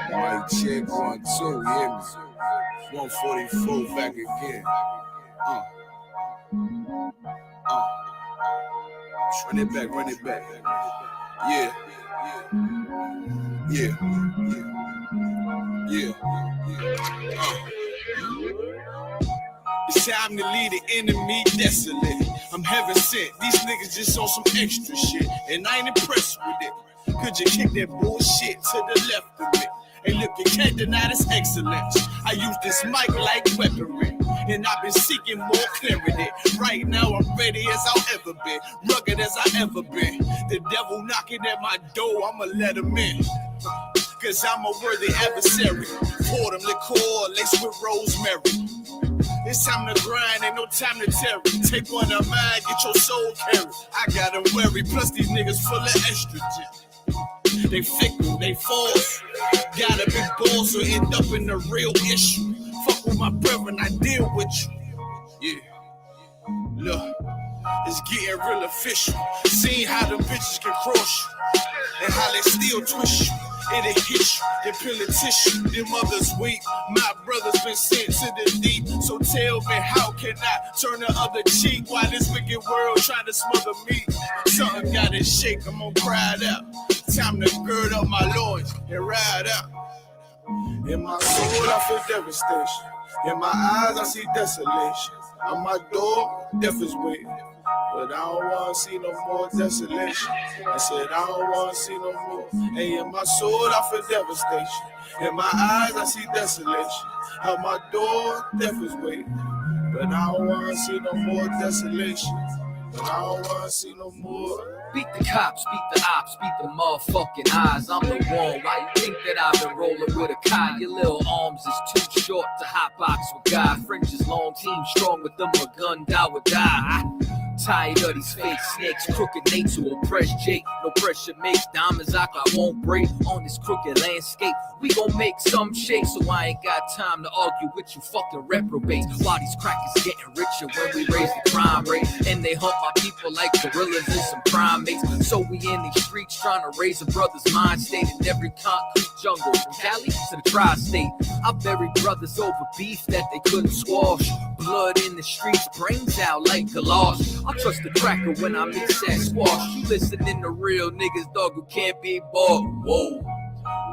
Mic check 1 2, you hear me? 144 back again. Run it back. Yeah. It's time to leave the enemy desolate. I'm heaven sent. These niggas just on some extra shit, and I ain't impressed with it. Could you kick that bullshit to the left of it? Hey, look, you can't deny this excellence. I use this mic like weaponry, and I've been seeking more clarity. Right now, I'm ready as I'll ever be, rugged as I ever been. The devil knocking at my door, I'ma let him in. Cause I'm a worthy adversary. Pour them liqueur, laced with rosemary. It's time to grind, ain't no time to tarry. Take one of mine, get your soul carried. I got them worry, plus these niggas full of estrogen. They fickle, they false. Got a big ball, so end up in the real issue. Fuck with my brethren, I deal with you. Yeah. Look, it's getting real official. Seeing how the bitches can cross you, and how they still twist you. It'll hit you, then peel a tissue. Them others weak, my brother's been sent to the deep. So tell me, how can I turn the other cheek while this wicked world trying to smother me? Something gotta shake, I'm gonna cry it out. Time to gird up my loins and ride out. In my soul, I feel devastation. In my eyes, I see desolation. On my door, death is waiting. But I don't want to see no more desolation. I said I don't want to see no more. Hey, in my soul, I feel devastation. In my eyes, I see desolation. At my door, death is waiting. But I don't want to see no more desolation. But I don't want to see no more. Beat the cops, beat the ops, beat the motherfucking eyes. I'm the one. Why you think that I've been rolling with a Kai? Your little arms is too short to hotbox with God. French is long, team strong with them, a gun, die would die. Tired of these fake snakes, crooked Nate to oppress Jake. No pressure makes diamonds I won't break on this crooked landscape. We gon' make some shake, so I ain't got time to argue with you fucking reprobates. While these crackers getting richer when we raise the crime rate, and they hunt my people like gorillas and some primates. So we in these streets trying to raise a brother's mind state in every concrete jungle, from Cali to the tri-state. I buried brothers over beef that they couldn't squash. Blood in the streets, brains out like galosh. I trust the cracker when I mix that squash. You listening to real niggas, dog, who can't be bought. Whoa.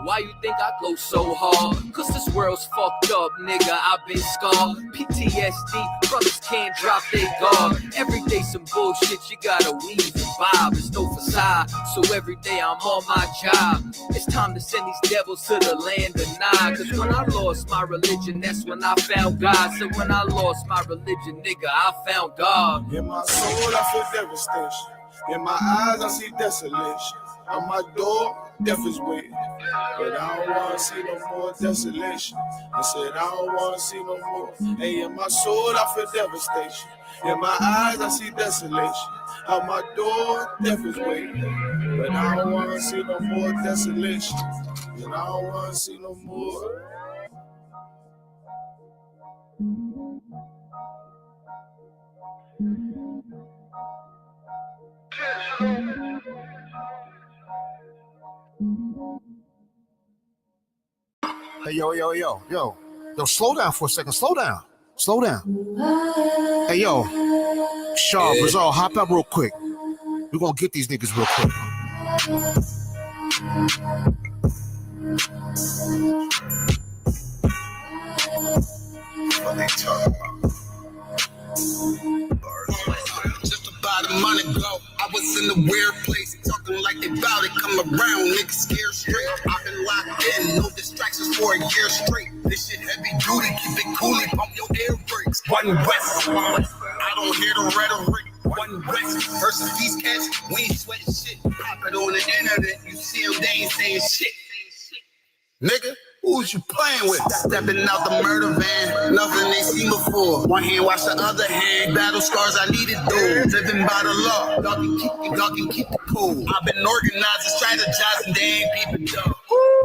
Why you think I go so hard? Cause this world's fucked up, nigga, I've been scarred. PTSD, brothers can't drop their guard. Every day some bullshit, you gotta weave and bob. It's no facade, so every day I'm on my job. It's time to send these devils to the land of Nod. Cause when I lost my religion, that's when I found God. So when I lost my religion, nigga, I found God. In my soul, I feel devastation. In my eyes, I see desolation. On my door, death is waiting. But I don't want to see no more desolation. I said I don't want to see no more. Hey, in my soul, I feel devastation. In my eyes, I see desolation. On my door, death is waiting. But I don't want to see no more desolation. And I don't want to see no more. Hey, yo, slow down for a second. Slow down. Hey, yo, Shaw, Brazil, hop up real quick. We're gonna get these niggas real quick. What they talking about? Just about a month ago, I was in a weird place, talking like they bout it. Come around, niggas scared straight. I've been locked in, no distractions for a year straight. This shit heavy duty, keep it cool and pump your air brakes. One West, I don't hear the rhetoric. One West versus these cats, we ain't sweating shit. Pop it on the internet, you see them, they ain't saying shit. Nigga, who's you playing with? Stepping out the murder van, nothing they seen before. One hand wash the other hand, battle scars I needed through. Living by the law, dog can keep it cool. I've been organizing, strategizing, they ain't peeping though.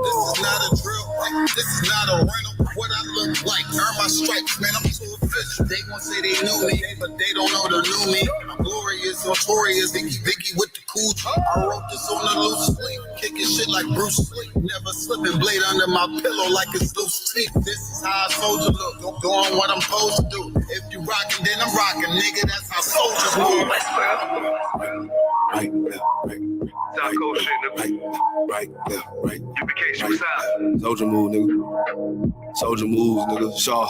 This is not a drill, this is not a rental. What I look like, earn my stripes, man, I'm too official. They gon' say they knew me, but they don't know the new me. I'm glorious, notorious, Vicky with the cool. I wrote this on the loose sleep, kicking shit like Bruce Lee. Never slipping blade under my pillow like it's loose teeth. This is how a soldier look, doing what I'm supposed to do. If you rockin', then I'm rockin', nigga. That's how soldiers move. Right. Soldier move, nigga. Soldier moves, nigga. Shaw.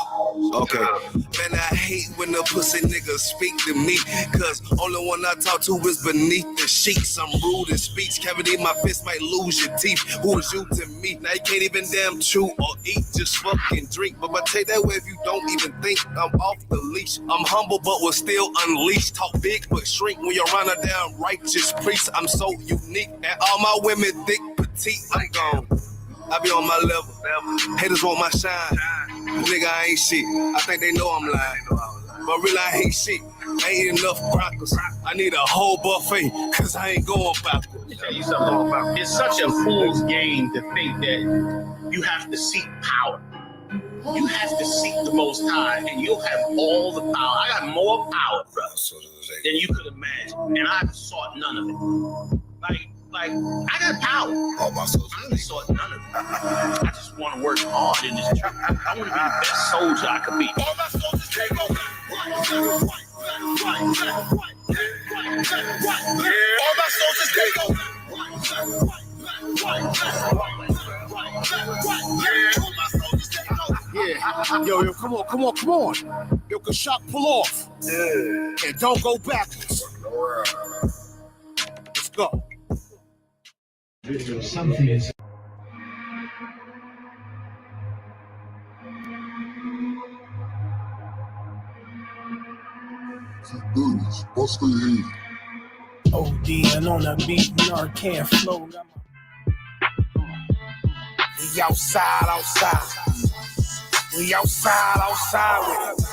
Okay. Man, I hate when the pussy niggas speak to me, cause only one I talk to is beneath the sheets. I'm rude in speech, cavity in my fist might lose your teeth. Who is you to me? Now you can't even damn chew or eat, just fucking drink. But I take that way if you don't even think I'm off the leash. I'm humble but will still unleash. Talk big but shrink when you're around a damn righteous priest. I'm so unique and all my women thick, petite. I'm gone. I be on my level. Haters want my shine. Nigga, I ain't shit. I think they know I'm lying. But really, I ain't shit. I ain't enough crackers. I need a whole buffet, cause I ain't going backwards. Let me tell you something about it. It's such a fool's game to think that you have to seek power. You have to seek the Most High, and you'll have all the power. I got more power, brother, than you could imagine, and I've sought none of it. Like I got power. All my soldiers. I haven't sought none of it. I just want to work hard in this truth. I want to be the best soldier I could be. All my soldiers take over. All my soldiers take over. Yeah. Yo, come on. Yo, Kashak, pull off. And don't go backwards. Let's go. Something is. Bust their head. ODing on a beat, Narcan flow. We outside. We outside with it.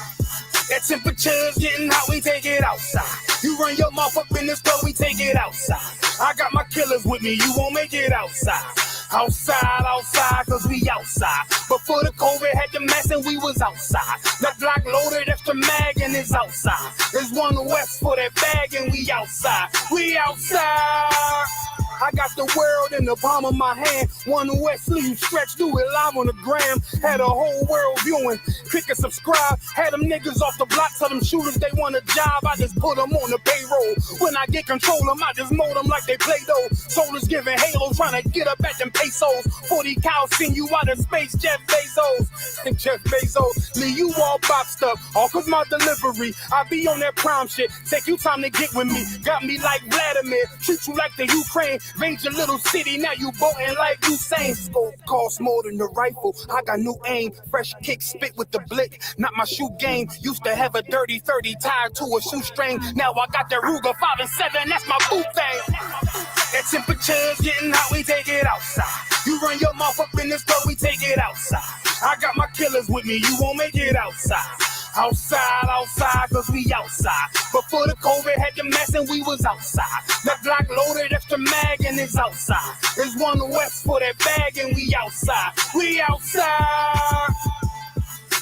That temperature's getting hot, we take it outside. You run your mouth up in the store, we take it outside. I got my killers with me, you won't make it outside. Outside, cause we outside. Before the COVID had the mask and we was outside. The Glock loaded, extra mag and it's outside. There's one west for that bag and we outside. We outside. I got the world in the palm of my hand. One West sleeve stretched, do it live on the gram. Had a whole world viewing. Click and subscribe. Had them niggas off the block. Tell them shooters they want a job. I just put them on the payroll. When I get control them, I just mold them like they Play-Doh. Soldiers giving Halo, trying to get up at them pesos. 40 cows send you out of space, Jeff Bezos. And Jeff Bezos, leave you all boxed up. All cause my delivery. I be on that prime shit. Take you time to get with me. Got me like Vladimir. Treat you like the Ukraine. Raise your little city, now you boating like Usain. Scope costs more than the rifle. I got new aim, fresh kick, spit with the blick. Not my shoe game. Used to have a dirty 30 tied to a shoestring. Now I got the Ruger 5 and 7. That's my boot thing. That temperature's getting hot. We take it outside. You run your mouth up in the store. We take it outside. I got my killers with me. You won't make it outside. Outside, cause we outside. Before the COVID had the mess and we was outside. The Glock loaded, extra mag and it's outside. There's one west for that bag and we outside. We outside.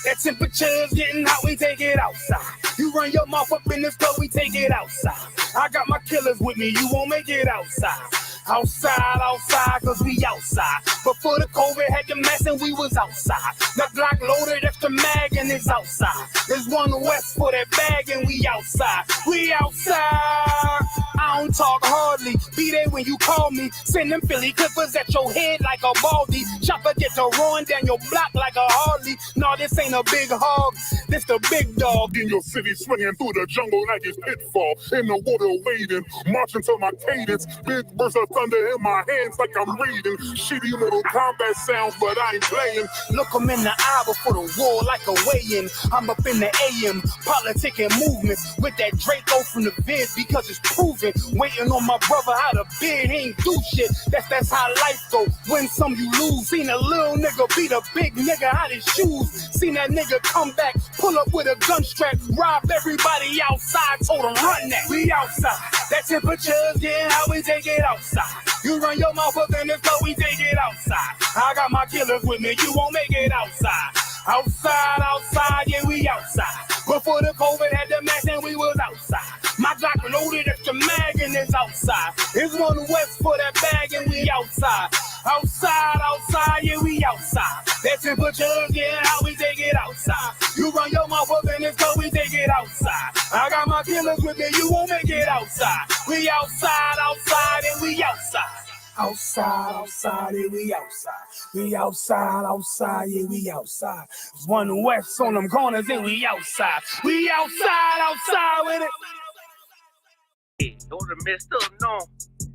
That temperature's getting hot, we take it outside. You run your mouth up in the store, we take it outside. I got my killers with me, you won't make it outside. Outside, cause we outside. Before the COVID had the mess and we was outside. The Glock loaded, extra mag and it's outside. There's one west for that bag and we outside. We outside. I don't talk hardly. Be there when you call me. Send them Philly clippers at your head like a baldy. Chopper get to run down your block like a Harley. No, this ain't a big hog. This the big dog. In your city, swinging through the jungle like it's pitfall. In the water wading, marching to my cadence. Big burst of thunder in my hands like I'm reading. Shitty little combat sounds, but I ain't playing. Look them in the eye before the war like a weigh-in. I'm up in the AM, politicking movements with that Draco from the vid because it's proven. Waiting on my brother how to bid, he ain't do shit. That's how life go. Win some, you lose. Seen a little nigga beat a big nigga out his shoes. Seen that nigga come back, pull up with a gun strap, rob everybody outside, told him run that. We outside. That temperature's getting hot, we take it outside. You run your mouth up in the store, we take it outside. I got my killers with me, you won't make it outside. Outside, yeah, we outside. Before the COVID had the mask and we was outside. My Glock loaded extra mag and it's outside. outside. It's one west for that bag and we outside. Outside, yeah, we outside. That temperature, yeah, how we take it outside. You run your mouth up in this coat, we take it outside. I got my killers with me, you won't make it outside. We outside, and we outside. Outside, yeah, we outside. We outside, yeah, we outside. There's one west on them corners and we outside. We outside with it. Those are messed up, no.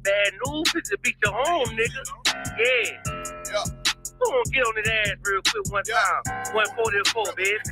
Bad news is to beat your home, nigga. Yeah. Go on, get on his ass real quick one time. 144, bitch.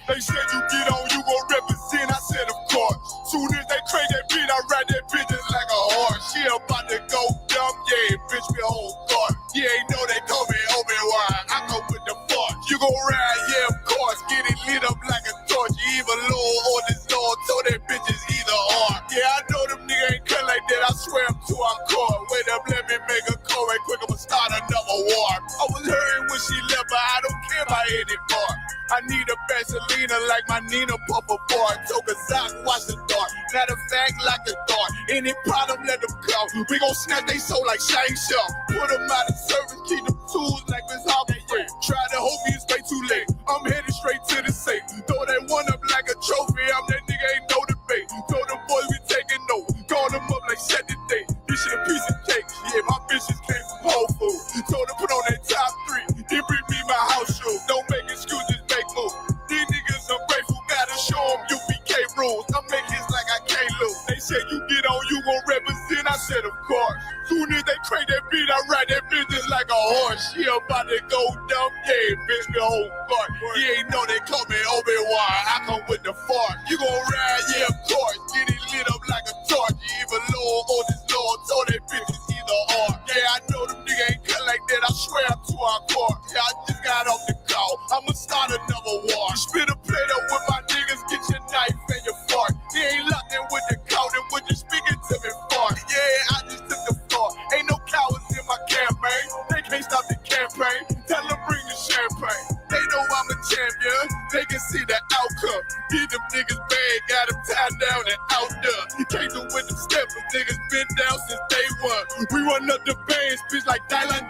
They said you get on, you gon' represent. I said, of course. Soon as they crank that beat, I ride that bitch just like a horse. She about to go dumb, yeah, bitch, me whole guard. You ain't know they call me Obi-Wan. I go with the force. You gon' ride, yeah, of course. Get it lit up like a torch. You either low or this Lord, so that bitch is either or. Yeah, I know them niggas ain't cut like that. I swear I'm too hardcore. Wait up, let me make a call right quick. I'ma start another war. I was hurting when she left, but I don't care about anymore. I need a Vaseline like my Nina Puffer bar. Took a sock, watch the dark. Matter of fact, like a dart. Any problem, let them come. We gon' snatch they soul like Shane Shaw. Put them out of service, keep them tools like Miss Harvey. Try to hope me, it's way too late. I'm headed straight to the safe. Throw that one up like a trophy. I'm that nigga, ain't no debate. Told them boys we taking notes. Call them up like set the date. This shit a piece of cake. Yeah, my bitches came from Whole Foods. Told them put on that top 3. Then bring me my house shoes. Don't make excuses, make moves. These niggas ungrateful, gotta show them UPK rules. I'm making hits like I can't lose. They said you get on, you gon' represent. I said, of course. Soon as they crank that beat, I ride that bitch just like a horse. She about to go dumb, yeah, bitch, me whole guard. You ain't know they call me Obi-Wan. I come with the fart. You gon' ride, yeah, of course. Get it lit up like a torch. You either low or this Lord, so that bitch is either or. Yeah, I know them niggas ain't cut like that. I swear I'm too hardcore. Yeah, I just got off the call. I'ma start another war. You spit a plate up with my niggas, get your knife and your fart. They ain't locked in with the count and with you speaking to me fart. Yeah, I just took the floor. Ain't no cowards in my campaign. They can't stop the campaign. Tell them bring the champagne. They know I'm a champion. They can see the outcome. Get them niggas bad, got them tied down and out there. You can't do with them steps. Them niggas been down since day one. We run up the bands, bitch, like Dylan.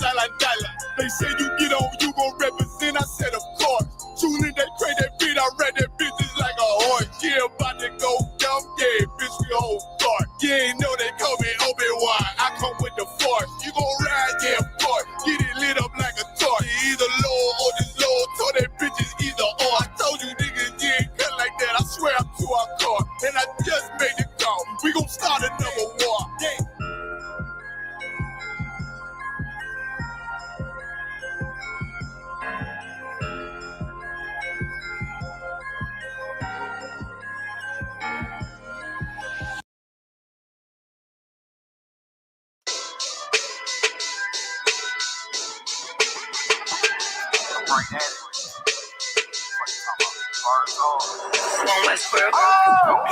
They say you get on, you gon' represent. I said, of course. Soon as they crank that beat, I read that bitch just like a horse. Yeah, about to go dumb, yeah, bitch, we whole guard. You ain't know they call me Obi-Wan. I come with the force. You gon' ride, yeah, of course. Get it lit up like a torch. You either low or this low, so that bitch is either or. I told you niggas, you ain't cut like that. I swear I'm too hardcore. And I just made it go. We gon' start another war. Yeah.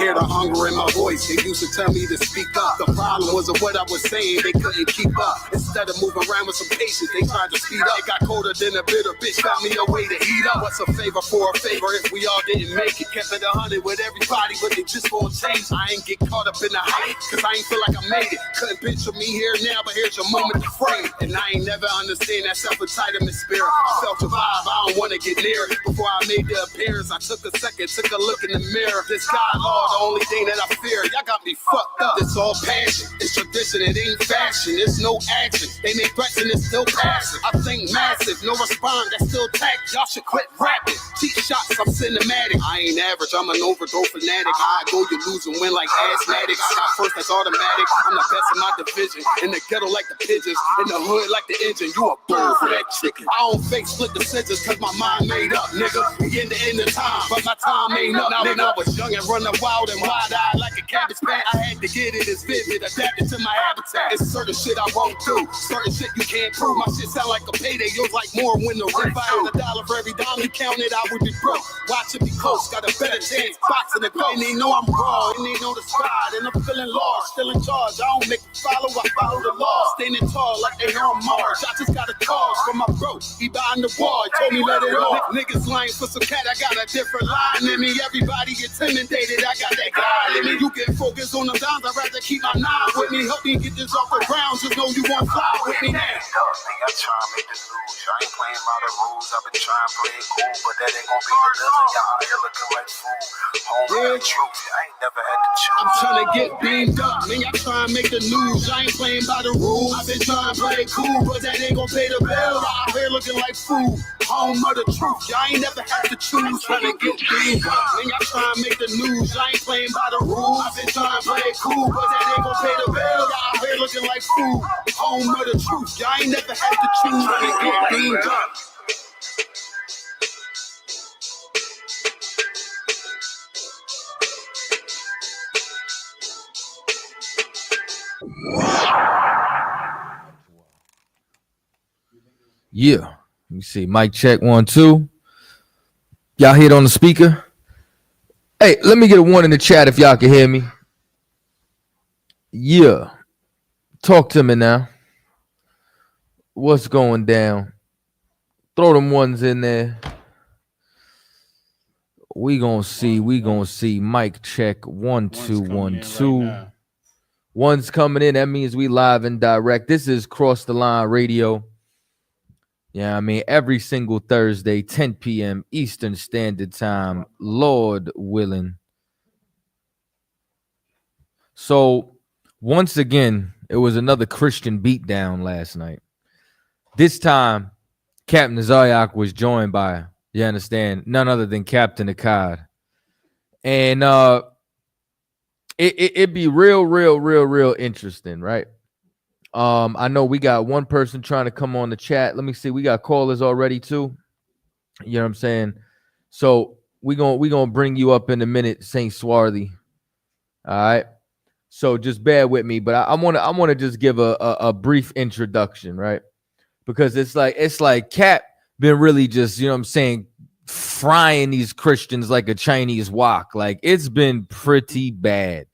Hear the hunger in my voice. They used to tell me to speak up. The problem was what I was saying, they couldn't keep up. Instead of moving around with some patience, they tried to speed up. It got colder than a bitter bitch, found me a way to heat up. What's a favor for a favor if we all didn't make it? Kept it 100 with everybody, but they just won't change. I ain't get caught up in the hype, cause I ain't feel like I made it. Couldn't picture me here now, but here's your moment to frame. And I ain't never understand that self-entitlement spirit. I felt the vibe, I don't wanna get near it. Before I made the appearance, I took a second, took a look in the mirror. This God, Lord, the only thing that I fear. Y'all got me fucked up. It's all passion. It's tradition. It ain't fashion. It's no action. They make threats and it's still passive. I think massive. No respond. That's still tact. Y'all should quit rapping. Cheap shots. I'm cinematic. I ain't average. I'm an overdose fanatic. I go, you lose and win like asthmatics. I got first. That's automatic. I'm the best in my division. In the ghetto like the pigeons. In the hood like the engine. You a bird for that chicken. I don't fake split decisions cause my mind made up, nigga. We in the end of time, but my time ain't up. Now when I was young and running wild and wide-eyed like a cabbage patch, I had to get it as vivid, adapted to my habitat. It's certain shit I won't do, certain shit you can't prove. My shit sound like a payday, yours like more when the rent. If I had $1 for every dime you counted, I would be broke. Watch it be close, got a better chance, boxing the goal. And they know I'm raw, and they know the squad, and I'm feeling lost, still in charge. I don't make it follow, I follow the law. Standing tall like they on Mars. I just got a call from my bro, he behind the wall, he told me let it off. Niggas lying for some cat, I got a different lying in me. Everybody intimidated, I got that God in me. You can focus on them dimes, I'd rather keep my nine with me. Help me get this off the ground, just know you won't fly with me now. I try to make the news. I ain't playing by the rules. I've been trying to play it cool, but that ain't gonna be the devil. Y'all out here looking like fool. Home the truth. I ain't never had to choose. I'm trying to get beamed up, man. I try and make the news. I ain't playing by the rules. I've been trying to play it cool, but that ain't gonna pay the bill. Y'all out here looking like fool. Home of the truth. Y'all ain't never had to choose. Trying to get beamed up, man. I try and make the news. I ain't playing by the rules. I've been trying to play it cool, but that ain't gonna pay the bill. Y'all out here looking like fool. Home of the truth. Y'all ain't never had to choose. Trying to get beamed up. Yeah. Let me see. Mic check 1, 2. Y'all hear it on the speaker? Hey, let me get a 1 in the chat if y'all can hear me. Yeah. Talk to me now. What's going down? Throw them 1s in there. We gonna see. Mic check 1, 2, 1, 2. 1's coming in. That means we live and direct. This is Cross the Line Radio. Yeah, I mean, every single Thursday, 10 p.m. Eastern Standard Time, Lord willing. So, once again, it was another Christian beatdown last night. This time, Captain Tazaryach was joined by, you understand, none other than Captain Akkad. And it'd be real interesting, right? I know we got one person trying to come on the chat. Let me see. We got callers already too. You know what I'm saying? So we gonna bring you up in a minute, Saint Swarthy. All right. So just bear with me, but I wanna just give a brief introduction, right? Because it's like Cap been really just, you know what I'm saying, frying these Christians like a Chinese wok. Like it's been pretty bad.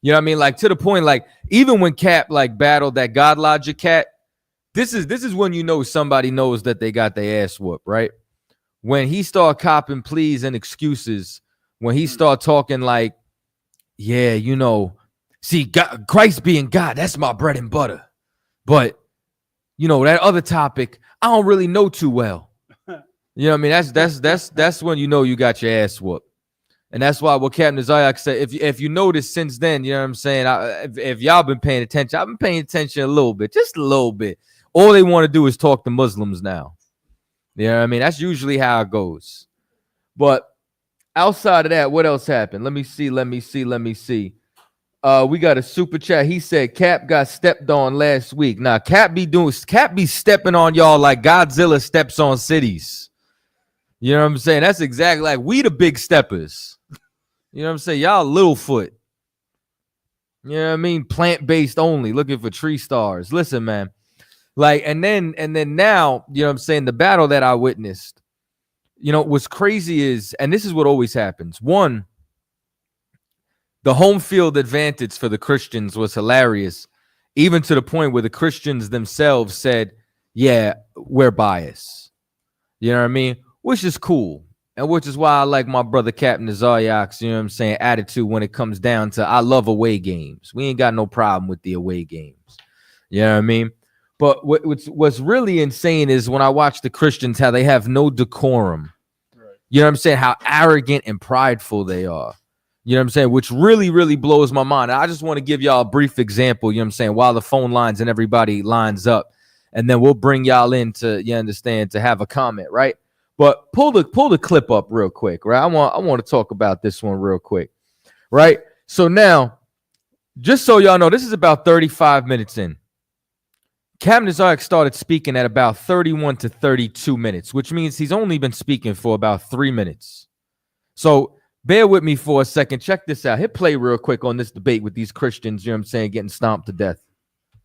You know what I mean? Like to the point, like even when Cap like battled that God Logic cat, this is when you know somebody knows that they got their ass whooped, right? When he start copping pleas and excuses, when he start talking like, yeah, you know, see, God, Christ being God, that's my bread and butter. But you know, that other topic, I don't really know too well. You know what I mean? That's when you know you got your ass whooped. And that's why what Captain Tazaryach said, if you notice since then, you know what I'm saying? If y'all been paying attention, I've been paying attention a little bit, just a little bit. All they want to do is talk to Muslims now. You know what I mean? That's usually how it goes. But outside of that, what else happened? Let me see. We got a super chat. He said Cap got stepped on last week. Now, Cap be stepping on y'all like Godzilla steps on cities. You know what I'm saying? That's exactly like we the big steppers. You know what I'm saying? Y'all Littlefoot. You know what I mean? Plant-based only, looking for tree stars. Listen, man. Like, and then now, you know what I'm saying? The battle that I witnessed, you know, what's crazy is, and this is what always happens. One, the home field advantage for the Christians was hilarious, even to the point where the Christians themselves said, yeah, we're biased. You know what I mean? Which is cool. And which is why I like my brother Captain Tazaryach's, you know what I'm saying, attitude when it comes down to I love away games. We ain't got no problem with the away games. You know what I mean? But what's really insane is when I watch the Christians, how they have no decorum. Right. You know what I'm saying? How arrogant and prideful they are. You know what I'm saying? Which really blows my mind. I just want to give y'all a brief example, you know what I'm saying, while the phone lines and everybody lines up. And then we'll bring y'all in to, you understand, to have a comment, right? But pull the clip up real quick, right? I want to talk about this one real quick, right? So now, just so y'all know, this is about 35 minutes in. Captain Tazaryach started speaking at about 31 to 32 minutes, which means he's only been speaking for about 3 minutes. So bear with me for a second. Check this out. Hit play real quick on this debate with these Christians, you know what I'm saying, getting stomped to death.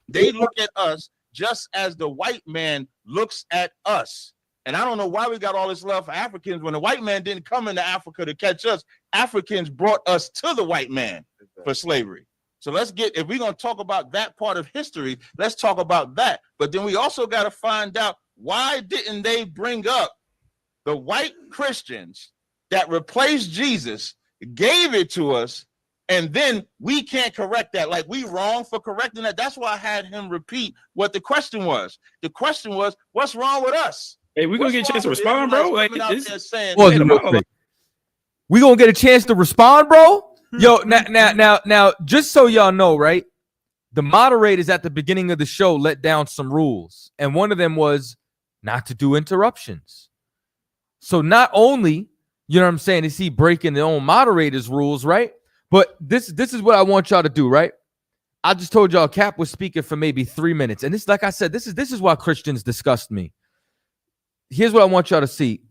They look at us just as the white man looks at us. And I don't know why we got all this love for Africans. When the white man didn't come into Africa to catch us, Africans brought us to the white man for slavery. So let's get, if we're going to talk about that part of history, let's talk about that. But then we also got to find out, why didn't they bring up the white Christians that replaced Jesus gave it to us, and then we can't correct that. Like, we wrong for correcting that. That's why I had him repeat what the question was. The question was, what's wrong with us? Hey, we're gonna get a chance to respond, bro. Like, we gonna get a chance to respond, bro. Yo, now, just so y'all know, right? The moderators at the beginning of the show let down some rules, and one of them was not to do interruptions. So not only, you know what I'm saying, is he breaking their own moderators' rules, right? But this is what I want y'all to do, right? I just told y'all Cap was speaking for maybe 3 minutes, and this, like I said, this is why Christians disgust me. Here's what I want y'all to see.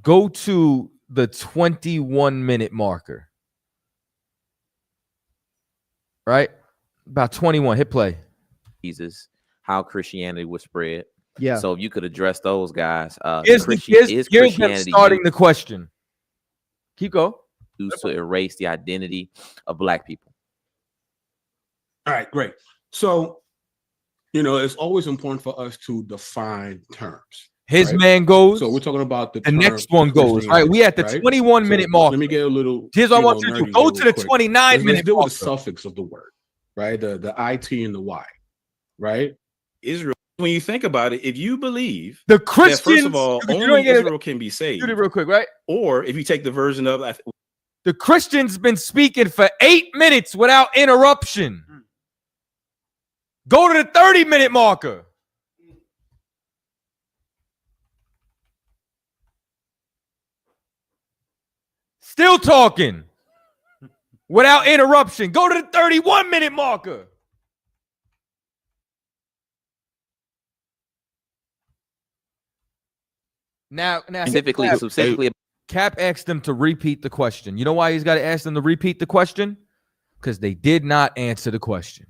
Go to the 21-minute marker. Right? About 21. Hit play. Jesus, how Christianity was spread. Yeah. So if you could address those guys, Here's Christianity them starting the question. Keep going. Used to erase the identity of Black people. All right, great. So, it's always important for us to define terms. His man goes. So we're talking about the next one goes. All right, we at the 21-minute mark. Let me get a little. Here's what I want you to do. Go to the 29-minute. Let's deal with the suffix of the word, right? The IT and the Y, right? Israel. When you think about it, if you believe the Christians, that, first of all, only Israel can be saved. Do it real quick, right? Or if you take the version of the Christian's been speaking for 8 minutes without interruption. Go to the 30-minute marker. Still talking without interruption. Go to the 31-minute marker. Now, specifically, Cap asked them to repeat the question. You know why he's got to ask them to repeat the question? Because they did not answer the question.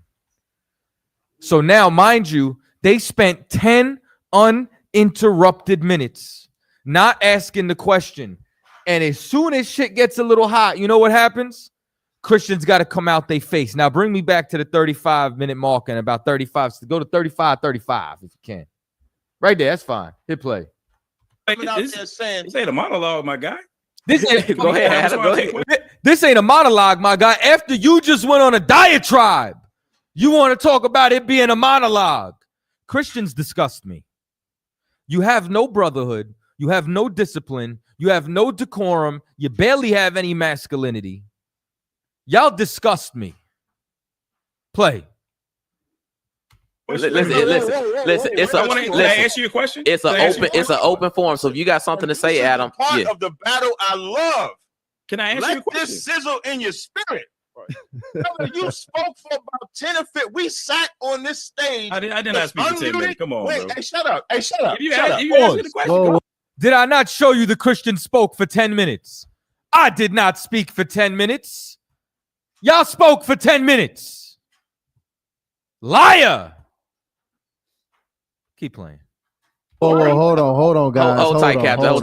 So now, mind you, they spent 10 uninterrupted minutes not asking the question. And as soon as shit gets a little hot, you know what happens? Christians got to come out they face. Now bring me back to the 35-minute mark and about 35. So go to 35 if you can. Right there, that's fine. Hit play. This ain't a monologue, my guy. This ain't, go ahead, Adam, go ahead. This ain't a monologue, my guy. After you just went on a diatribe, you want to talk about it being a monologue. Christians disgust me. You have no brotherhood. You have no discipline. You have no decorum. You barely have any masculinity. Y'all disgust me. Play. Listen. Can I answer your question? It's an open forum. So if you got something to say, Adam, part of the battle I love. Can I answer your question? Let this sizzle in your spirit. You spoke for about 10 or 15. We sat on this stage. I did not speak for 10 minutes. Come on, bro. Hey, shut up. If you ask me the question, whoa. Did I not show you the Christian spoke for 10 minutes? I did not speak for 10 minutes. Y'all spoke for 10 minutes. Liar. Keep playing. Whoa, hold on, guys. Hold tight, Captain.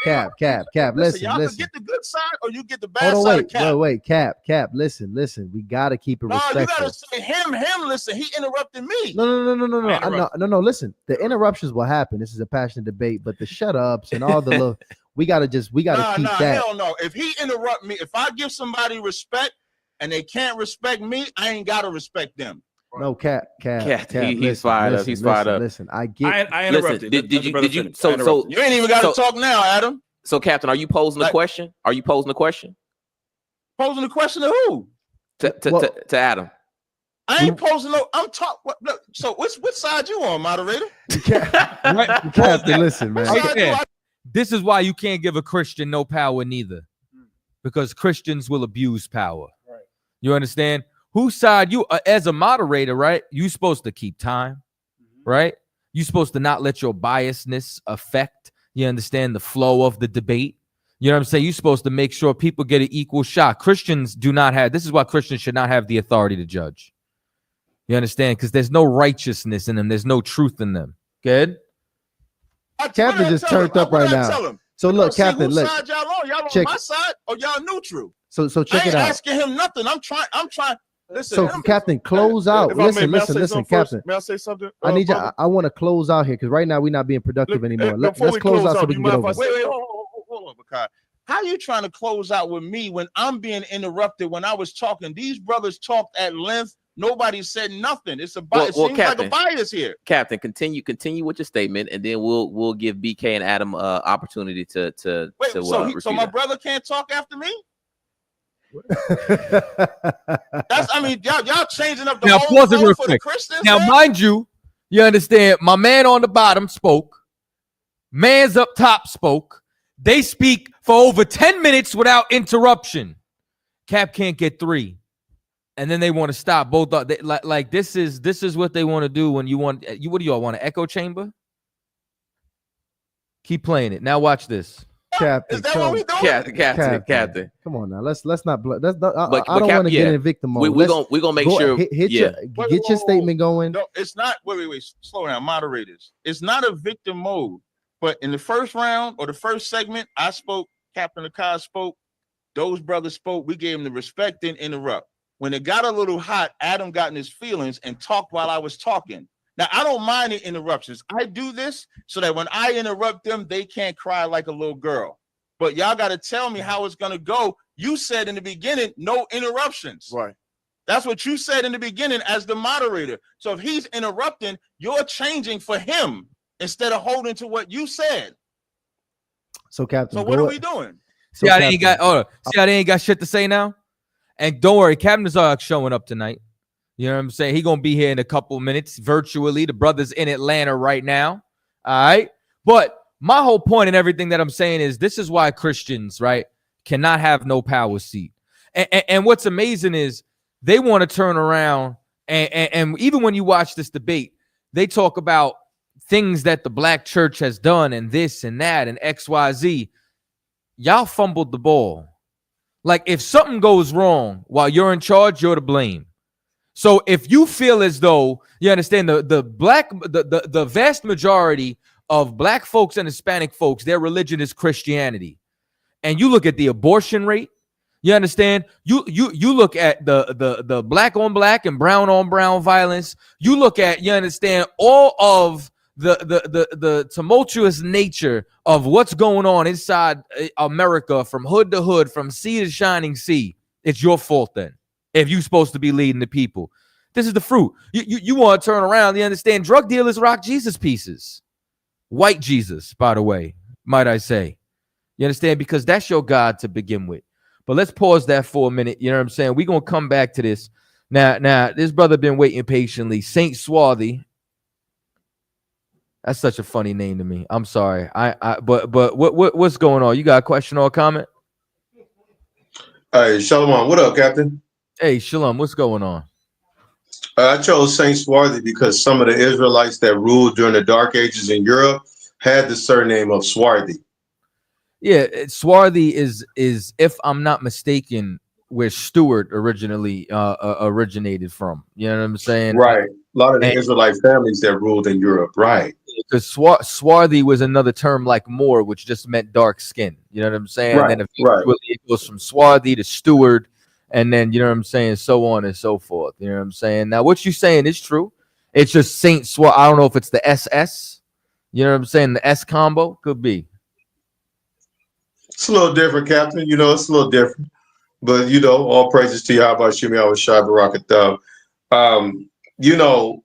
Cap. Listen. Y'all can get the good side or you get the bad side of Cap. Wait, Cap. Listen. We gotta keep it respectful. You gotta say him. Listen, he interrupted me. No. Listen, the interruptions will happen. This is a passionate debate, but the shut ups and all the little, we gotta keep that. Hell no. If he interrupt me, if I give somebody respect and they can't respect me, I ain't gotta respect them. No, Cap. He's fired up. He's fired up. Listen, I get. I interrupted. Did you? So you ain't even got to talk now, Adam. So, Captain, are you posing the question? Posing the question to who? To Adam. I ain't posing no. I'm talking. So, which side you on, moderator? Captain, listen, man. This is why you can't give a Christian no power, neither, because Christians will abuse power. Right. You understand? Whose side you as a moderator, right? You supposed to keep time, right? You supposed to not let your biasness affect, you understand, the flow of the debate. You know what I'm saying? You're supposed to make sure people get an equal shot. Christians do not have, this is why Christians should not have the authority to judge. You understand? Because there's no righteousness in them. There's no truth in them. Good? Captain just turned up right now. So look, Captain, look. Y'all on my side or y'all neutral? So check it out. I ain't asking him nothing. I'm trying. Listen, so Captain, close out. Listen, Captain. May I say something? I need you. I want to close out here because right now we're not being productive anymore. Let's close out so we can get over. Wait, hold on, Bakai. How you trying to close out with me when I'm being interrupted when I was talking? These brothers talked at length. Nobody said nothing. It's a bias. It seems Captain, like a bias here. Captain, continue with your statement, and then we'll give BK and Adam opportunity to Wait, so my brother can't talk after me? I mean, y'all changing up the now, whole pause it flow real for quick. the Christians. Now, man? mind you, you understand, my man on the bottom spoke. Man's up top spoke. They speak for over 10 minutes without interruption. Cap can't get 3. And then they want to stop both. Like this is what they want to do when you want. What do y'all want? An echo chamber? Keep playing it. Now watch this. Captain, is that what we doing? Captain. Come on now. Let's not. I don't But want to get in victim mode. We're gonna make sure. Get your statement going. No, it's not. Wait. Slow down, moderators. It's not a victim mode. But in the first round or the first segment, I spoke. Captain Akai spoke. Those brothers spoke. We gave them the respect, didn't interrupt. When it got a little hot, Adam got in his feelings and talked while I was talking. Now, I don't mind the interruptions. I do this so that when I interrupt them, they can't cry like a little girl. But y'all got to tell me how it's going to go. You said in the beginning, no interruptions. Right. That's what you said in the beginning as the moderator. So if he's interrupting, you're changing for him instead of holding to what you said. So, Captain, so what are we doing? See how they ain't got shit to say now? And don't worry, Captain Tazaryach showing up tonight. You know what I'm saying? He gonna be here in a couple minutes virtually. The brother's in Atlanta right now. All right. But my whole point in everything that I'm saying is this is why Christians, right, cannot have no power seat. And what's amazing is they want to turn around and even when you watch this debate, they talk about things that the black church has done and this and that and XYZ. Y'all fumbled the ball. Like if something goes wrong while you're in charge, you're to blame. So if you feel as though you understand the vast majority of black folks and Hispanic folks, their religion is Christianity, and you look at the abortion rate, you understand, you look at the black on black and brown on brown violence, you look at, you understand, all of the tumultuous nature of what's going on inside America from hood to hood, from sea to shining sea. It's your fault then. If you're supposed to be leading the people, this is the fruit. You want to turn around. You understand? Drug dealers rock Jesus pieces. White Jesus, by the way, might I say. You understand? Because that's your God to begin with. But let's pause that for a minute. You know what I'm saying? We're going to come back to this. Now, this brother been waiting patiently. Saint Swarthy. That's such a funny name to me. I'm sorry. But what's going on? You got a question or a comment? Hey, Shalom. What up, Captain? Hey, Shalom. What's going on? I chose Saint Swarthy because some of the Israelites that ruled during the Dark Ages in Europe had the surname of Swarthy. Yeah, Swarthy is if I'm not mistaken, where Stewart originally originated from. You know what I'm saying? Right. A lot of the Israelite families that ruled in Europe. Right. Because swarthy was another term like Moor, which just meant dark skin. You know what I'm saying? Right. And then eventually it goes from swarthy to Stewart, and then, you know what I'm saying, so on and so forth. You know what I'm saying? Now, what you're saying is true. It's just Saint Swart. I don't know if it's the SS. You know what I'm saying? The S combo could be. It's a little different, Captain. You know, it's a little different. But, you know, all praises to Yahweh Shemi Awad Shai Barakatah. You know,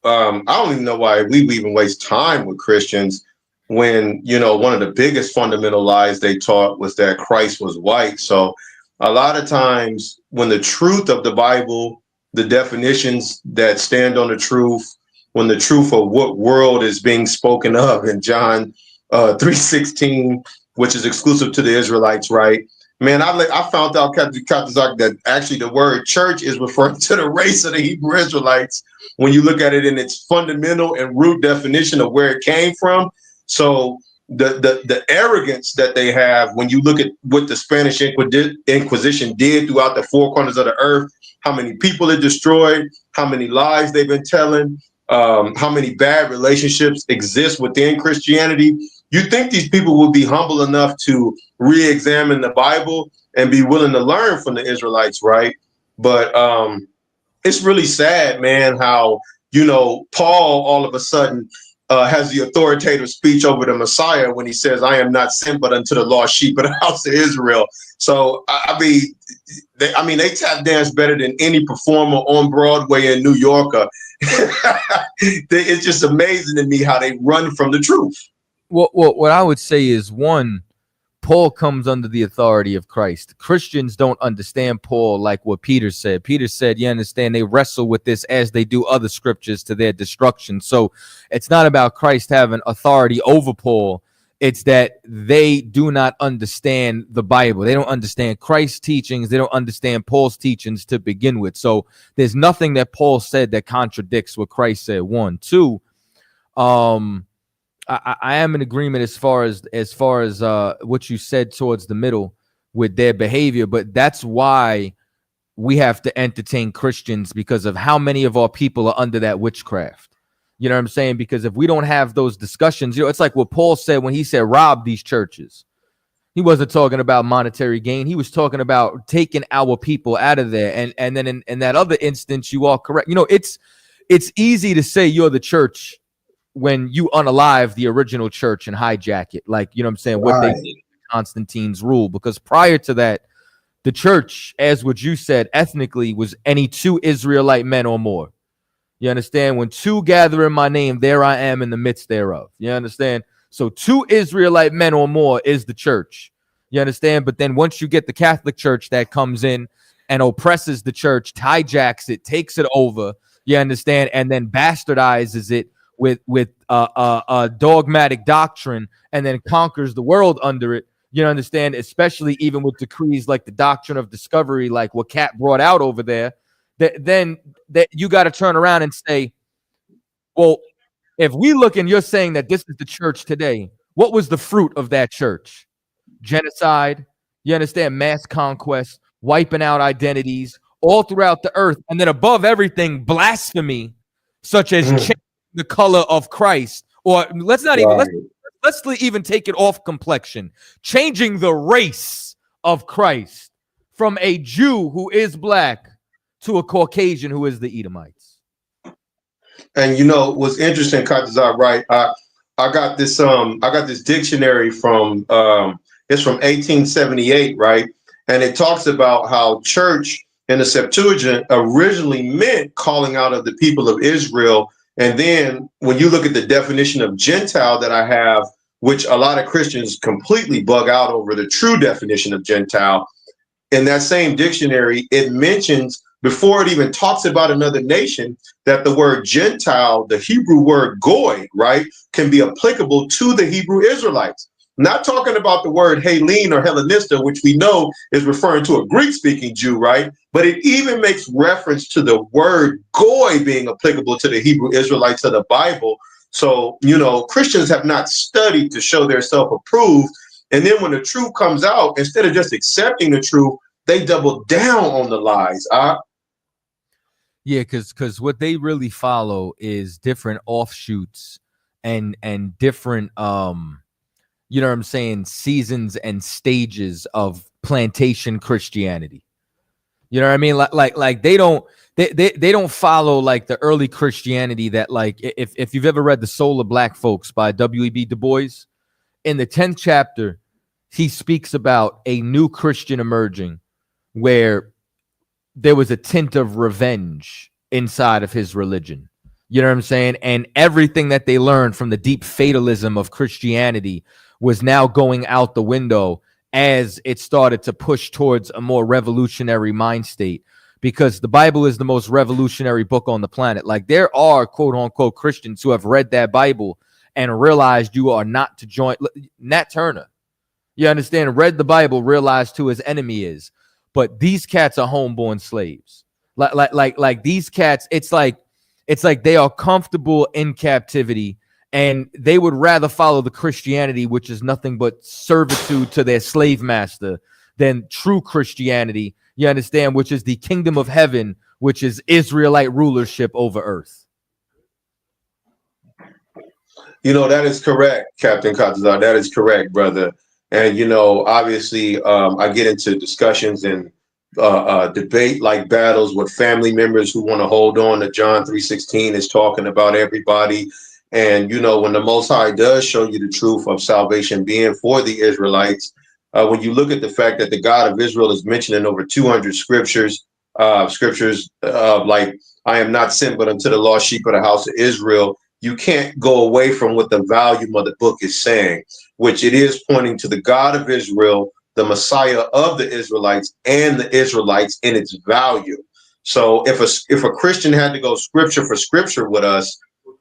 I don't even know why we even waste time with Christians when, you know, one of the biggest fundamental lies they taught was that Christ was white. So a lot of times when the truth of the Bible, the definitions that stand on the truth, when the truth of what world is being spoken of in John 3:16, which is exclusive to the Israelites, right? Man, I found out, Captain CHAATAZA, that actually the word church is referring to the race of the Hebrew Israelites when you look at it in its fundamental and root definition of where it came from. So the arrogance that they have when you look at what the Spanish Inquisition did throughout the four corners of the earth, how many people it destroyed, how many lies they've been telling, how many bad relationships exist within Christianity. You think these people would be humble enough to re-examine the Bible and be willing to learn from the Israelites, right? But it's really sad, man, how, you know, Paul all of a sudden has the authoritative speech over the Messiah when he says, "I am not sent but unto the lost sheep of the house of Israel." So I mean, they tap dance better than any performer on Broadway in New York. It's just amazing to me how they run from the truth. What I would say is, one, Paul comes under the authority of Christ. Christians don't understand Paul like what Peter said. Peter said, you understand, they wrestle with this as they do other scriptures to their destruction. So it's not about Christ having authority over Paul. It's that they do not understand the Bible. They don't understand Christ's teachings. They don't understand Paul's teachings to begin with. So there's nothing that Paul said that contradicts what Christ said. One. Two, I am in agreement as far as what you said towards the middle with their behavior, but that's why we have to entertain Christians, because of how many of our people are under that witchcraft. You know what I'm saying? Because if we don't have those discussions, it's like what Paul said when he said rob these churches. He wasn't talking about monetary gain. He was talking about taking our people out of there. And then in that other instance, you are correct. It's easy to say you're the church when you unalive the original church and hijack it, like, you know what I'm saying, what they did in Constantine's rule. Because prior to that, the church, as what you said, ethnically was any 2 Israelite men or more. You understand? When 2 gather in my name, there I am in the midst thereof. You understand? So 2 Israelite men or more is the church. You understand? But then once you get the Catholic Church that comes in and oppresses the church, hijacks it, takes it over, you understand, and then bastardizes it with a dogmatic doctrine, and then conquers the world under it. You understand? Especially even with decrees like the doctrine of discovery, like what Cat brought out over there, then you got to turn around and say, well, if we look and you're saying that this is the church today, what was the fruit of that church? Genocide, you understand, mass conquest, wiping out identities all throughout the earth. And then above everything, blasphemy, such as changing the color of Christ, or let's even take it off complexion, changing the race of Christ from a Jew who is black to a Caucasian who is the Edomites. And what's interesting, CHAATAZA, right? I got this dictionary from it's from 1878, right? And it talks about how church in the Septuagint originally meant calling out of the people of Israel. And then when you look at the definition of Gentile that I have, which a lot of Christians completely bug out over the true definition of Gentile, in that same dictionary, it mentions, before it even talks about another nation, that the word Gentile, the Hebrew word goy, right, can be applicable to the Hebrew Israelites. Not talking about the word Hellene or Hellenista, which we know is referring to a Greek-speaking Jew, right? But it even makes reference to the word goy being applicable to the Hebrew Israelites of the Bible. So, Christians have not studied to show their self-approved. And then when the truth comes out, instead of just accepting the truth, they double down on the lies. Yeah, because what they really follow is different offshoots and different you know what I'm saying, seasons and stages of plantation Christianity. You know what I mean? Like they don't follow like the early Christianity that, like, if you've ever read The Soul of Black Folks by W.E.B. Du Bois, in the 10th chapter, he speaks about a new Christian emerging where there was a tint of revenge inside of his religion. You know what I'm saying? And everything that they learned from the deep fatalism of Christianity was now going out the window as it started to push towards a more revolutionary mind state, because the Bible is the most revolutionary book on the planet. Like, there are quote unquote Christians who have read that Bible and realized you are not to join. Nat Turner, you understand, read the Bible, realized who his enemy is. But these cats are homeborn slaves. Like these cats, it's like they are comfortable in captivity, and they would rather follow the Christianity, which is nothing but servitude to their slave master, than true Christianity, you understand, which is the kingdom of heaven, which is Israelite rulership over earth. That is correct, Captain CHAATAZA. That is correct, brother. And, obviously, I get into discussions and debate like battles with family members who want to hold on to John 3:16 is talking about everybody. And, you know, when the Most High does show you the truth of salvation being for the Israelites, when you look at the fact that the God of Israel is mentioned in over 200 scriptures, like, I am not sent but unto the lost sheep of the house of Israel, you can't go away from what the volume of the book is saying, which it is pointing to the God of Israel, the Messiah of the Israelites, and the Israelites in its value. So if a Christian had to go scripture for scripture with us,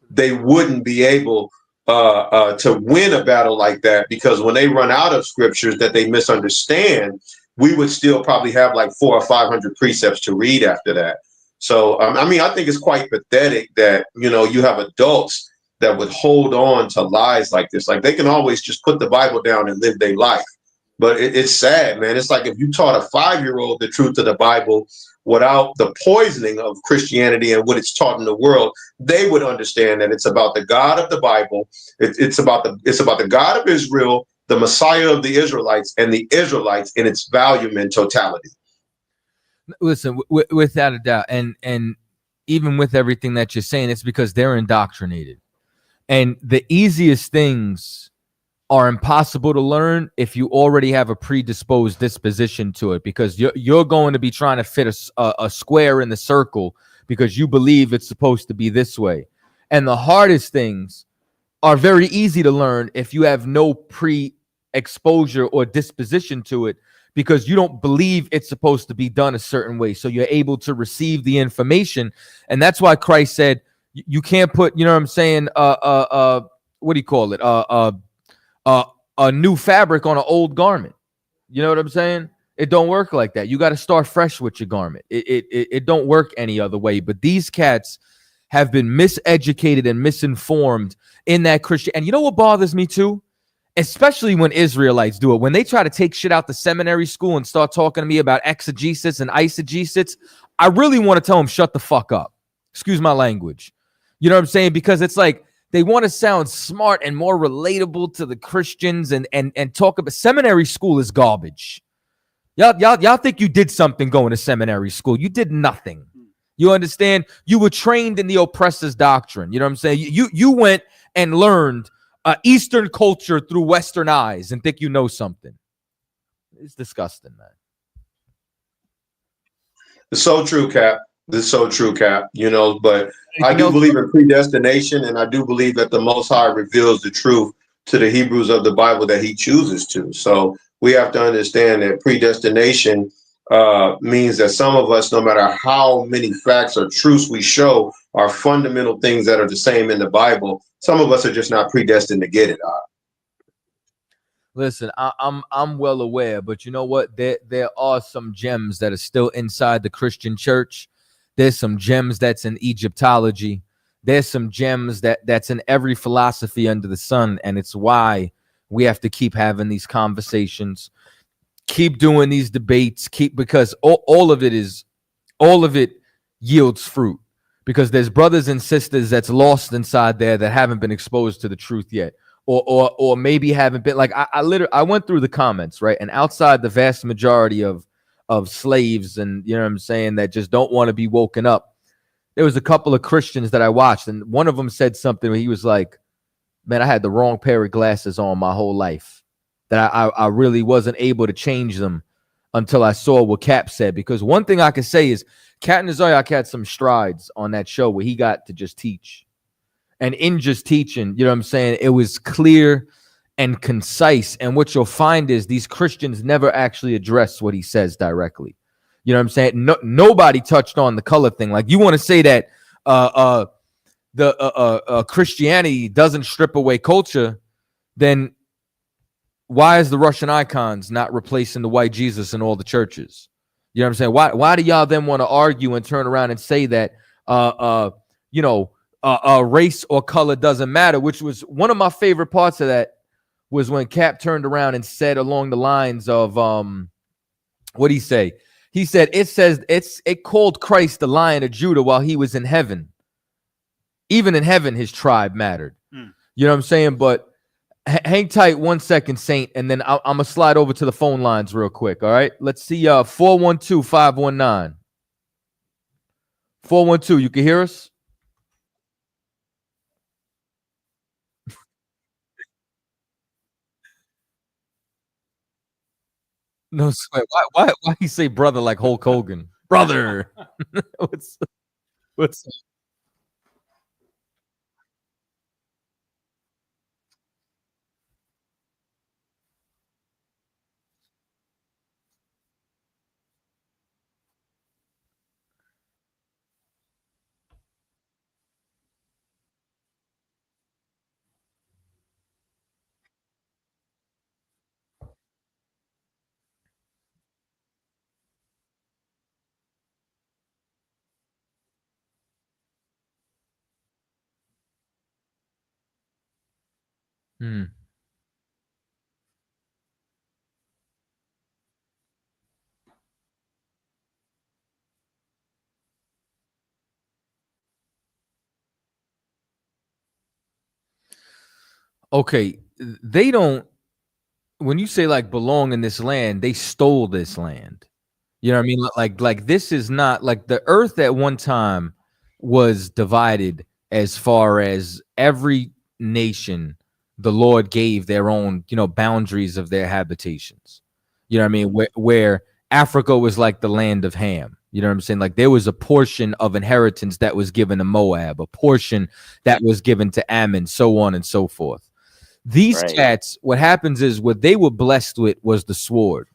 they wouldn't be able to win a battle like that, because when they run out of scriptures that they misunderstand, we would still probably have like 400 or 500 precepts to read after that. So, I mean, I think it's quite pathetic that, you know, you have adults that would hold on to lies like this. Like, they can always just put the Bible down and live their life. But it's sad, man. It's like if you taught a 5-year-old the truth of the Bible without the poisoning of Christianity and what it's taught in the world, they would understand that it's about the God of the Bible. It's about the God of Israel, the Messiah of the Israelites, and the Israelites in its volume and totality. Listen, without a doubt, and even with everything that you're saying, it's because they're indoctrinated, and the easiest things are impossible to learn if you already have a predisposed disposition to it, because you're going to be trying to fit a square in the circle because you believe it's supposed to be this way. And the hardest things are very easy to learn if you have no pre-exposure or disposition to it, because you don't believe it's supposed to be done a certain way. So you're able to receive the information. And that's why Christ said, you can't put, you know what I'm saying? What do you call it? A new fabric on an old garment. You know what I'm saying? It don't work like that. You got to start fresh with your garment. It don't work any other way. But these cats have been miseducated and misinformed in that Christian. And you know what bothers me too? Especially when Israelites do it. When they try to take shit out the seminary school and start talking to me about exegesis and eisegesis, I really want to tell them, shut the fuck up. Excuse my language. You know what I'm saying? Because it's like, they want to sound smart and more relatable to the Christians and talk about seminary school is garbage. Y'all think you did something going to seminary school. You did nothing. You understand? You were trained in the oppressor's doctrine. You know what I'm saying? You went and learned Eastern culture through Western eyes and think you know something. It's disgusting, man. It's so true, Cap. This is so true, Cap. You know, but I do believe in predestination, and I do believe that the Most High reveals the truth to the Hebrews of the Bible that he chooses to. So we have to understand that predestination means that some of us, no matter how many facts or truths we show, are fundamental things that are the same in the Bible. Some of us are just not predestined to get it. Listen, I'm well aware, but you know what? There are some gems that are still inside the Christian church. There's some gems that's in Egyptology. There's some gems that's in every philosophy under the sun, and it's why we have to keep having these conversations, keep doing these debates, because all of it yields fruit, because there's brothers and sisters that's lost inside there that haven't been exposed to the truth yet, or maybe haven't been. Like I went through the comments, right, and outside the vast majority of slaves, and you know what I'm saying, that just don't want to be woken up, there was a couple of Christians that I watched, and one of them said something where he was like, man, I had the wrong pair of glasses on my whole life, that I really wasn't able to change them until I saw what Cap said. Because one thing I can say is Captain Tazaryach had some strides on that show where he got to just teach, and in just teaching, you know what I'm saying, it was clear and concise. And what you'll find is these Christians never actually address what he says directly. You know what I'm saying? Nobody touched on the color thing. Like, you want to say that Christianity doesn't strip away culture, then why is the Russian icons not replacing the white Jesus in all the churches? You know what I'm saying? Why do y'all then want to argue and turn around and say that race or color doesn't matter? Which was one of my favorite parts of that, was when Cap turned around and said along the lines of what did he say? He said it called Christ the Lion of Judah while he was in heaven. Even in heaven, his tribe mattered. You know what I'm saying? But hang tight 1 second, Saint, and then I'm gonna slide over to the phone lines real quick. All right, let's see. 412-519. 412. You can hear us? No sweat. Why he say brother like Hulk Hogan? Brother. what's Hmm. Okay, they don't. When you say like belong in this land, they stole this land. You know what I mean? Like this is not like the earth at one time was divided as far as every nation the Lord gave their own, boundaries of their habitations. You know what I mean? Where Africa was like the land of Ham. You know what I'm saying? Like there was a portion of inheritance that was given to Moab, a portion that was given to Ammon, so on and so forth. These cats, what happens is what they were blessed with was the sword.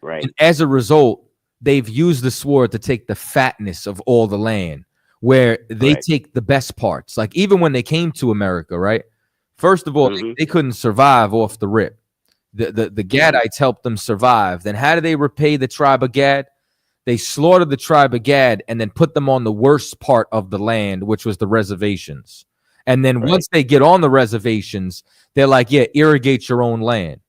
Right. And as a result, they've used the sword to take the fatness of all the land, where they take the best parts. Like even when they came to America, right? First of all, they couldn't survive off the rip. The Gadites helped them survive. Then how do they repay the tribe of Gad? They slaughtered the tribe of Gad and then put them on the worst part of the land, which was the reservations. And then once they get on the reservations, they're like, yeah, irrigate your own land.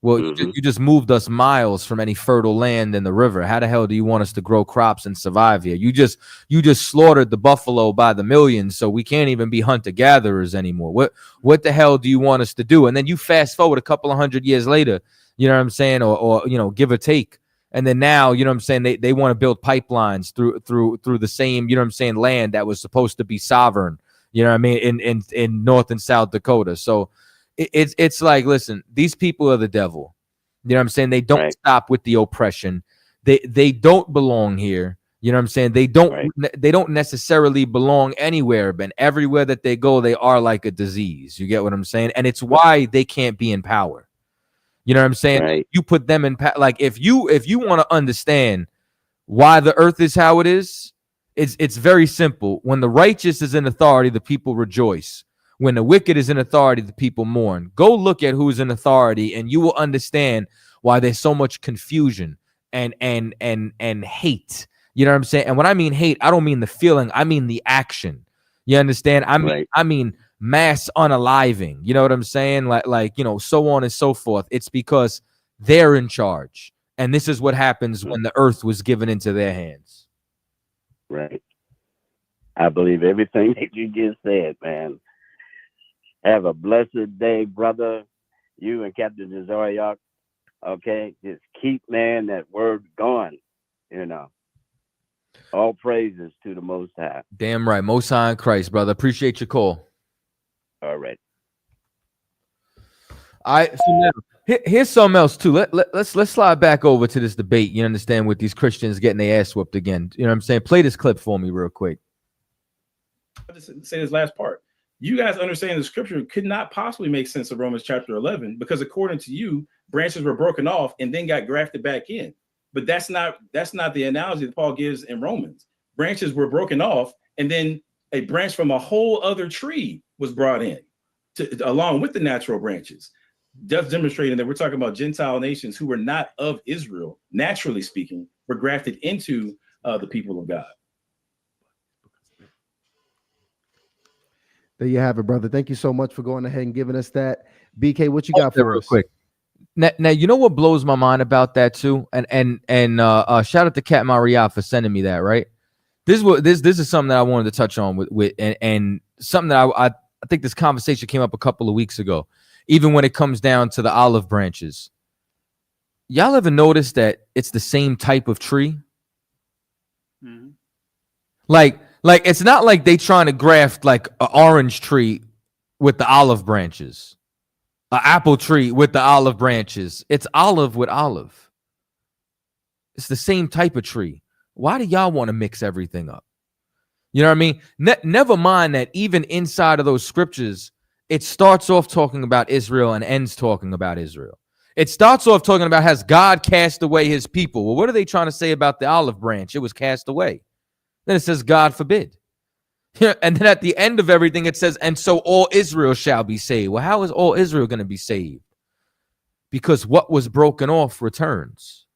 Well, you just moved us miles from any fertile land in the river. How the hell do you want us to grow crops and survive here? You just slaughtered the buffalo by the millions, so we can't even be hunter-gatherers anymore. What the hell do you want us to do? And then you fast forward a couple of 100 years later, you know what I'm saying, or give or take. And then now, you know what I'm saying, they want to build pipelines through the same, you know what I'm saying, land that was supposed to be sovereign. You know what I mean? In North and South Dakota. So it's like, listen, these people are the devil. You know what I'm saying? They don't stop with the oppression. They don't belong here. You know what I'm saying? They don't necessarily belong anywhere, but everywhere that they go, they are like a disease. You get what I'm saying? And it's why they can't be in power. You know what I'm saying? You put them in power. Like if you want to understand why the earth is how it is, it's very simple. When the righteous is in authority, the people rejoice. When the wicked is in authority, the people mourn. Go look at who's in authority, and you will understand why there's so much confusion and hate. You know what I'm saying? And when I mean hate, I don't mean the feeling. I mean the action. You understand? I mean mass unaliving. You know what I'm saying? Like so on and so forth. It's because they're in charge, and this is what happens when the earth was given into their hands. Right. I believe everything that you just said, man. Have a blessed day, brother. You and Captain Tazaryach. Okay. Just keep, man, that word going. All praises to the Most High. Damn right. Most High in Christ, brother. Appreciate your call. All right. All right. So now, here's something else too. Let's slide back over to this debate. You understand, with these Christians getting their ass whooped again. You know what I'm saying? Play this clip for me real quick. I'll just say this last part. You guys understand the scripture could not possibly make sense of Romans chapter 11 because according to you, branches were broken off and then got grafted back in. But that's not the analogy that Paul gives in Romans. Branches were broken off and then a branch from a whole other tree was brought in along with the natural branches. Just demonstrating that we're talking about Gentile nations who were not of Israel, naturally speaking, were grafted into the people of God. There you have it, brother. Thank you so much for going ahead and giving us that. BK, what you got for real us? Quick. Now, you know what blows my mind about that too, and shout out to Cat Maria for sending me that. Right, this is something that I wanted to touch on with and something that I think this conversation came up a couple of weeks ago. Even when it comes down to the olive branches, y'all ever notice that it's the same type of tree? Mm-hmm. Like it's not like they trying to graft like an orange tree with the olive branches. An apple tree with the olive branches. It's olive with olive. It's the same type of tree. Why do y'all want to mix everything up? You know what I mean? Never mind that even inside of those scriptures, it starts off talking about Israel and ends talking about Israel. It starts off talking about, has God cast away his people? Well, what are they trying to say about the olive branch? It was cast away. Then it says, God forbid. And then at the end of everything, it says, and so all Israel shall be saved. Well, how is all Israel going to be saved? Because what was broken off returns.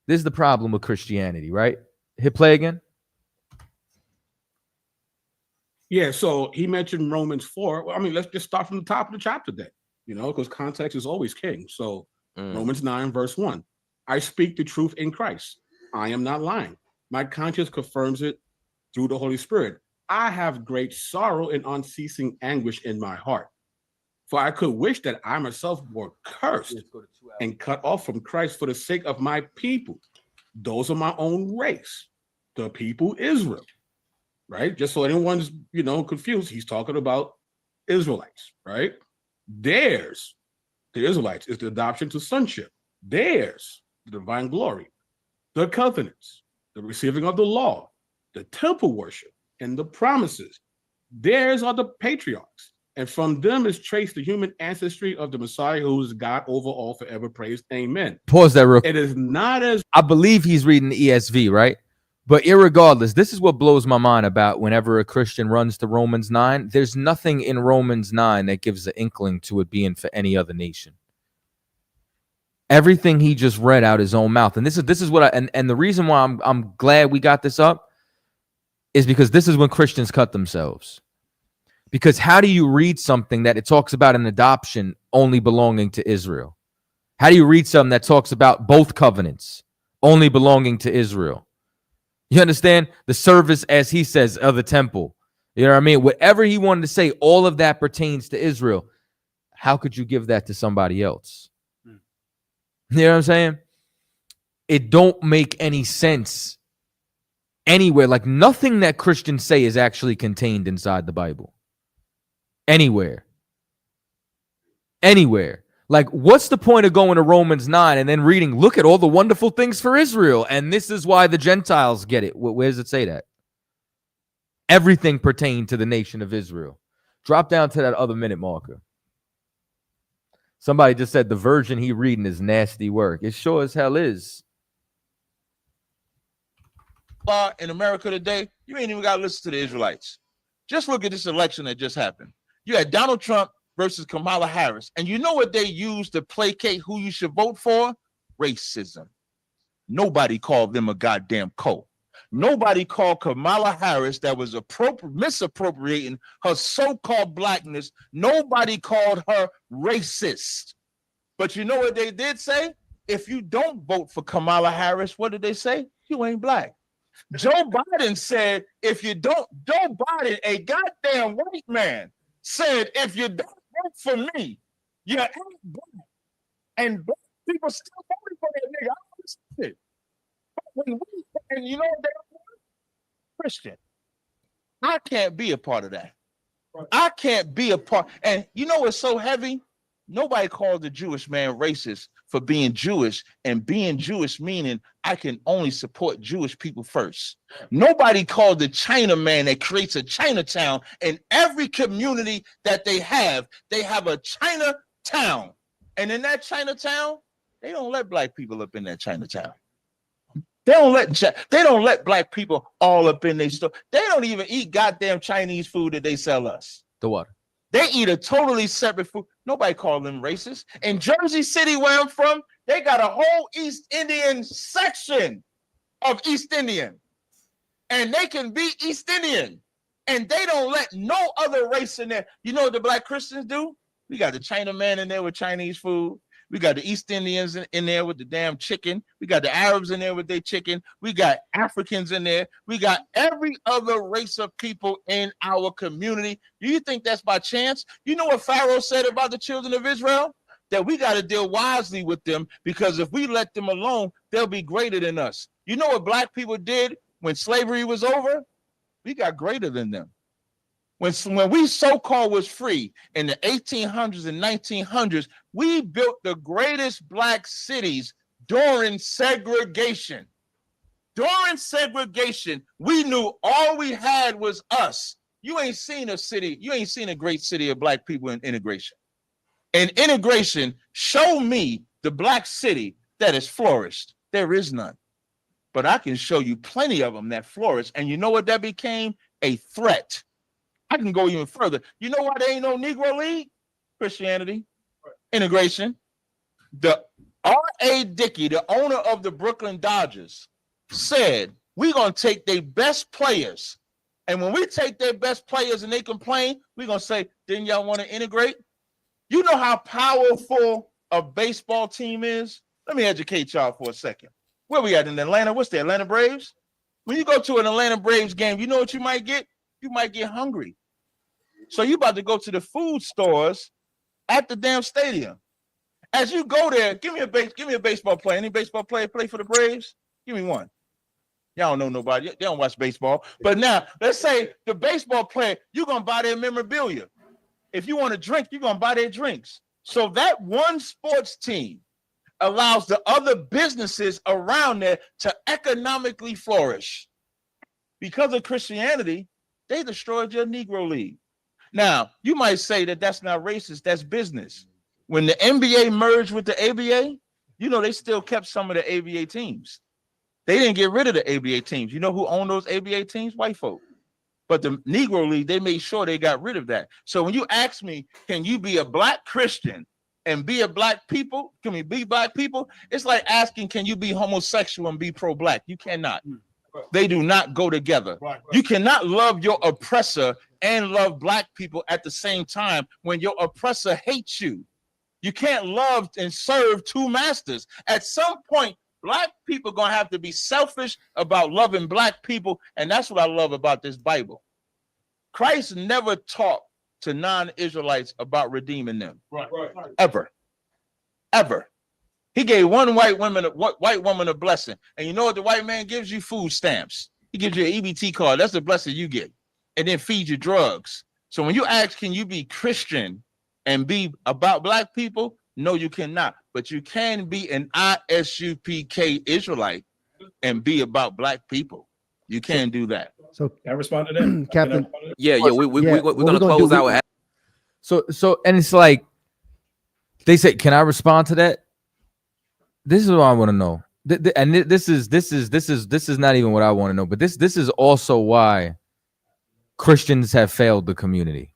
This is the problem with Christianity, right? Hit play again. Yeah, so he mentioned Romans 4. Well, I mean, let's just start from the top of the chapter then, because context is always king. So Romans 9, verse 1. I speak the truth in Christ. I am not lying. My conscience confirms it through the Holy Spirit. I have great sorrow and unceasing anguish in my heart. For I could wish that I myself were cursed and cut off from Christ for the sake of my people, those of my own race, the people Israel. Right? Just so anyone's, confused, he's talking about Israelites, right? Theirs, the Israelites, is the adoption to sonship. Theirs, the divine glory, the covenants, the receiving of the law, the temple worship, and the promises. Theirs are the patriarchs. And from them is traced the human ancestry of the Messiah, who is God over all, forever praised. Amen. Pause that real quick. It is not as... I believe he's reading the ESV, right? But irregardless, this is what blows my mind about whenever a Christian runs to Romans 9. There's nothing in Romans 9 that gives an inkling to it being for any other nation. Everything he just read out his own mouth. And this is what and the reason why I'm glad we got this up is because this is when Christians cut themselves. Because how do you read something that it talks about an adoption only belonging to Israel? How do you read something that talks about both covenants only belonging to Israel? You understand? The service, as he says, of the temple. You know what I mean? Whatever he wanted to say, all of that pertains to Israel. How could you give that to somebody else? You know what I'm saying? It don't make any sense anywhere. Like nothing that Christians say is actually contained inside the Bible. Anywhere. Like, what's the point of going to Romans 9 and then reading, look at all the wonderful things for Israel, and this is why the Gentiles get it? Where does it say that? Everything pertained to the nation of Israel. Drop down to that other minute marker. Somebody just said the version he reading is nasty work. It sure as hell is. In America today, you ain't even got to listen to the Israelites. Just look at this election that just happened. You had Donald Trump versus Kamala Harris. And you know what they used to placate who you should vote for? Racism. Nobody called them a goddamn cult. Nobody called Kamala Harris that was misappropriating her so-called blackness. Nobody called her racist. But you know what they did say? If you don't vote for Kamala Harris, what did they say? You ain't black. Joe Biden said, if you don't, Joe Biden, a goddamn white man, said, if you don't vote for me, you ain't black. And black people still voting for that nigga. I don't understand it. But when and you know what they're Christian. I can't be a part of that. I can't be a part. And you know what's so heavy? Nobody called the Jewish man racist for being Jewish, and being Jewish meaning I can only support Jewish people first. Nobody called the China man that creates a Chinatown. In every community that they have a Chinatown. And in that Chinatown, they don't let black people up in that Chinatown. They don't let black people all up in their store. They don't even eat goddamn Chinese food that they sell us. The what? They eat a totally separate food. Nobody called them racist. In Jersey City, where I'm from, they got a whole East Indian section of East Indian. And they can be East Indian. And they don't let no other race in there. You know what the black Christians do? We got the Chinaman in there with Chinese food. We got the East Indians in there with the damn chicken. We got the Arabs in there with their chicken. We got Africans in there. We got every other race of people in our community. Do you think that's by chance? You know what Pharaoh said about the children of Israel? That we got to deal wisely with them, because if we let them alone, they'll be greater than us. You know what black people did when slavery was over? We got greater than them. When we so-called was free in the 1800s and 1900s, we built the greatest black cities during segregation. During segregation, we knew all we had was us. You ain't seen a great city of black people in integration. In integration, show me the black city that has flourished. There is none. But I can show you plenty of them that flourished. And you know what that became? A threat. I can go even further. You know why there ain't no Negro League? Christianity, integration. The R.A. Dickey, the owner of the Brooklyn Dodgers, said, we're going to take their best players. And when we take their best players and they complain, we're going to say, didn't y'all want to integrate? You know how powerful a baseball team is? Let me educate y'all for a second. Where we at in Atlanta? What's the Atlanta Braves? When you go to an Atlanta Braves game, you know what you might get? You might get hungry. So you about to go to the food stores at the damn stadium. As you go there, give me a baseball player. Any baseball player play for the Braves? Give me one. Y'all don't know nobody. They don't watch baseball. But now, let's say the baseball player, you're going to buy their memorabilia. If you want to drink, you're going to buy their drinks. So that one sports team allows the other businesses around there to economically flourish. Because of Christianity, they destroyed your Negro League. Now, you might say that that's not racist, that's business. When the NBA merged with the ABA, you know, they still kept some of the ABA teams. They didn't get rid of the ABA teams. You know who owned those ABA teams? White folk. But the Negro League, they made sure they got rid of that. So when you ask me, can you be a black Christian and be a black people? Can we be black people? It's like asking, can you be homosexual and be pro-black? You cannot. They do not go together. You cannot love your oppressor and love black people at the same time when your oppressor hates you. You can't love and serve two masters. At some point, black people are going to have to be selfish about loving black people. And that's what I love about this Bible. Christ never talked to non-Israelites about redeeming them. Ever. He gave one white woman a blessing. And you know what the white man gives you? Food stamps. He gives you an EBT card. That's the blessing you get. And then feed you drugs. So when you ask, can you be Christian and be about black people? No, you cannot. But you can be an ISUPK Israelite and be about black people. You can do that. So can I respond to that, Captain? We're gonna close out. So and it's like they say, can I respond to that? This is what I want to know. And this is not even what I want to know, but this is also why Christians have failed the community.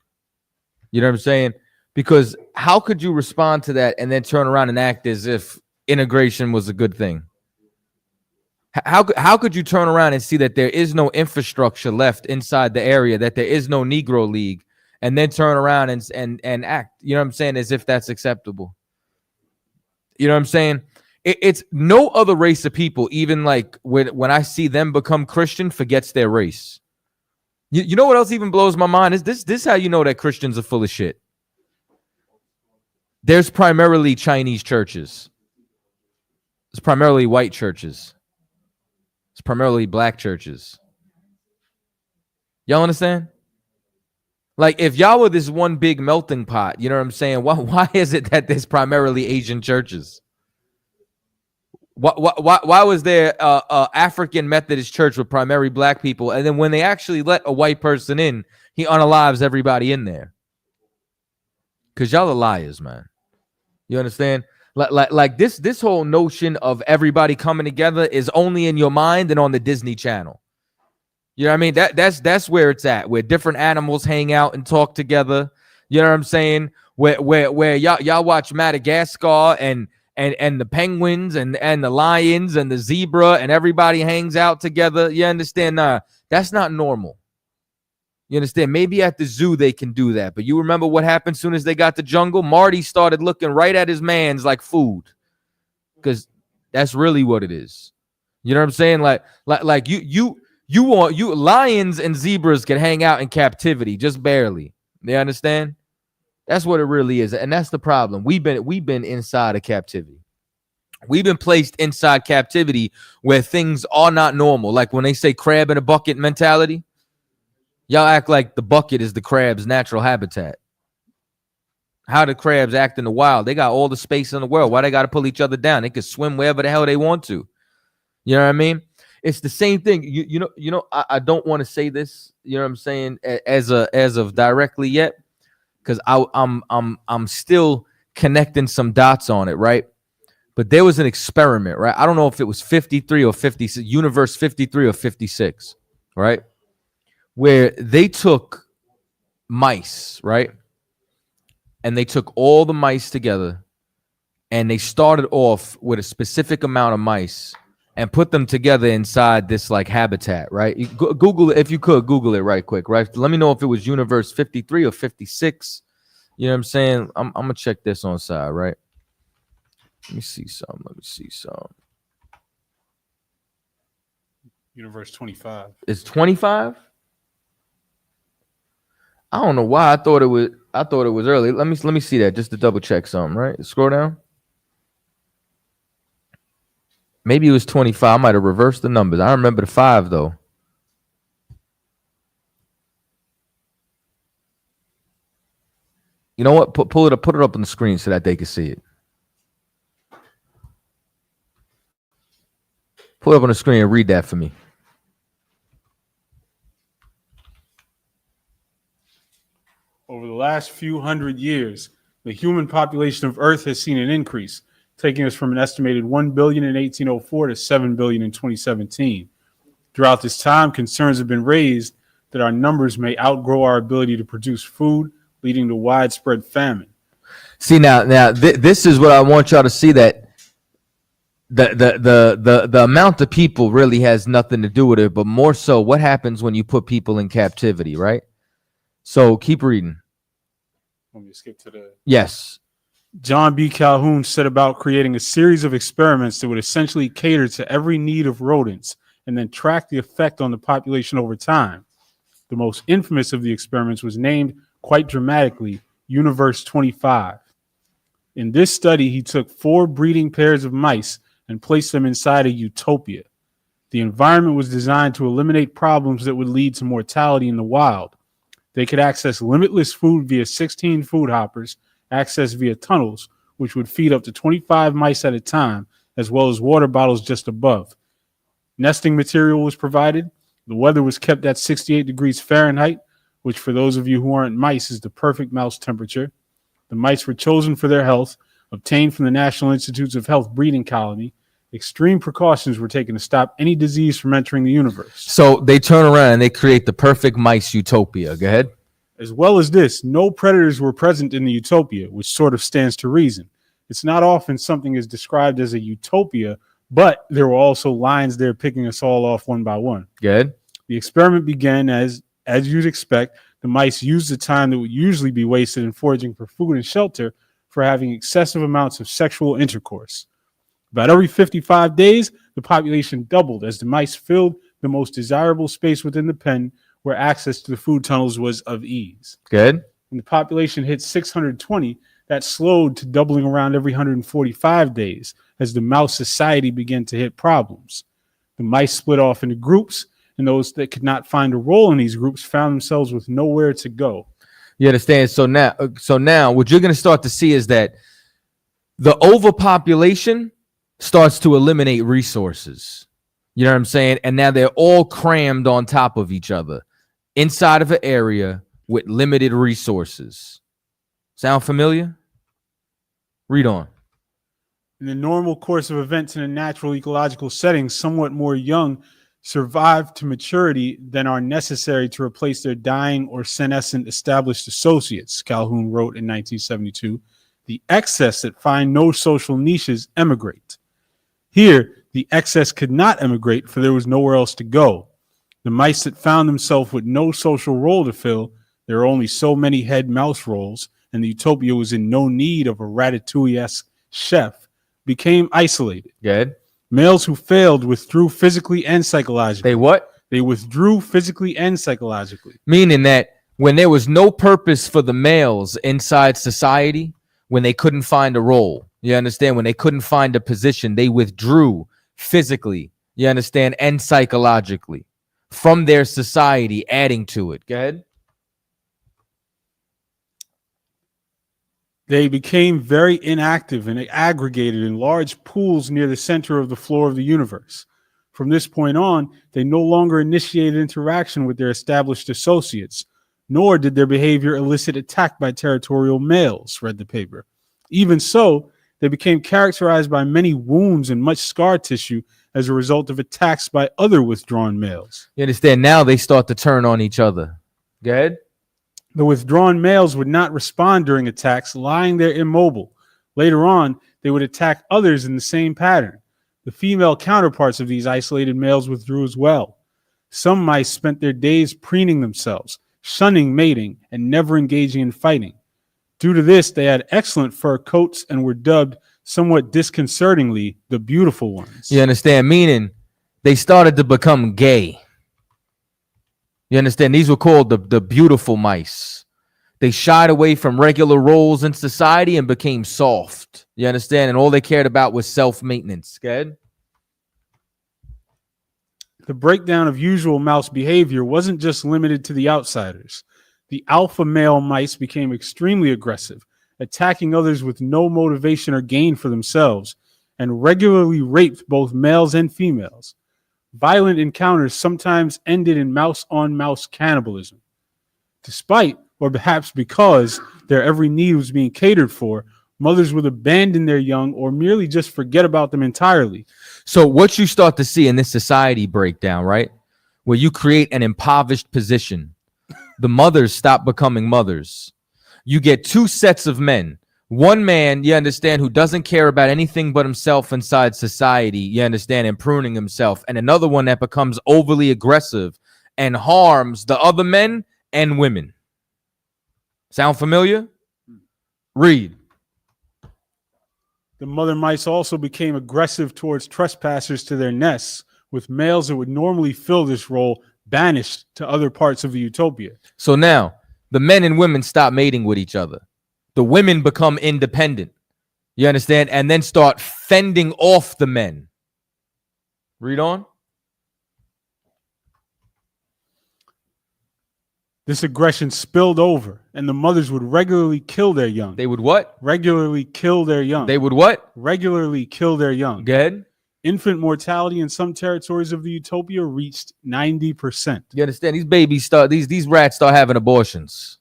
You know what I'm saying? Because how could you respond to that and then turn around and act as if integration was a good thing? How could you turn around and see that there is no infrastructure left inside the area, that there is no Negro League, and then turn around and act, you know what I'm saying, as if that's acceptable? You know what I'm saying? It's no other race of people, even like when I see them become Christian, forgets their race. You know what else even blows my mind? Is this how you know that Christians are full of shit? There's primarily Chinese churches. It's primarily white churches. It's primarily black churches. Y'all understand? Like, if y'all were this one big melting pot, you know what I'm saying? Why is it that there's primarily Asian churches? Why was there a African Methodist church with primarily black people, and then when they actually let a white person in, he unalives everybody in there? Because y'all are liars, man. You understand? Like this whole notion of everybody coming together is only in your mind and on the Disney Channel. You know what I mean? That's where it's at, where different animals hang out and talk together. You know what I'm saying? Where y'all watch Madagascar and the penguins and the lions and the zebra and everybody hangs out together. You understand? Nah, that's not normal. You understand? Maybe at the zoo they can do that. But you remember what happened as soon as they got the jungle? Marty started looking right at his mans like food. Because that's really what it is. You know what I'm saying? Like you lions and zebras can hang out in captivity, just barely. You understand? That's what it really is. And that's the problem. We've been inside of captivity. We've been placed inside captivity where things are not normal. Like when they say crab in a bucket mentality. Y'all act like the bucket is the crab's natural habitat. How do crabs act in the wild? They got all the space in the world. Why they got to pull each other down? They can swim wherever the hell they want to. You know what I mean? It's the same thing. You know. I don't want to say this. You know what I'm saying? As of directly yet, because I'm still connecting some dots on it, right? But there was an experiment, right? I don't know if it was 53 or 56, universe 53 or 56, right? Where they took mice, right? And they took all the mice together and they started off with a specific amount of mice and put them together inside this like habitat, right? You Google it, if you could Google it right quick, right? Let me know if it was universe 53 or 56. You know what I'm saying? I'm gonna check this on side, right? Let me see some. Universe 25. It's 25. I don't know why I thought it was early. Let me see that just to double check something, right? Scroll down. Maybe it was 25. I might have reversed the numbers. I remember the 5 though. You know what? Put it up on the screen so that they can see it. Pull it up on the screen and read that for me. Over the last few hundred years, the human population of Earth has seen an increase, taking us from an estimated 1 billion in 1804 to 7 billion in 2017. Throughout this time, concerns have been raised that our numbers may outgrow our ability to produce food, leading to widespread famine. See now, this is what I want y'all to see, that the amount of people really has nothing to do with it, but more so what happens when you put people in captivity, right? So keep reading. Let me skip to the... Yes. John B. Calhoun set about creating a series of experiments that would essentially cater to every need of rodents and then track the effect on the population over time. The most infamous of the experiments was named, quite dramatically, Universe 25. In this study, he took 4 breeding pairs of mice and placed them inside a utopia. The environment was designed to eliminate problems that would lead to mortality in the wild. They could access limitless food via 16 food hoppers, accessed via tunnels, which would feed up to 25 mice at a time, as well as water bottles just above. Nesting material was provided. The weather was kept at 68 degrees Fahrenheit, which for those of you who aren't mice is the perfect mouse temperature. The mice were chosen for their health, obtained from the National Institutes of Health breeding colony. Extreme precautions were taken to stop any disease from entering the universe. So they turn around and they create the perfect mice utopia. Go ahead. As well as this, no predators were present in the utopia, which sort of stands to reason. It's not often something is described as a utopia, but there were also lions there picking us all off one by one. Good. The experiment began as you'd expect. The mice used the time that would usually be wasted in foraging for food and shelter for having excessive amounts of sexual intercourse. About every 55 days, the population doubled as the mice filled the most desirable space within the pen where access to the food tunnels was of ease. Good. When the population hit 620, that slowed to doubling around every 145 days as the mouse society began to hit problems. The mice split off into groups, and those that could not find a role in these groups found themselves with nowhere to go. You understand? So now what you're going to start to see is that the overpopulation starts to eliminate resources. You know what I'm saying? And now they're all crammed on top of each other inside of an area with limited resources. Sound familiar? Read on. In the normal course of events in a natural ecological setting, somewhat more young survive to maturity than are necessary to replace their dying or senescent established associates, Calhoun wrote in 1972. The excess that find no social niches emigrate. Here, the excess could not emigrate, for there was nowhere else to go. The mice that found themselves with no social role to fill, there are only so many head mouse roles, and the utopia was in no need of a Ratatouille-esque chef, became isolated. Good. Males who failed withdrew physically and psychologically. They what? They withdrew physically and psychologically. Meaning that when there was no purpose for the males inside society, when they couldn't find a role, you understand? When they couldn't find a position, they withdrew physically, you understand, and psychologically. from their society, adding to it. Go ahead. They became very inactive and aggregated in large pools near the center of the floor of the universe. From this point on, they no longer initiated interaction with their established associates, nor did their behavior elicit attack by territorial males, read the paper. Even so, they became characterized by many wounds and much scar tissue as a result of attacks by other withdrawn males. You understand? Now they start to turn on each other. Go ahead. The withdrawn males would not respond during attacks, lying there immobile. Later on, they would attack others in the same pattern. The female counterparts of these isolated males withdrew as well. Some mice spent their days preening themselves, shunning mating, and never engaging in fighting. Due to this, they had excellent fur coats and were dubbed, somewhat disconcertingly, the beautiful ones. You understand? Meaning they started to become gay. You understand? These were called the beautiful mice. They shied away from regular roles in society and became soft. You understand? And all they cared about was self-maintenance. Good. The breakdown of usual mouse behavior wasn't just limited to the outsiders. The alpha male mice became extremely aggressive, attacking others with no motivation or gain for themselves, and regularly raped both males and females. Violent encounters sometimes ended in mouse-on-mouse cannibalism. Despite, or perhaps because, their every need was being catered for, mothers would abandon their young or merely just forget about them entirely. So what you start to see in this society breakdown, right, where you create an impoverished position, the mothers stop becoming mothers. You get two sets of men. One man, you understand, who doesn't care about anything but himself inside society, you understand, and pruning himself. And another one that becomes overly aggressive and harms the other men and women. Sound familiar? Read. The mother mice also became aggressive towards trespassers to their nests, with males that would normally fill this role banished to other parts of the utopia. So now, the men and women stop mating with each other. The women become independent. You understand? And then start fending off the men. Read on. This aggression spilled over, and the mothers would regularly kill their young. They would what? Regularly kill their young. They would what? Regularly kill their young. Good. Infant mortality in some territories of the utopia reached 90%. You understand? These babies these rats start having abortions.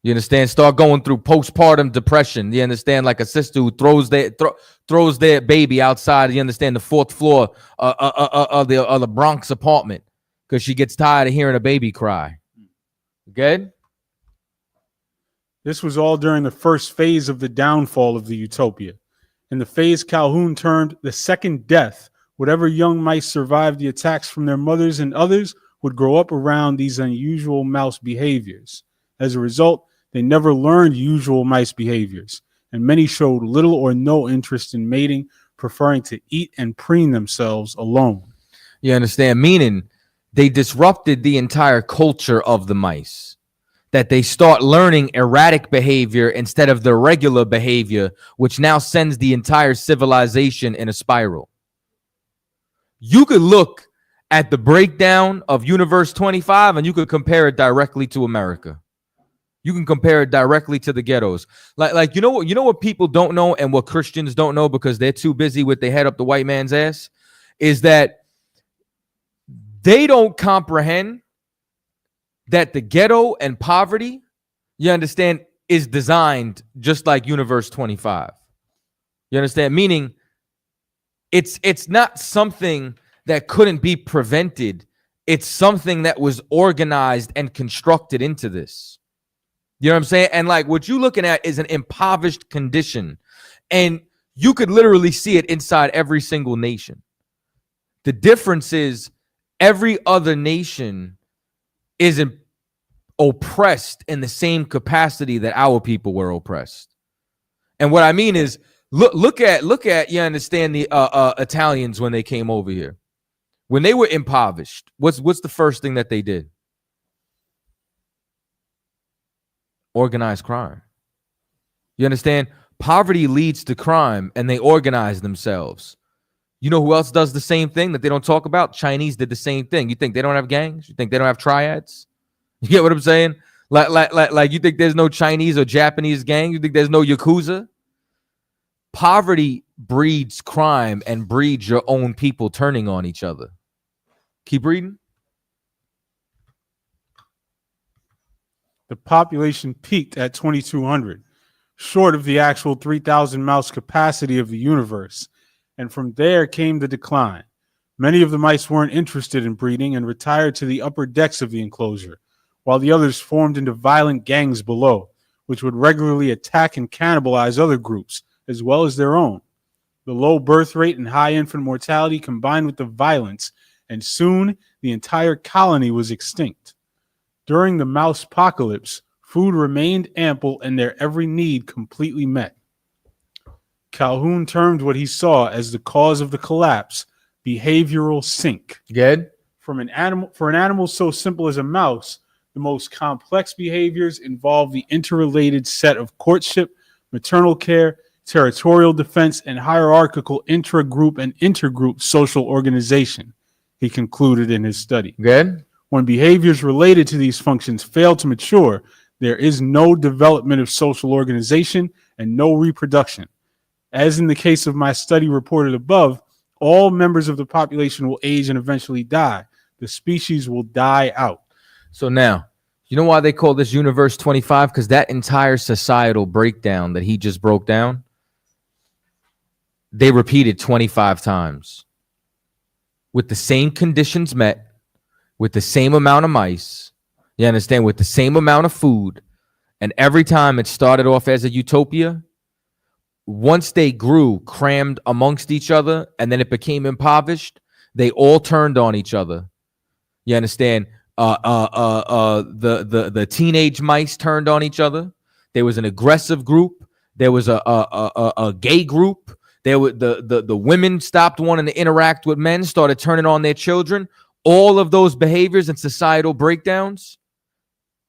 You understand? Start going through postpartum depression. You understand? Like a sister who throws their baby outside. You understand? The fourth floor of the Bronx apartment because she gets tired of hearing a baby cry. Good. This was all during the first phase of the downfall of the utopia. In the phase Calhoun termed the second death, whatever young mice survived the attacks from their mothers and others would grow up around these unusual mouse behaviors. As a result, they never learned usual mice behaviors, and many showed little or no interest in mating, preferring to eat and preen themselves alone. You understand? Meaning they disrupted the entire culture of the mice. That they start learning erratic behavior instead of the regular behavior, which now sends the entire civilization in a spiral. You could look at the breakdown of Universe 25 and you could compare it directly to America. You can compare it directly to the ghettos. Like you know what people don't know and what Christians don't know because they're too busy with their head up the white man's ass is that they don't comprehend that the ghetto and poverty, you understand, is designed just like Universe 25. You understand? Meaning it's not something that couldn't be prevented. It's something that was organized and constructed into this. You know what I'm saying? And like what you're looking at is an impoverished condition. And you could literally see it inside every single nation. The difference is every other nation isn't oppressed in the same capacity that our people were oppressed. And what I mean is look at you understand the Italians when they came over here. When they were impoverished, what's the first thing that they did? Organized crime. You understand? Poverty leads to crime and they organize themselves. You know who else does the same thing that they don't talk about? Chinese did the same thing. You think they don't have gangs? You think they don't have triads? You get what I'm saying? Like you think there's no Chinese or Japanese gang? You think there's no Yakuza? Poverty breeds crime and breeds your own people turning on each other. Keep reading. The population peaked at 2,200, short of the actual 3,000 mouse capacity of the universe. And from there came the decline. Many of the mice weren't interested in breeding and retired to the upper decks of the enclosure, while the others formed into violent gangs below, which would regularly attack and cannibalize other groups, as well as their own. The low birth rate and high infant mortality combined with the violence, and soon the entire colony was extinct. During the mouse apocalypse, food remained ample and their every need completely met. Calhoun termed what he saw as the cause of the collapse behavioral sink. Good. For an animal so simple as a mouse, the most complex behaviors involve the interrelated set of courtship, maternal care, territorial defense, and hierarchical intra-group and intergroup social organization, he concluded in his study. Good. When behaviors related to these functions fail to mature, there is no development of social organization and no reproduction. As in the case of my study reported above, all members of the population will age and eventually die. The species will die out. So now, you know why they call this Universe 25? Because that entire societal breakdown that he just broke down, they repeated 25 times. With the same conditions met, with the same amount of mice, you understand, with the same amount of food, and every time it started off as a utopia, once they grew crammed amongst each other and then it became impoverished, they all turned on each other. You understand? The teenage mice turned on each other. There was an aggressive group. There was a gay group. There were the women stopped wanting to interact with men, started turning on their children. All of those behaviors and societal breakdowns,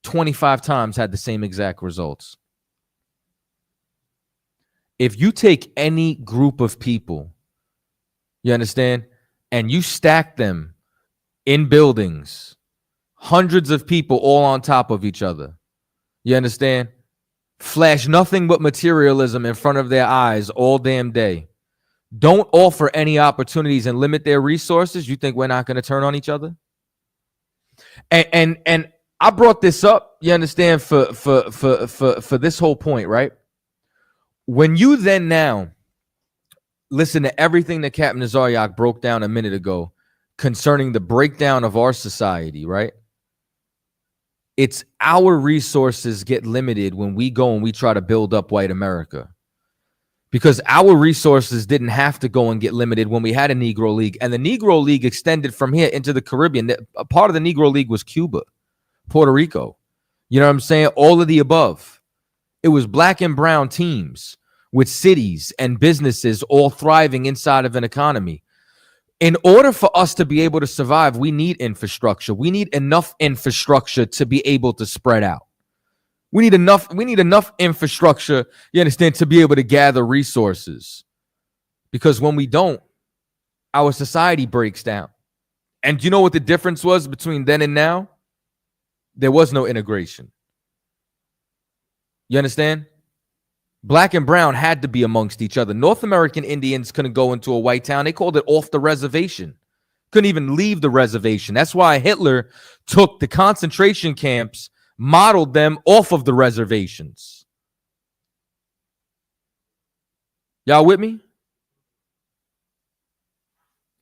25 times had the same exact results. If you take any group of people, you understand, and you stack them in buildings, hundreds of people all on top of each other, you understand, flash nothing but materialism in front of their eyes all damn day, don't offer any opportunities and limit their resources, you think we're not going to turn on each other? And I brought this up, you understand, for this whole point, right? When you then now listen to everything that Captain Tazaryach broke down a minute ago concerning the breakdown of our society, right? It's our resources get limited when we go and we try to build up white America. Because our resources didn't have to go and get limited when we had a Negro League. And the Negro League extended from here into the Caribbean. A part of the Negro League was Cuba, Puerto Rico. You know what I'm saying? All of the above. It was black and brown teams with cities and businesses all thriving inside of an economy. In order for us to be able to survive, we need infrastructure. We need enough infrastructure to be able to spread out. We need enough infrastructure, you understand, to be able to gather resources. Because when we don't, our society breaks down. And do you know what the difference was between then and now? There was no integration. You understand? Black and brown had to be amongst each other. North American Indians couldn't go into a white town. They called it off the reservation. Couldn't even leave the reservation. That's why Hitler took the concentration camps, modeled them off of the reservations. Y'all with me?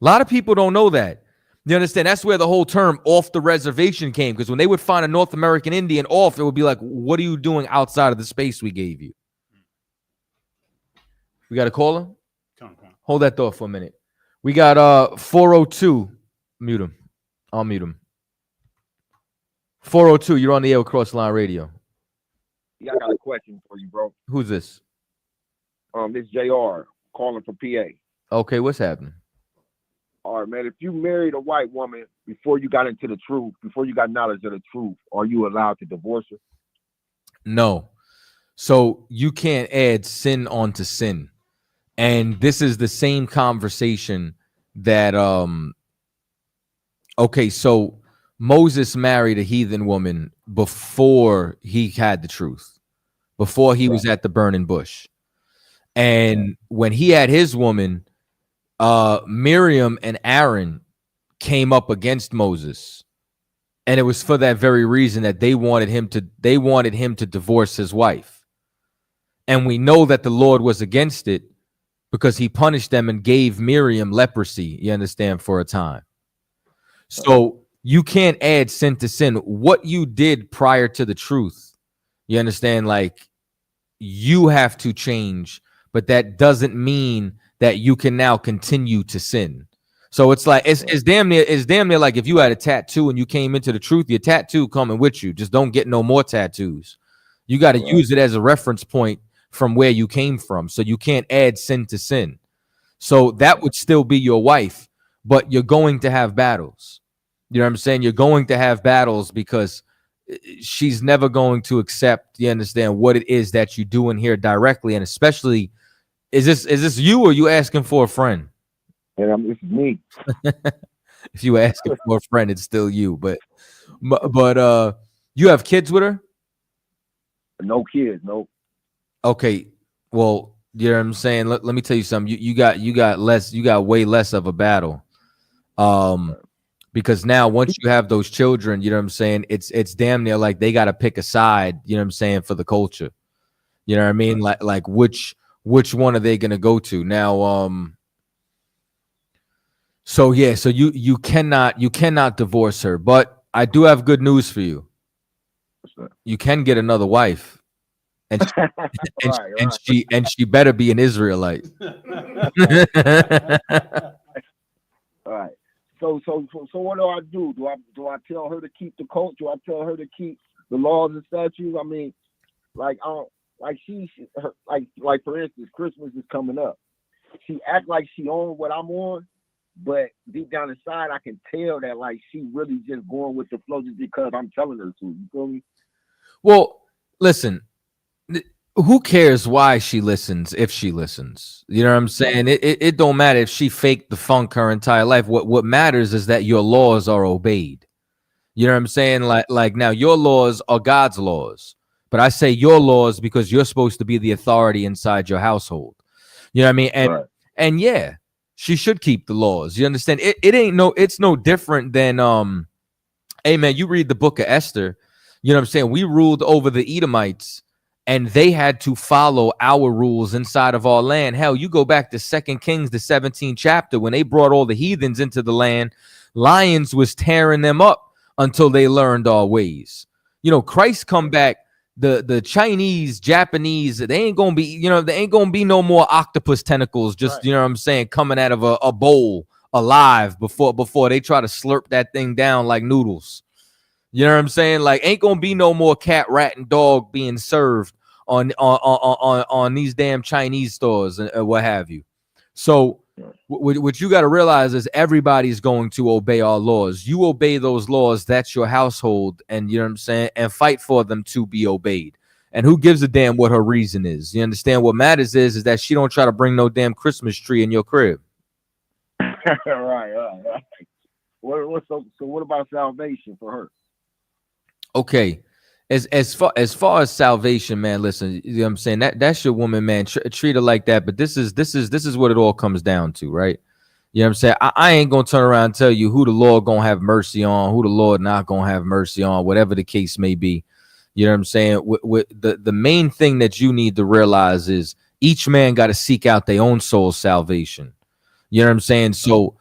A lot of people don't know that. You understand? That's where the whole term off the reservation came, because when they would find a North American Indian off, it would be like, what are you doing outside of the space we gave you? We got a caller? Hold that thought for a minute. We got 402. Mute him. I'll mute him. 402, you're on the air with Crossline Radio. Yeah, I got a question for you, bro. Who's this? This JR calling from PA. Okay, what's happening? All right, man. If you married a white woman before you got into the truth, before you got knowledge of the truth, are you allowed to divorce her? No. So you can't add sin onto sin. And this is the same conversation that okay, so Moses married a heathen woman before he had the truth, before he was at the burning bush. And when he had his woman, Miriam and Aaron came up against Moses. And it was for that very reason that they wanted him to divorce his wife. And we know that the Lord was against it because he punished them and gave Miriam leprosy, you understand, for a time. So you can't add sin to sin. What you did prior to the truth, you understand, like, you have to change, but that doesn't mean that you can now continue to sin. So it's like it's damn near like if you had a tattoo and you came into the truth, your tattoo coming with you. Just don't get no more tattoos. You got to use it as a reference point from where you came from. So you can't add sin to sin. So that would still be your wife, but you're going to have battles. You know what I'm saying? You're going to have battles because she's never going to accept, you understand, what it is that you do in here directly. And especially, is this you or you asking for a friend? And it's me. If you asking for a friend, it's still you. But you have kids with her? No kids, no. Okay, well, you know what I'm saying. Let me tell you something. You got way less of a battle. Because now once you have those children, you know what I'm saying, it's damn near like they got to pick a side, you know what I'm saying, for the culture. You know what I mean? Like which one are they gonna go to now? So yeah, so you cannot divorce her, but I do have good news for you. You can get another wife, and she better be an Israelite. All right. So what do I do? Do I tell her to keep the cult? Do I tell her to keep the laws and statutes? I mean, like for instance, Christmas is coming up. She act like she on what I'm on, but deep down inside, I can tell that like she really just going with the flow just because I'm telling her to. You feel me? Well, listen. Who cares why she listens if she listens? You know what I'm saying? It don't matter if she faked the funk her entire life. What matters is that your laws are obeyed. You know what I'm saying? Like now your laws are God's laws. But I say your laws because you're supposed to be the authority inside your household. You know what I mean? And yeah, she should keep the laws. You understand? It's no different than hey man, you read the book of Esther. You know what I'm saying? We ruled over the Edomites. And they had to follow our rules inside of our land. Hell, you go back to 2 Kings, the 17th chapter, when they brought all the heathens into the land, lions was tearing them up until they learned our ways. You know, Christ come back, the Chinese, Japanese, they ain't gonna be, you know, there ain't gonna be no more octopus tentacles, just, you know what I'm saying, coming out of a bowl alive before they try to slurp that thing down like noodles. You know what I'm saying? Like, ain't gonna be no more cat, rat, and dog being served on these damn Chinese stores and what have you. So what you got to realize is everybody's going to obey our laws. You obey those laws, that's your household, and you know what I'm saying, and fight for them to be obeyed. And who gives a damn what her reason is? You understand? What matters is that she don't try to bring no damn Christmas tree in your crib. right. So what about salvation for her? Okay. As far as salvation, man, listen, you know what I'm saying, that's your woman, man. Treat her like that. But this is what it all comes down to, right? You know what I'm saying? I ain't gonna turn around and tell you who the Lord gonna have mercy on, who the Lord not gonna have mercy on, whatever the case may be. You know what I'm saying? With the main thing that you need to realize is each man got to seek out their own soul's salvation. You know what I'm saying? So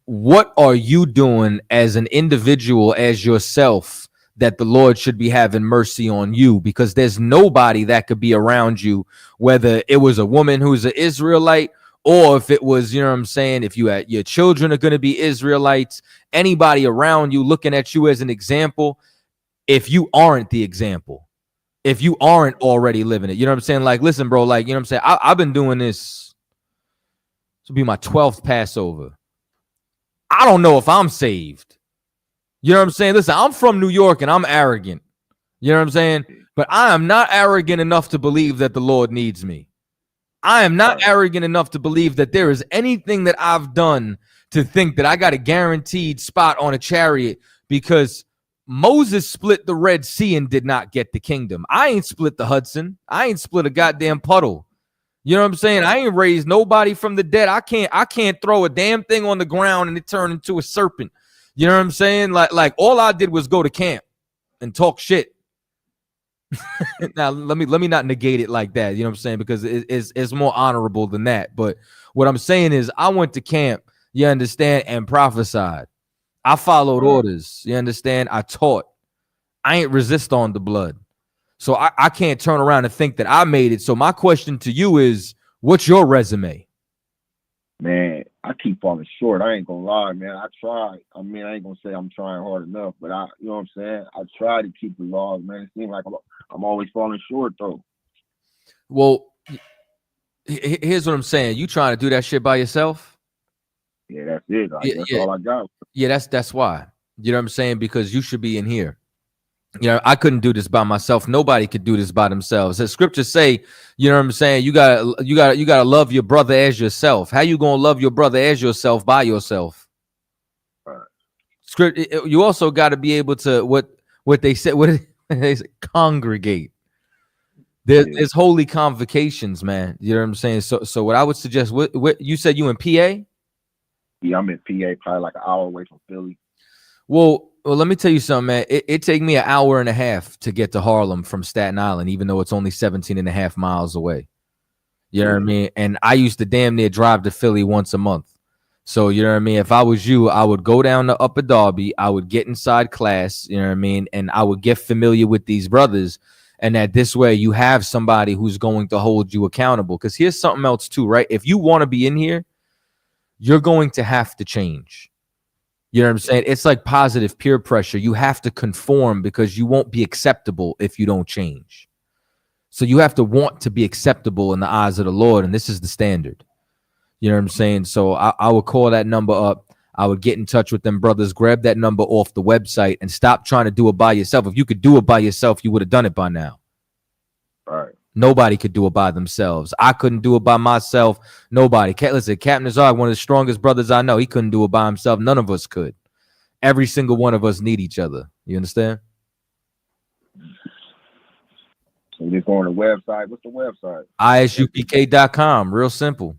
what are you doing as an individual, as yourself, that the Lord should be having mercy on you? Because there's nobody that could be around you, whether it was a woman who's an Israelite, or if it was, you know what I'm saying, if you had your children are going to be Israelites, anybody around you looking at you as an example, if you aren't the example, if you aren't already living it, you know what I'm saying? Like, listen, bro, like, you know what I'm saying? I've been doing this. This will be my 12th Passover. I don't know if I'm saved. You know what I'm saying? Listen, I'm from New York and I'm arrogant. You know what I'm saying? But I am not arrogant enough to believe that the Lord needs me. I am not arrogant enough to believe that there is anything that I've done to think that I got a guaranteed spot on a chariot, because Moses split the Red Sea and did not get the kingdom. I ain't split the Hudson. I ain't split a goddamn puddle. You know what I'm saying? I ain't raised nobody from the dead. I can't throw a damn thing on the ground and it turn into a serpent. You know what I'm saying? Like all I did was go to camp and talk shit. Now let me not negate it like that. You know what I'm saying? Because it's more honorable than that. But what I'm saying is I went to camp, you understand, and prophesied. I followed orders. You understand? I taught. I ain't resist on the blood. So I can't turn around and think that I made it. So my question to you is, what's your resume? Man, I keep falling short. I ain't gonna lie, man. I try. I mean, I ain't gonna say I'm trying hard enough, but you know what I'm saying? I try to keep the laws, man. It seems like I'm always falling short, though. Well, here's what I'm saying. You trying to do that shit by yourself? Yeah, that's it. That's all I got. Yeah, that's why. You know what I'm saying? Because you should be in here. You know, I couldn't do this by myself. Nobody could do this by themselves. As scriptures say, you know what I'm saying? You gotta love your brother as yourself. How you gonna love your brother as yourself by yourself? Script. You also got to be able to what they said. What they say, congregate. There's holy convocations, man. You know what I'm saying? So what I would suggest. What you said, you in PA? Yeah, I'm in PA, probably like an hour away from Philly. Well, let me tell you something, man. It take me an hour and a half to get to Harlem from Staten Island, even though it's only 17 and a half miles away. You know what I mean? And I used to damn near drive to Philly once a month. So, you know what I mean? If I was you, I would go down to Upper Darby. I would get inside class, you know what I mean? And I would get familiar with these brothers. And that this way you have somebody who's going to hold you accountable. Because here's something else too, right? If you want to be in here, you're going to have to change. You know what I'm saying? It's like positive peer pressure. You have to conform because you won't be acceptable if you don't change. So you have to want to be acceptable in the eyes of the Lord. And this is the standard. You know what I'm saying? So I would call that number up. I would get in touch with them brothers, grab that number off the website and stop trying to do it by yourself. If you could do it by yourself, you would have done it by now. All right. Nobody could do it by themselves. I couldn't do it by myself. Nobody. Listen, Captain Tazaryach, one of the strongest brothers I know, he couldn't do it by himself. None of us could. Every single one of us need each other. You understand? So you just go on the website. What's the website? ISUPK.com. Real simple.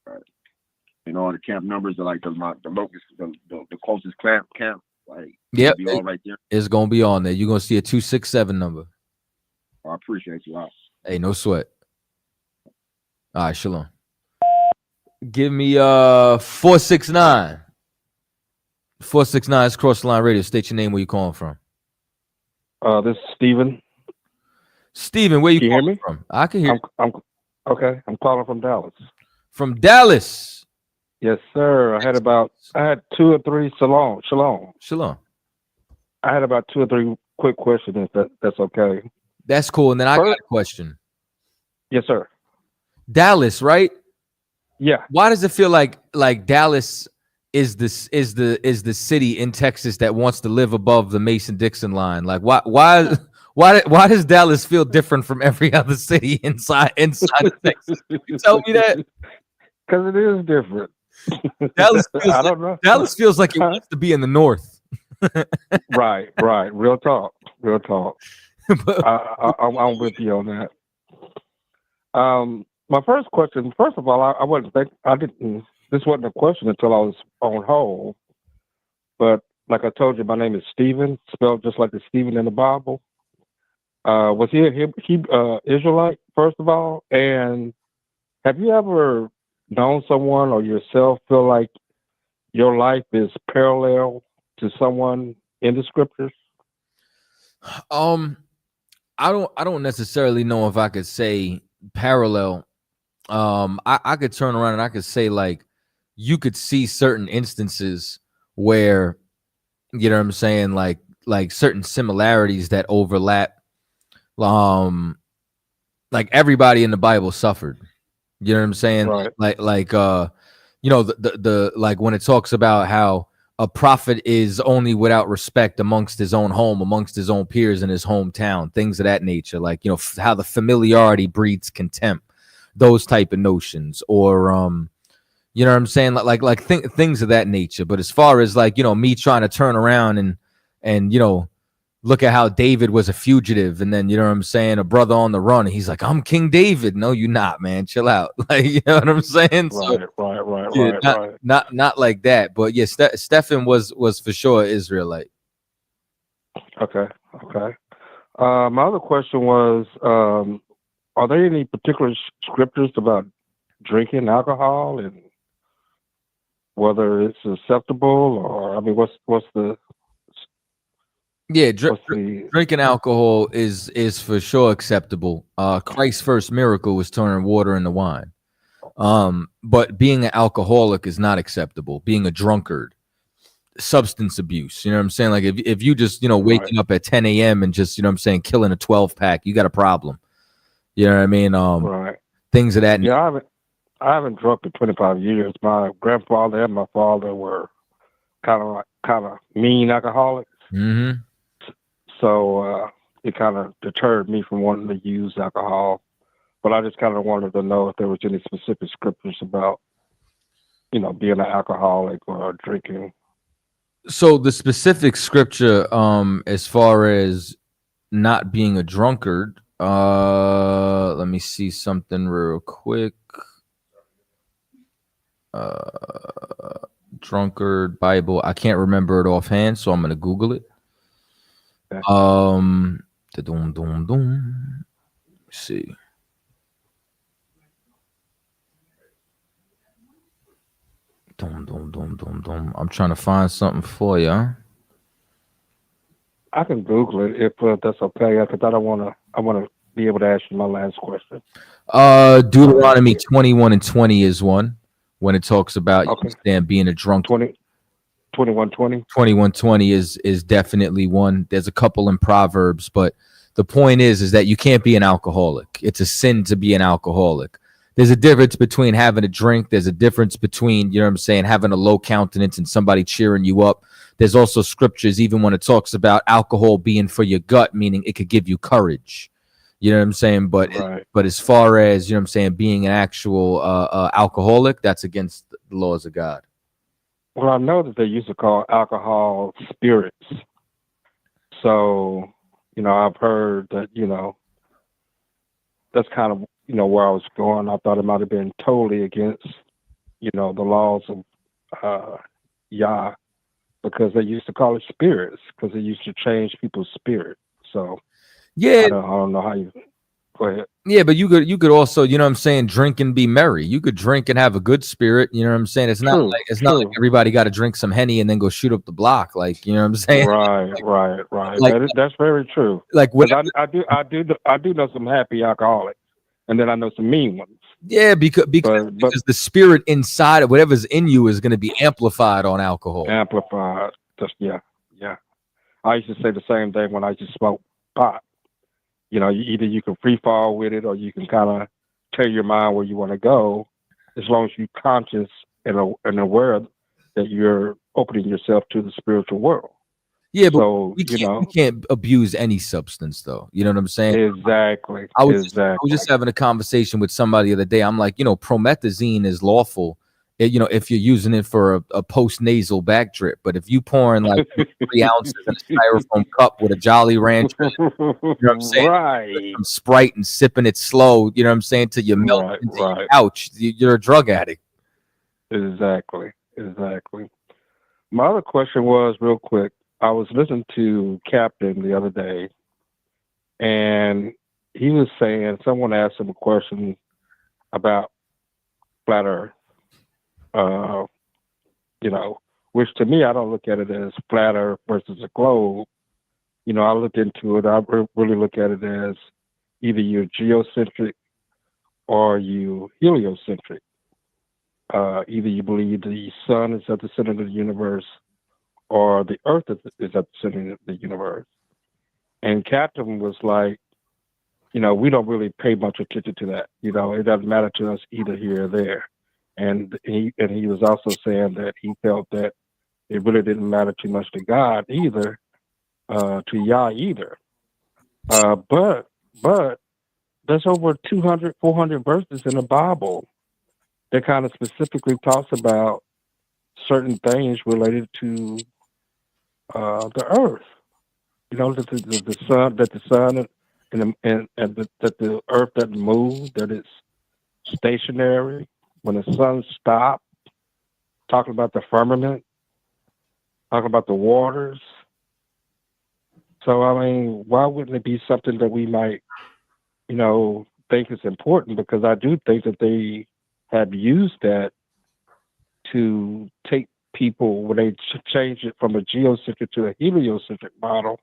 Right. You know, the camp numbers are like the locust, the closest camp. Like, yep, be all right there. It's gonna be on there. You're gonna see a 267 number. I appreciate you. Wow. Hey, no sweat. All right, shalom. Give me 469. 469 is Cross the Line Radio. State your name, where you calling from. This is Steven. Steven, where you can calling hear me? from? I can hear. I'm okay. I'm calling from Dallas. From Dallas. Yes, sir. I had 2 or 3. Shalom. I had about 2 or 3 quick questions, if that's okay. That's cool. And then I got a question. Yes, sir. Dallas, right? Yeah. Why does it feel like Dallas is the city in Texas that wants to live above the Mason-Dixon line? Like why does Dallas feel different from every other city inside Texas? You tell me that? Because it is different. Dallas feels like it wants to be in the north. Right. Real talk. I'm with you on that. My first question. First of all, this wasn't a question until I was on hold. But like I told you, my name is Stephen, spelled just like the Stephen in the Bible. Was he Israelite, first of all? And have you ever known someone or yourself feel like your life is parallel to someone in the scriptures? I don't necessarily know if I could say parallel. I could turn around and I could say, like, you could see certain instances where, you know what I'm saying, like certain similarities that overlap. Like everybody in the Bible suffered. You know what I'm saying? Right. Like you know, the like when it talks about how a prophet is only without respect amongst his own home, amongst his own peers in his hometown, things of that nature. Like, you know, how the familiarity breeds contempt. those type of notions, or you know what I'm saying, things of that nature. But as far as like, you know, me trying to turn around and you know, look at how David was a fugitive, and then, you know what I'm saying, a brother on the run, and he's like, I'm King David. No, you're not, man. Chill out. Like, you know what I'm saying? Not like that. But yeah, Stephen was for sure Israelite. Okay. My other question was, are there any particular scriptures about drinking alcohol and whether it's acceptable, or I mean, what's the drinking alcohol is for sure acceptable. Christ's first miracle was turning water into wine. But being an alcoholic is not acceptable. Being a drunkard, substance abuse, you know what I'm saying? Like if you just, you know, waking up at 10 a.m. and just, you know what I'm saying, killing a 12-pack, you got a problem. You know what I mean? Things of that. Yeah, I haven't drunk in 25 years. My grandfather and my father were kind of mean alcoholics. Mm-hmm. So it kind of deterred me from wanting to use alcohol. But I just kind of wanted to know if there was any specific scriptures about, you know, being an alcoholic or drinking. So the specific scripture, as far as not being a drunkard, let me see something real quick. Drunkard Bible. I can't remember it offhand, so I'm gonna Google it. Let's see. I'm trying to find something for you. I can Google it if that's okay, because I want to be able to ask you my last question. Deuteronomy 21:20 is one when it talks about you understand being a drunk. 21:20. 21:20 is definitely one. There's a couple in Proverbs, but the point is that you can't be an alcoholic. It's a sin to be an alcoholic. There's a difference between having a drink. There's a difference between, you know what I'm saying, having a low countenance and somebody cheering you up. There's also scriptures, even when it talks about alcohol being for your gut, meaning it could give you courage. You know what I'm saying? But as far as, you know what I'm saying, being an actual alcoholic, that's against the laws of God. Well, I know that they used to call alcohol spirits. So, you know, I've heard that, you know, that's kind of, you know, where I was going. I thought it might have been totally against, you know, the laws of Yah, because they used to call it spirits, because they used to change people's spirit. So, yeah, I don't know how you go ahead. Yeah, but you could also, you know what I'm saying, drink and be merry. You could drink and have a good spirit. You know what I'm saying? It's not like everybody got to drink some Henny and then go shoot up the block. Like, you know what I'm saying? Right. Like, That's very true. Like, I do know some happy alcoholics, and then I know some mean ones. Yeah, because the spirit inside of whatever's in you is going to be amplified on alcohol. Amplified. Yeah. I used to say the same thing when I used to smoke pot. You know, either you can free fall with it, or you can kind of tell your mind where you want to go, as long as you're conscious and aware that you're opening yourself to the spiritual world. Yeah, but so, we can't abuse any substance, though. You know what I'm saying? Exactly. I was just having a conversation with somebody the other day. I'm like, you know, promethazine is lawful, you know, if you're using it for a post-nasal back drip. But if you pouring like 3 ounces in a styrofoam cup with a Jolly Rancher, you know what I'm saying? Right. Some Sprite and sipping it slow, you know what I'm saying, till you melt into your couch, you're a drug addict. Exactly. My other question was, real quick, I was listening to Captain the other day, and he was saying, someone asked him a question about flat Earth. You know, which to me, I don't look at it as flat Earth versus a globe. You know, I look into it. I really look at it as either you're geocentric or you heliocentric. Either you believe the sun is at the center of the universe, or the Earth is at the center of the universe. And Captain was like, you know, we don't really pay much attention to that. You know, it doesn't matter to us either here or there. And he was also saying that he felt that it really didn't matter too much to God either, to Yah either. But there's over 200, 400 verses in the Bible that kind of specifically talks about certain things related to the earth. You know, that the sun, that the earth doesn't move, that it's stationary. When the sun stops, talking about the firmament, talking about the waters. So, I mean, why wouldn't it be something that we might, you know, think is important? Because I do think that they have used that to take people, when they change it from a geocentric to a heliocentric model,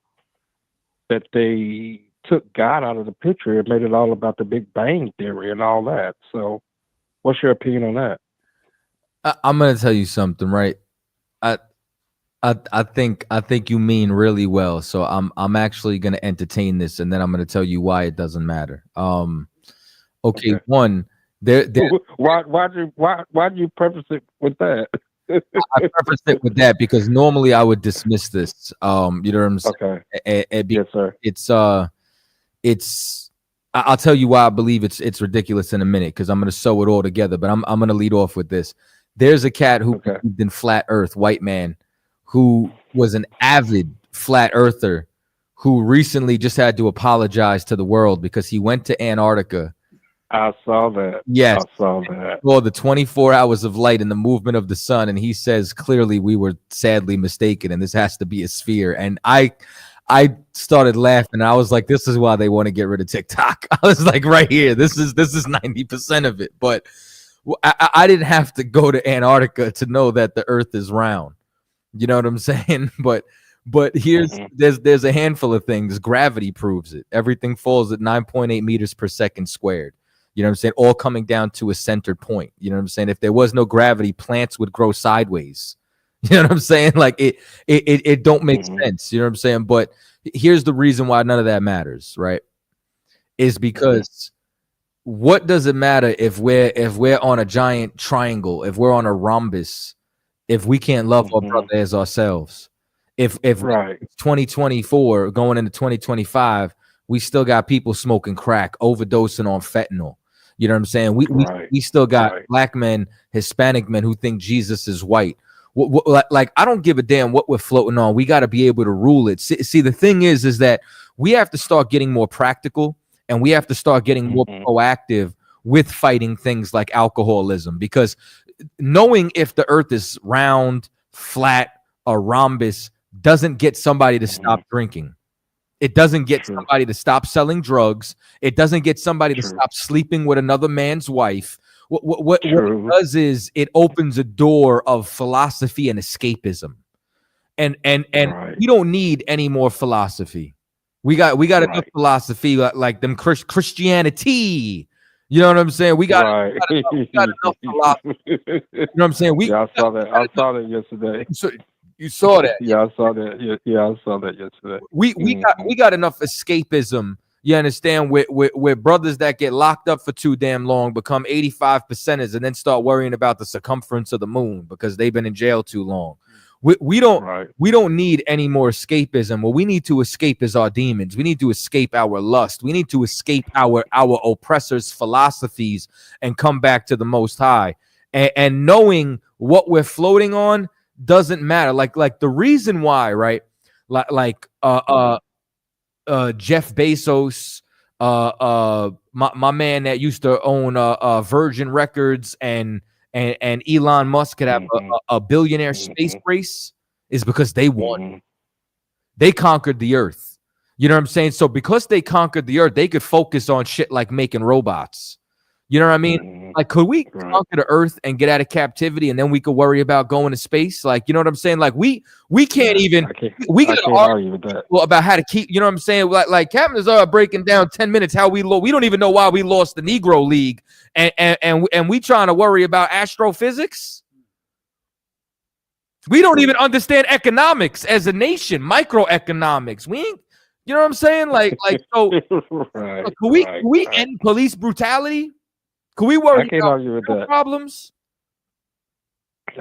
that they took God out of the picture and made it all about the Big Bang Theory and all that. So what's your opinion on that? I'm gonna tell you something, right? I think you mean really well. So I'm actually gonna entertain this, and then I'm gonna tell you why it doesn't matter. Okay. One, why'd you preface it with that? I prefaced it with that because normally I would dismiss this. You know what I'm saying? Okay. Yes, sir. I'll tell you why I believe it's ridiculous in a minute, because I'm gonna sew it all together. But I'm gonna lead off with this. There's a cat who believed in flat Earth, white man, who was an avid flat earther, who recently just had to apologize to the world because he went to Antarctica. I saw that. Yes. I saw that. Well, the 24 hours of light and the movement of the sun, and he says clearly we were sadly mistaken, and this has to be a sphere. And I started laughing. I was like, this is why they want to get rid of TikTok. I was like, right here, this is 90% of it. But I didn't have to go to Antarctica to know that the Earth is round. You know what I'm saying? But there's a handful of things. Gravity proves it. Everything falls at 9.8 meters per second squared. You know what I'm saying? All coming down to a centered point. You know what I'm saying? If there was no gravity, plants would grow sideways. You know what I'm saying? Like it don't make sense. You know what I'm saying? But here's the reason why none of that matters, right? Is because what does it matter if we're on a giant triangle, if we're on a rhombus, if we can't love our brother as ourselves? If 2024 going into 2025, we still got people smoking crack, overdosing on fentanyl. You know what I'm saying? We still got black men, Hispanic men who think Jesus is white. Like, I don't give a damn what we're floating on. We got to be able to rule it. See, the thing is that we have to start getting more practical, and we have to start getting more proactive with fighting things like alcoholism, because knowing if the earth is round, flat, or rhombus doesn't get somebody to stop drinking. It doesn't get somebody to stop selling drugs. It doesn't get somebody to stop sleeping with another man's wife. What it does is it opens a door of philosophy and escapism. And we don't need any more philosophy. We got enough philosophy like them Christianity. You know what I'm saying? We got enough philosophy. You know what I'm saying? I saw that yesterday. So you saw that? Yeah, I saw that. Yeah, I saw that yesterday. We got enough escapism. You understand? With brothers that get locked up for too damn long become 85%ers and then start worrying about the circumference of the moon because they've been in jail too long. We don't need any more escapism. What we need to escape is our demons. We need to escape our lust. We need to escape our oppressors' philosophies and come back to the Most High. And knowing what we're floating on doesn't matter. Like the reason why, right? Jeff Bezos, my man that used to own Virgin Records, and Elon Musk could have a billionaire space race is because they won. They conquered the earth. You know what I'm saying? So because they conquered the earth, they could focus on shit like making robots. You know what I mean? Like, could we conquer the earth and get out of captivity, and then we could worry about going to space? Like, you know what I'm saying? Like, we can't even. We can argue about how to keep. You know what I'm saying? Like Captain is breaking down 10 minutes how we don't even know why we lost the Negro League, and we trying to worry about astrophysics. We don't even understand economics as a nation, microeconomics. We ain't. You know what I'm saying? Like so. Can we end police brutality? Can we worry about problems?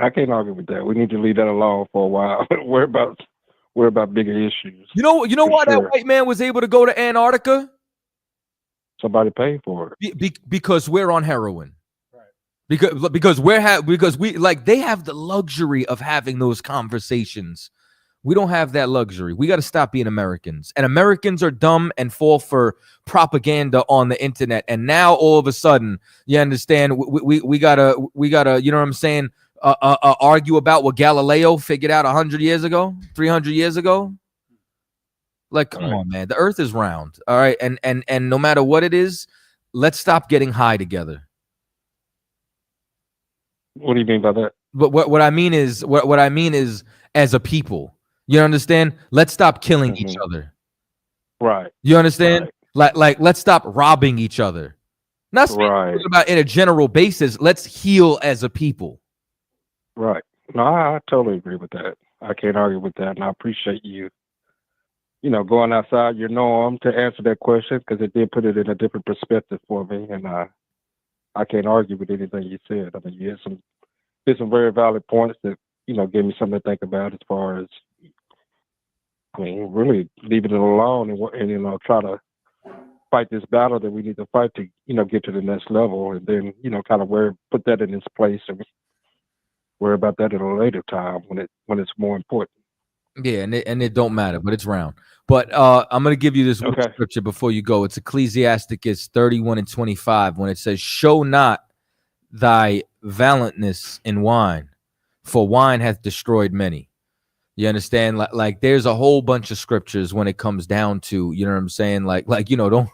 I can't argue with that. We need to leave that alone for a while. Worry about bigger issues. You know why that white man was able to go to Antarctica? somebody paid for it. Because we're on heroin. Because we like they have the luxury of having those conversations. We don't have that luxury. We got to stop being Americans. And Americans are dumb and fall for propaganda on the internet. And now all of a sudden, you understand, we gotta, you know what I'm saying, argue about what Galileo figured out 100 years ago, 300 years ago. Like, come on, man. The earth is round. All right. And no matter what it is, let's stop getting high together. What do you mean by that? But what I mean is what I mean is as a people. You understand? Let's stop killing each other. Right. You understand? Like let's stop robbing each other. Not speaking about in a general basis. Let's heal as a people. Right. No, I totally agree with that. I can't argue with that, and I appreciate you, going outside your norm to answer that question, because it did put it in a different perspective for me, and I can't argue with anything you said. I mean, you hit some very valid points that gave me something to think about as far as, really leaving it alone and try to fight this battle that we need to fight to get to the next level, and then kind of put that in its place and worry about that at a later time when it's more important. Yeah, and it don't matter, but it's round. But I'm gonna give you this scripture before you go. It's Ecclesiasticus 31:25 when it says, "Show not thy valiantness in wine, for wine hath destroyed many." You understand? Like there's a whole bunch of scriptures when it comes down to, you know what I'm saying? Like don't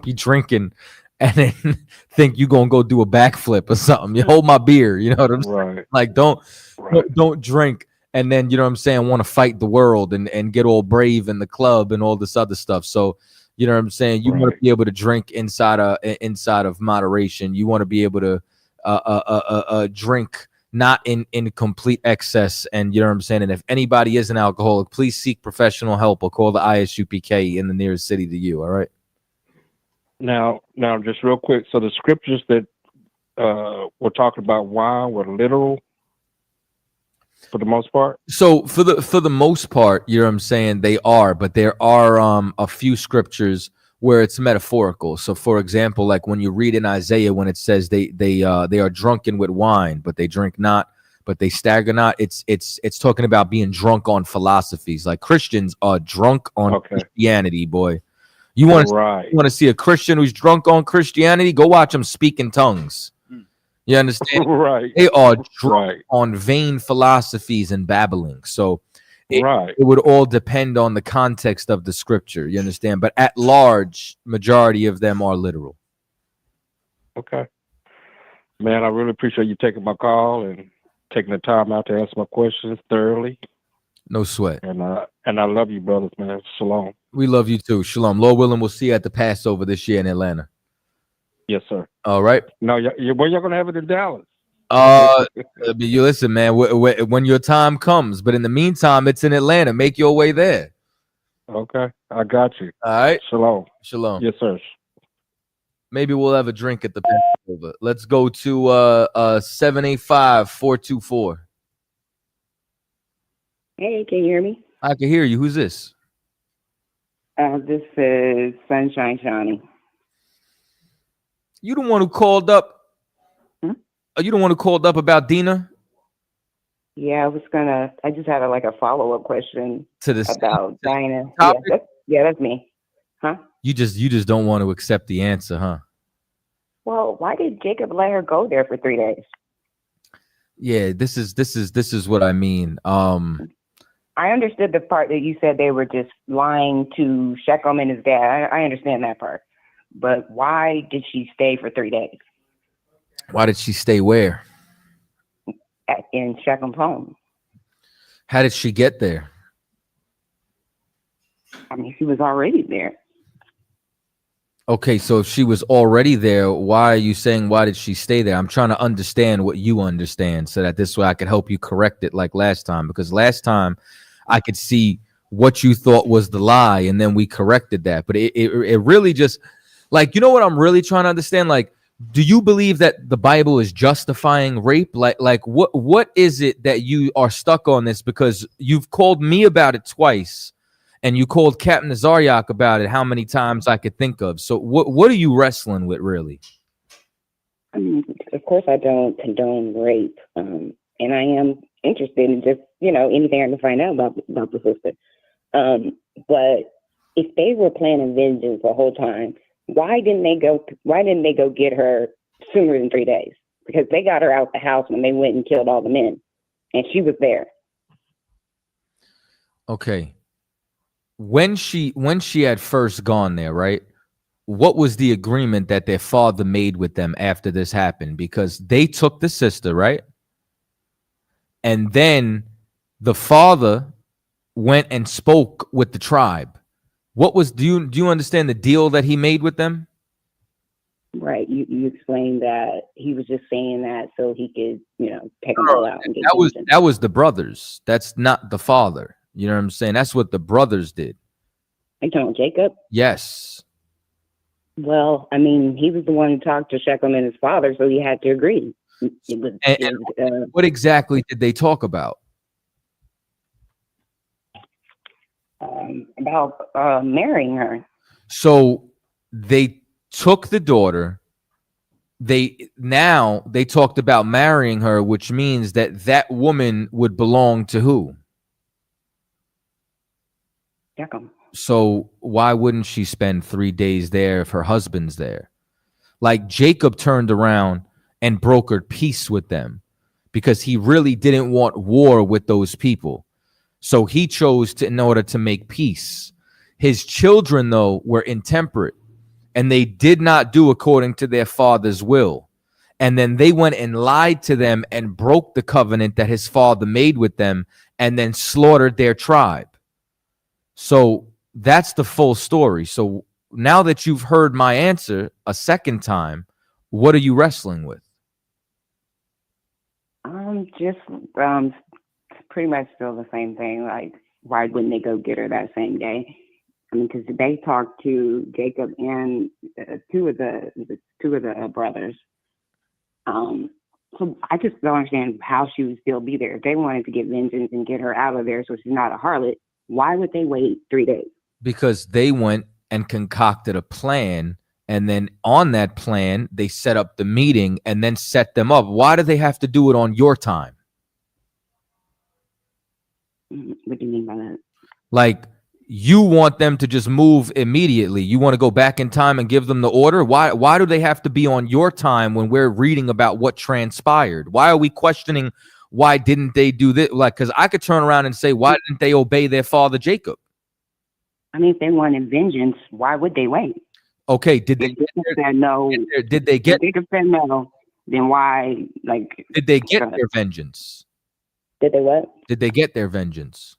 be drinking and then think you're gonna go do a backflip or something. You hold my beer, you know what I'm saying? Like don't drink and then, you know what I'm saying, want to fight the world and get all brave in the club and all this other stuff. So, you know what I'm saying? You want to be able to drink inside of moderation. You want to be able to drink not in complete excess. And you know what I'm saying? And if anybody is an alcoholic, please seek professional help or call the ISUPK in the nearest city to you. All right. Now, just real quick. So the scriptures that we're talking about wine were literal for the most part. So for the most part, you know what I'm saying, they are, but there are a few scriptures where it's metaphorical. So for example, like when you read in Isaiah when it says they are drunken with wine, but they drink not, but they stagger not. It's talking about being drunk on philosophies. Like Christians are drunk on Christianity, boy. You want to see a Christian who's drunk on Christianity? Go watch them speak in tongues. You understand? Right. They are drunk on vain philosophies and babbling. So it would all depend on the context of the scripture. You understand? But at large, majority of them are literal. Okay. Man, I really appreciate you taking my call and taking the time out to answer my questions thoroughly. No sweat. And I love you, brothers, man. Shalom. We love you too. Shalom. Lord willing, we'll see you at the Passover this year in Atlanta. Yes, sir. All right. No, where y'all gonna have it in Dallas? You listen, man. When your time comes, but in the meantime, it's in Atlanta. Make your way there. Okay, I got you. All right. Shalom. Shalom. Yes, sir. Maybe we'll have a drink at the Passover. Let's go to 785-424. Hey, can you hear me? I can hear you. Who's this? This is Sunshine Shawnee. You the one who called up? Are you the one who called up about Dina? Yeah, I just had a follow-up question to this about Dina. Yeah, that's me. Huh? You just don't want to accept the answer, huh? Well, why did Jacob let her go there for 3 days? Yeah, this is what I mean. I understood the part that you said they were just lying to Shechem and his dad. I understand that part. But why did she stay for 3 days? Why did she stay where? In Shechem's home. How did she get there? I mean, she was already there. Okay, so if she was already there, why are you saying why did she stay there? I'm trying to understand what you understand so that this way I can help you correct it like last time. Because last time I could see what you thought was the lie and then we corrected that. But it really just, like, you know what I'm really trying to understand? Like, do you believe that the Bible is justifying rape? Like what is it that you are stuck on this? Because you've called me about it twice. And you called Captain Tazaryach about it how many times I could think of. So what are you wrestling with, really? I mean, of course, I don't condone rape, and I am interested in just anything I can find out about the sister. But if they were planning vengeance the whole time, why didn't they go get her sooner than 3 days? Because they got her out the house when they went and killed all the men, and she was there. Okay. When she had first gone there, right? What was the agreement that their father made with them after this happened? Because they took the sister, right? And then the father went and spoke with the tribe. What was, do you understand the deal that he made with them? Right. You explained that he was just saying that so he could, take them all out and get vengeance. That was the brothers. That's not the father. You know what I'm saying? That's what the brothers did. Are you talking about Jacob? Yes. Well, I mean, he was the one who talked to Shechem and his father, so he had to agree. What exactly did they talk about? About marrying her. So they took the daughter. They talked about marrying her, which means that woman would belong to who? Shechem. So why wouldn't she spend 3 days there if her husband's there? Like Jacob turned around and brokered peace with them because he really didn't want war with those people. So he chose to, in order to make peace. His children, though, were intemperate and they did not do according to their father's will. And then they went and lied to them and broke the covenant that his father made with them and then slaughtered their tribe. So that's the full story. So now that you've heard my answer a second time, what are you wrestling with? Just pretty much still the same thing. Like, why wouldn't they go get her that same day? I mean, because they talked to Jacob and two of the brothers. So I just don't understand how she would still be there. If they wanted to get vengeance and get her out of there so she's not a harlot, why would they wait 3 days? Because they went and concocted a plan, and then on that plan, they set up the meeting and then set them up. Why do they have to do it on your time? What do you mean by that? Like, you want them to just move immediately. You want to go back in time and give them the order. Why do they have to be on your time when we're reading about what transpired? Why are we questioning why didn't they do this? Like, because I could turn around and say, why didn't they obey their father Jacob? I mean, if they wanted vengeance, why would they wait? Okay, did they get their, no? Did they get? If Jacob said no, then why? Like, did they get their vengeance? Did they what? Did they get their vengeance?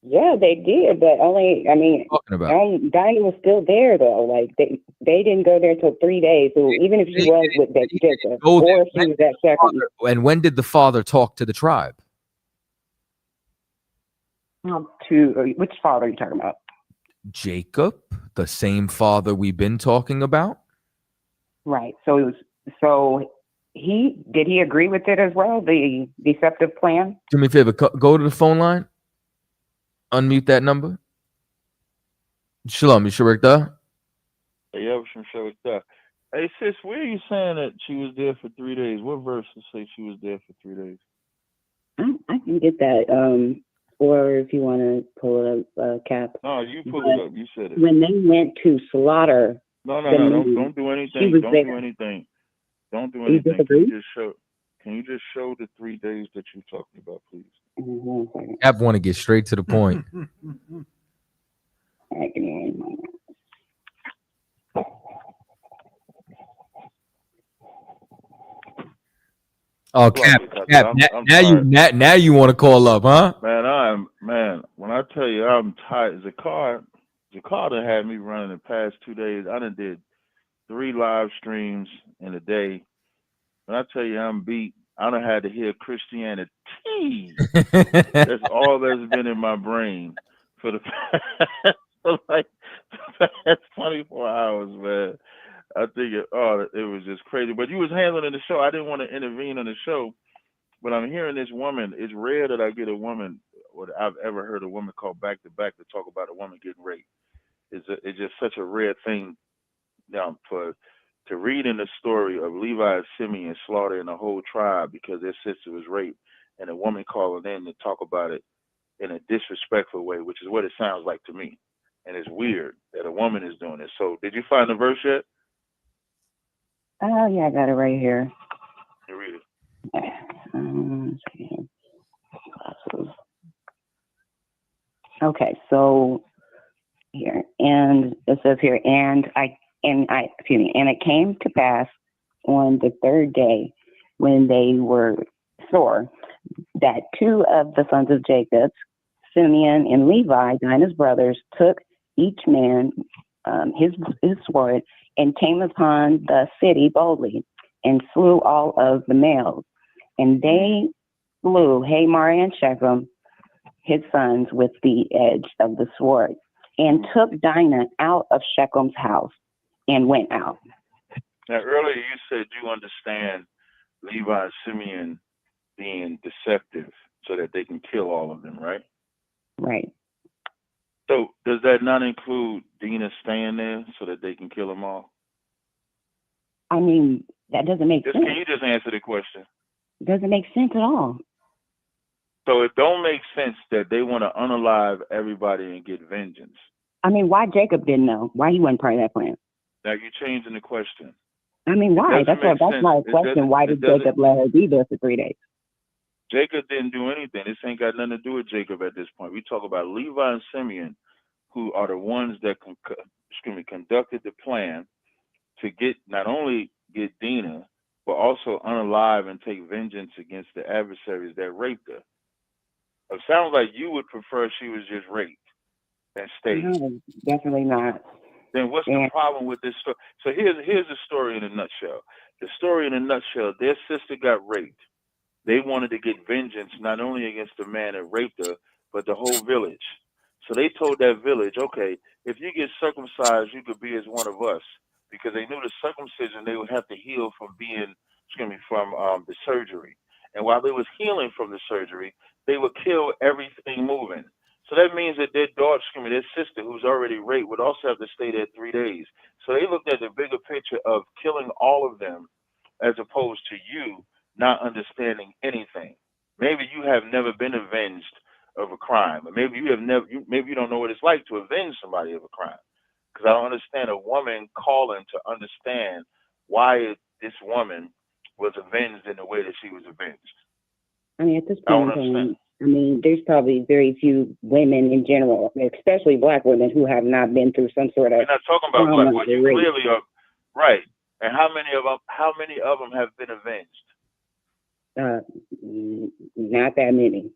Yeah, they did, but only, I mean, Dinah was still there though. Like they didn't go there until 3 days. So even if she was with that Jacob, or if she was at Shechem. And when did the father talk to the tribe? To which father are you talking about? Jacob, the same father we've been talking about. Right. So it was. So did he agree with it as well? The deceptive plan. Do me a favor. Go to the phone line. Unmute that number. Shalom, you sure there? Yeah, I'm sure it's Hey, sis, where are you saying that she was there for 3 days? What verses say she was there for 3 days? I can get that. Or if you want to pull it up, Cap. No, you pull it up. You said it. When they went to slaughter. No. Don't do anything. Don't do anything. Don't do anything. Can you just show the 3 days that you're talking about, please? I want to get straight to the point. Oh, Cap, now you want to call up, huh? Man, when I tell you I'm tired, Zakar done had me running the past 2 days. I done did 3 live streams in a day. When I tell you I'm beat, I done had to hear Christianity. That's all that's been in my brain for the past 24 hours, man. I think it was just crazy. But you was handling the show. I didn't want to intervene on the show, but I'm hearing this woman. It's rare that I get a woman or I've ever heard a woman call back to back to talk about a woman getting raped. It's just such a rare thing now to read in the story of Levi and Simeon slaughtering a whole tribe because their sister was raped, and a woman calling in to talk about it in a disrespectful way, which is what it sounds like to me. And it's weird that a woman is doing this. So did you find the verse yet? Oh, yeah, I got it right here. You read it. Okay, so here, and it says here, and it came to pass on the third day when they were sore that two of the sons of Jacob, Simeon and Levi, Dinah's brothers, took each man his sword and came upon the city boldly and slew all of the males. And they slew Hamor and Shechem, his sons, with the edge of the sword, and took Dinah out of Shechem's house and went out. Now, earlier you said you understand Levi and Simeon being deceptive so that they can kill all of them, right? Right. So does that not include Dinah staying there so that they can kill them all? I mean, that doesn't make sense. Can you just answer the question? It doesn't make sense at all. So it don't make sense that they want to unalive everybody and get vengeance. I mean, why Jacob didn't know? Why he wasn't part of that plan? Now you're changing the question. I mean, why? That's my question. Why did Jacob let her be there for 3 days? Jacob didn't do anything. This ain't got nothing to do with Jacob at this point. We talk about Levi and Simeon, who are the ones that conducted the plan to get not only get Dinah, but also unalive and take vengeance against the adversaries that raped her. It sounds like you would prefer she was just raped and stayed. No, definitely not. Then what's the problem with this story? So here's the story in a nutshell. The story in a nutshell, their sister got raped. They wanted to get vengeance not only against the man that raped her, but the whole village. So they told that village, okay, if you get circumcised, you could be as one of us. Because they knew the circumcision, they would have to heal from the surgery. And while they was healing from the surgery, they would kill everything moving. So that means that their daughter, their sister, who's already raped, would also have to stay there 3 days. So they looked at the bigger picture of killing all of them, as opposed to you not understanding anything. Maybe you have never been avenged of a crime, or maybe maybe you don't know what it's like to avenge somebody of a crime. Because I don't understand a woman calling to understand why this woman was avenged in the way that she was avenged. I mean, at this point in time, there's probably very few women in general, especially black women, who have not been through some sort of. We're not talking about black women. You clearly are right. And how many of them have been avenged? Not that many.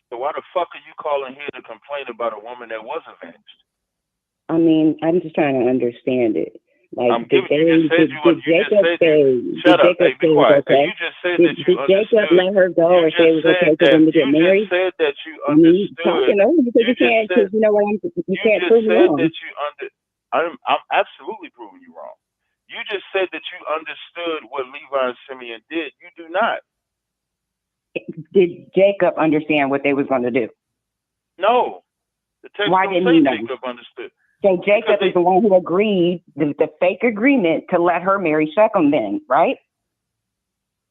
So why the fuck are you calling here to complain about a woman that was avenged? I mean, I'm just trying to understand it. Like, Shut up. Hey, be quiet. You just said that you understood. Did Jacob let her go or say it was okay for them to get married? You just said that you understood. You can't prove me wrong. I'm absolutely proving you wrong. You just said that you understood what Levi and Simeon did. You do not. Did Jacob understand what they was going to do? No. The text Why didn't he know? Jacob understood. So Jacob is the one who agreed the fake agreement to let her marry Shechem then, right?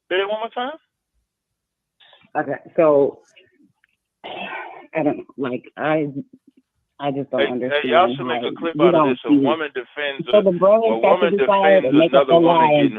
Say it one more time. Okay, so I don't I just don't understand. Hey, y'all should make a clip out of this. A woman defends another woman getting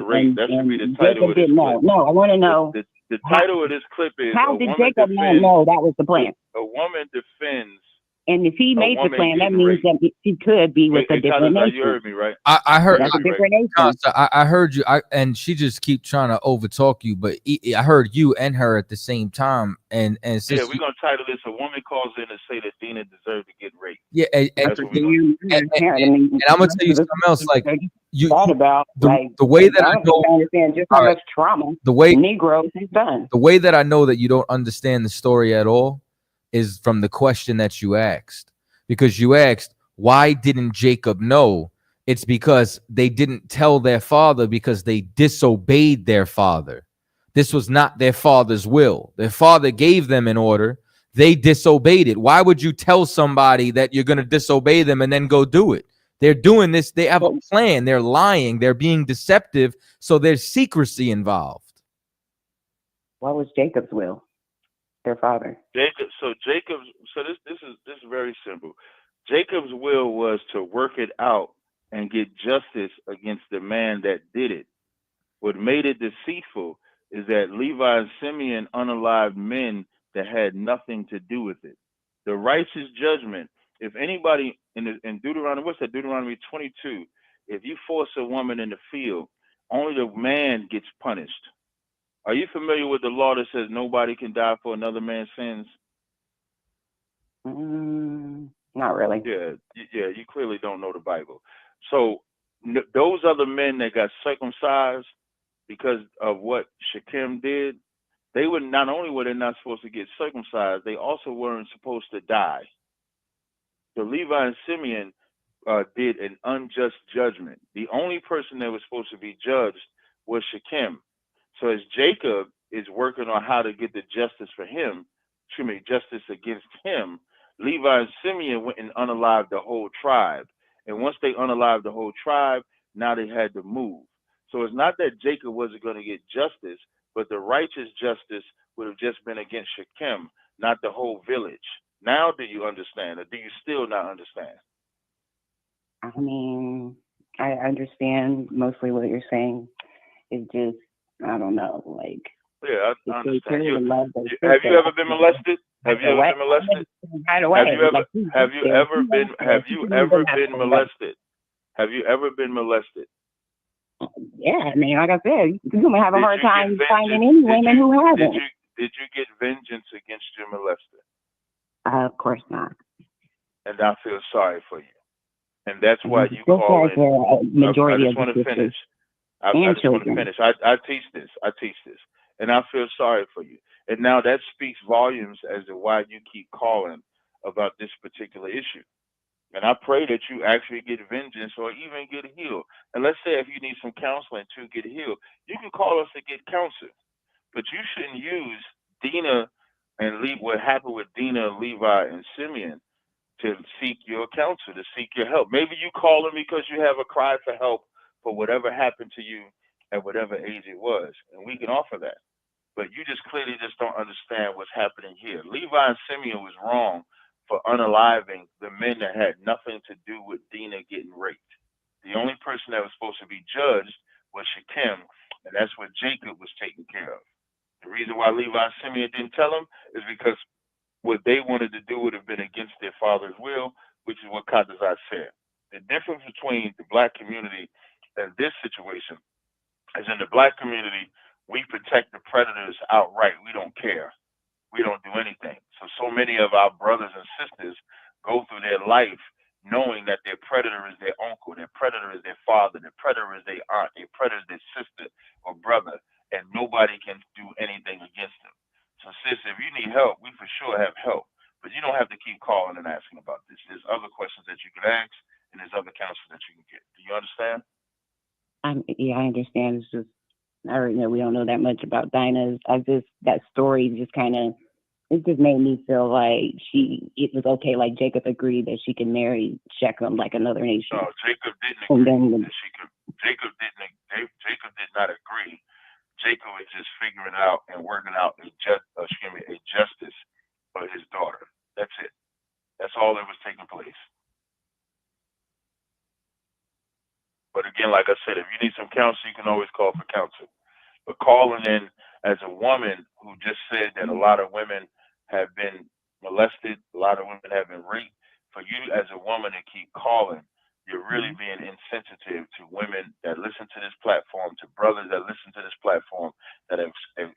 raped. That should be the title of this clip. No, I want to know. The title of this clip is how did Jacob not know that was the plan? A woman defends. And if he made the plan, that means that she could be with a different nation. You heard me, right? I heard. That's a different nation. I heard you. And she just keep trying to overtalk you, but I heard you and her at the same time. And yeah, we're gonna title this: "A Woman Calls In to Say That Dinah Deserved to Get Raped." Yeah, and I'm gonna tell you something else. Like you thought about the way that I know, understand just how much trauma the way Negroes have done. The way that I know that you don't understand the story at all is from the question that you asked, because you asked, why didn't Jacob know? It's because they didn't tell their father because they disobeyed their father. This was not their father's will. Their father gave them an order. they disobeyed it. Why would you tell somebody that you're going to disobey them and then go do it? They're doing this. They have a plan. They're lying. They're being deceptive. So there's secrecy involved. What was Jacob's will? Their father. This is very simple. Jacob's will was to work it out and get justice against the man that did it. What made it deceitful is that Levi and Simeon unalived men that had nothing to do with it. The righteous judgment, if anybody in Deuteronomy, what's that? Deuteronomy 22, if you force a woman in the field, only the man gets punished. Are you familiar with the law that says nobody can die for another man's sins? Not really. Yeah, you clearly don't know the Bible. So those other men that got circumcised because of what Shechem did, they were not only were they not supposed to get circumcised, they also weren't supposed to die. So Levi and Simeon did an unjust judgment. The only person that was supposed to be judged was Shechem. So as Jacob is working on how to get the justice for him, justice against him, Levi and Simeon went and unalived the whole tribe. And once they unalived the whole tribe, now they had to move. So it's not that Jacob wasn't going to get justice, but the righteous justice would have just been against Shechem, not the whole village. Now do you understand, or do you still not understand? I mean, I understand mostly what you're saying. It's just, I don't know, like. Yeah, I understand. Have you ever been molested? Have you ever been molested? Right away. Have you ever been molested? Have you ever been molested? Yeah, I mean, like I said, you might have a hard time finding any women who haven't. Did you get vengeance against your molester? Of course not. And I feel sorry for you. And that's why you call in. Majority I just want to finish. I just want to finish. I teach this. And I feel sorry for you. And now that speaks volumes as to why you keep calling about this particular issue. And I pray that you actually get vengeance or even get healed. And let's say if you need some counseling to get healed, you can call us to get counsel. But you shouldn't use Dina and what happened with Dina, Levi, and Simeon to seek your counsel, to seek your help. Maybe you call them because you have a cry for help for whatever happened to you at whatever age it was. And we can offer that. But you just clearly just don't understand what's happening here. Levi and Simeon was wrong for unaliving the men that had nothing to do with Dina getting raped. The only person that was supposed to be judged was Shechem, and that's what Jacob was taking care of. The reason why Levi and Simeon didn't tell him is because what they wanted to do would have been against their father's will, which is what CHAATAZA said. The difference between the black community and this situation is in the black community, we protect the predators outright. We don't care. We don't do anything. So many of our brothers and sisters go through their life knowing that their predator is their uncle, their predator is their father, their predator is their aunt, their predator is their sister or brother, and nobody can do anything against them. So sis, if you need help, we for sure have help. But you don't have to keep calling and asking about this. There's other questions that you can ask, and there's other counsel that you can get. Do you understand? Yeah, I understand. It's just, we don't know that much about Dinah. That story just kind of, it just made me feel like it was okay, like Jacob agreed that she could marry Shechem like another nation. No, Jacob didn't agree that she could. Jacob did not agree. Jacob was just figuring out and working out a justice for his daughter. That's it. That's all that was taking place. But again, like I said, if you need some counsel, you can always call for counsel. But calling in as a woman who just said that a lot of women have been molested, a lot of women have been raped, for you as a woman to keep calling, you're really being insensitive to women that listen to this platform, to brothers that listen to this platform, that have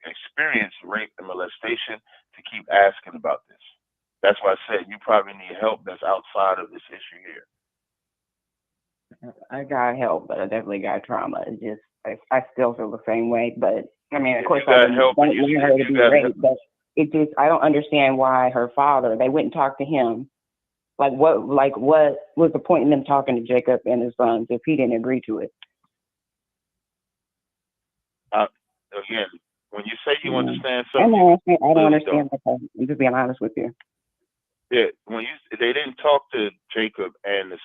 experienced rape and molestation, to keep asking about this. That's why I said you probably need help that's outside of this issue here. I got help, but I definitely got trauma. It's just, I still feel the same way. But I mean, of course, I don't want her to be raped, but it just, I don't understand why her father, they went and talked to him. What was the point in them talking to Jacob and his sons if he didn't agree to it? Again, When you say you understand I something, don't you really understand don't. that. I'm just being honest with you. Yeah, they didn't talk to Jacob and the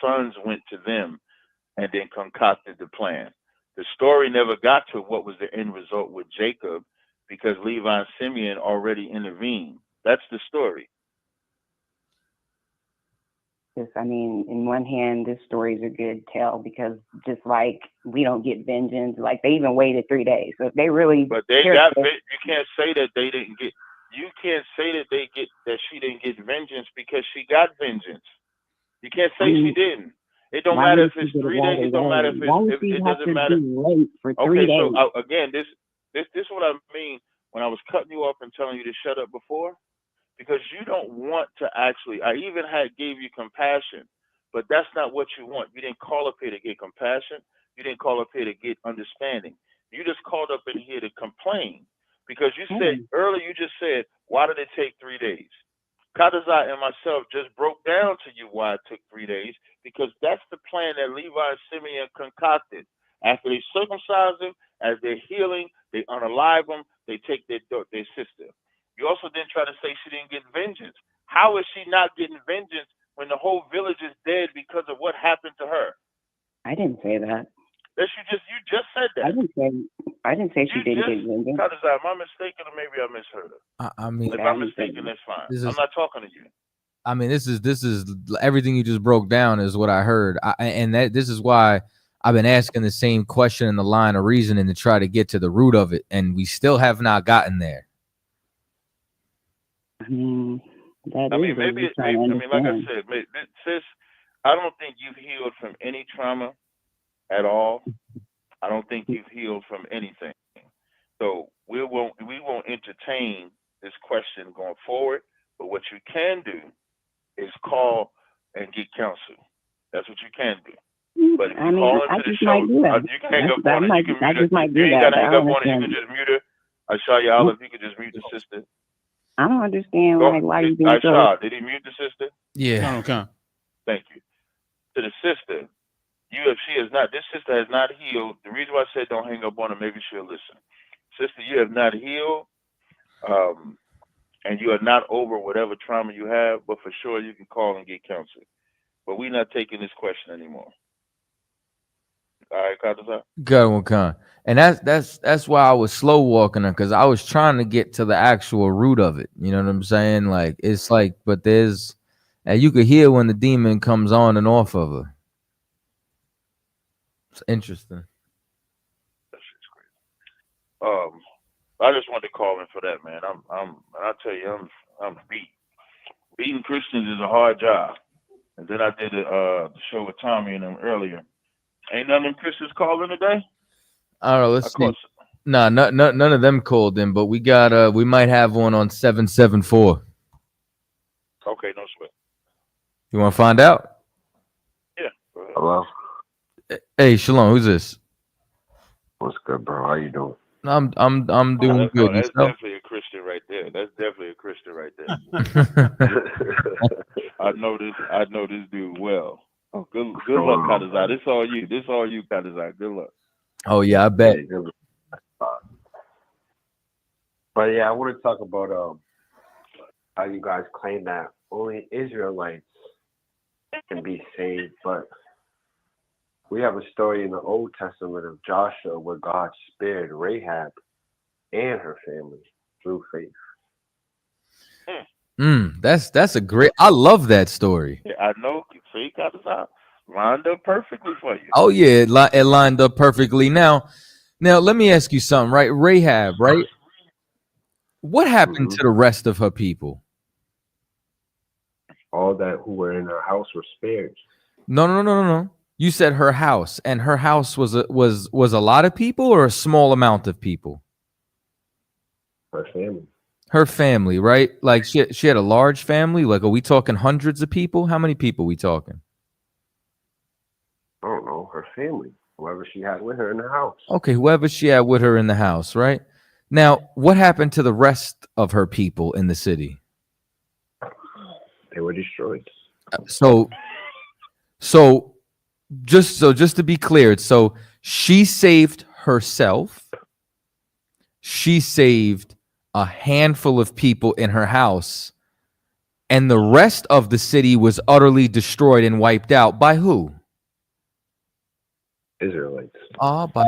sons went to them and then concocted the plan. The story never got to what was the end result with Jacob because Levi and Simeon already intervened. That's the story. Just, I mean, in one hand, this story is a good tell because just like we don't get vengeance, like they even waited 3 days. So if they really, But they got. You can't say that they didn't get. You can't say that she didn't get vengeance because she got vengeance. You can't say she didn't. It don't matter if it's 3 days. It don't matter if it's. It doesn't matter. Late for 3 Okay, days? so again, this is what I mean when I was cutting you off and telling you to shut up before, because you don't want to actually. I even gave you compassion, but that's not what you want. You didn't call up here to get compassion. You didn't call up here to get understanding. You just called up in here to complain because you said earlier. You just said, why did it take 3 days? CHAATAZA and myself just broke down to you why it took 3 days, because that's the plan that Levi and Simeon concocted. After they circumcise them, as they're healing, they unalive them, they take their sister. You also didn't try to say she didn't get vengeance. How is she not getting vengeance when the whole village is dead because of what happened to her? I didn't say that. That you just said that. I didn't say she didn't get vengeance. CHAATAZA, am I mistaken or maybe I misheard her? I mean, if I'm mistaken, that's fine. I'm not talking to you. I mean, this is everything you just broke down is what I heard, this is why I've been asking the same question in the line of reasoning to try to get to the root of it, and we still have not gotten there. I mean, maybe like I said, sis, I don't think you've healed from any trauma at all. I don't think you've healed from anything. So we won't entertain this question going forward. But what you can do is call and get counsel. That's what you can do. But if you call into the show, you can hang up on her. You can mute her. You ain't got to hang up on her. You can just mute her. Ashaya Olive, you can just mute the sister. I don't understand why you being so. Aisha, did he mute the sister? Yeah. Okay. Thank you. To the sister, this sister has not healed. The reason why I said don't hang up on her, maybe she'll listen. Sister, you have not healed, and you are not over whatever trauma you have, but for sure you can call and get counsel. But we're not taking this question anymore. All right, CHAATAZA? Good one, Con. And that's why I was slow walking her, because I was trying to get to the actual root of it. You know what I'm saying? Like, it's like, but and you could hear when the demon comes on and off of her. It's interesting. That's just crazy. I just wanted to call in for that, man. I tell you, I'm beat. Beating Christians is a hard job. And then I did the show with Tommy and them earlier. Ain't none of them Christians calling today? I don't know. Let's see. Nah, none of them called in, but we got we might have one on 774. Okay, no sweat. You want to find out? Yeah. Hello. Hey, Shalom. Who's this? What's good, bro? How you doing? I'm doing good. That's definitely a Christian right there. That's definitely a Christian right there. I know this dude well. Oh, good luck, CHAATAZA. This all you, CHAATAZA. Good luck. Oh yeah, I bet. But yeah, I want to talk about how you guys claim that only Israelites can be saved, but we have a story in the Old Testament of Joshua where God spared Rahab and her family through faith. That's a great. I love that story. Yeah, I know. See, CHAATAZA lined up perfectly for you. Oh yeah, it lined up perfectly. Now, let me ask you something, right? Rahab, right? What happened to the rest of her people? All that who were in her house were spared. No. You said her house, and her house was a lot of people or a small amount of people? Her family. Her family, right? Like she had a large family. Like, are we talking hundreds of people? How many people are we talking? I don't know. Her family, whoever she had with her in the house. Okay, whoever she had with her in the house, right? Now, what happened to the rest of her people in the city? They were destroyed. So just to be clear, so she saved herself. she saved a handful of people in her house, and the rest of the city was utterly destroyed and wiped out by who? Israelites. By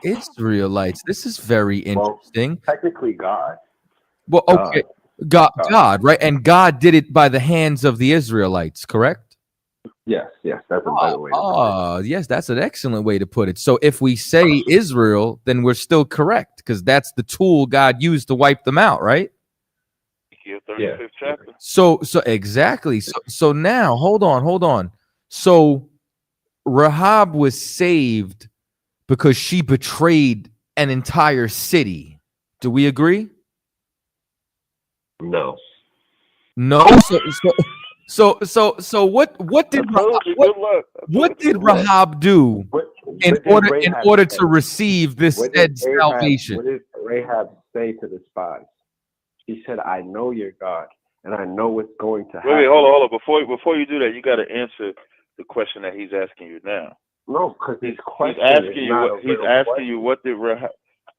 Israelites. This is very interesting. Technically, God. Well, okay, God, right? And God did it by the hands of the Israelites, correct? Yes, that's a better way. Yes, that's an excellent way to put it. So if we say Israel, then we're still correct because that's the tool God used to wipe them out, right? 35th chapter. So exactly. So now, hold on. So Rahab was saved because she betrayed an entire city. Do we agree? No. So what did Rahab do in order to receive this said salvation? What did Rahab say to the spies? She said, "I know your God, and I know what's going to happen." Wait, hold on. Before you do that, you got to answer the question that he's asking you now. No, because he's asking you what did Rahab.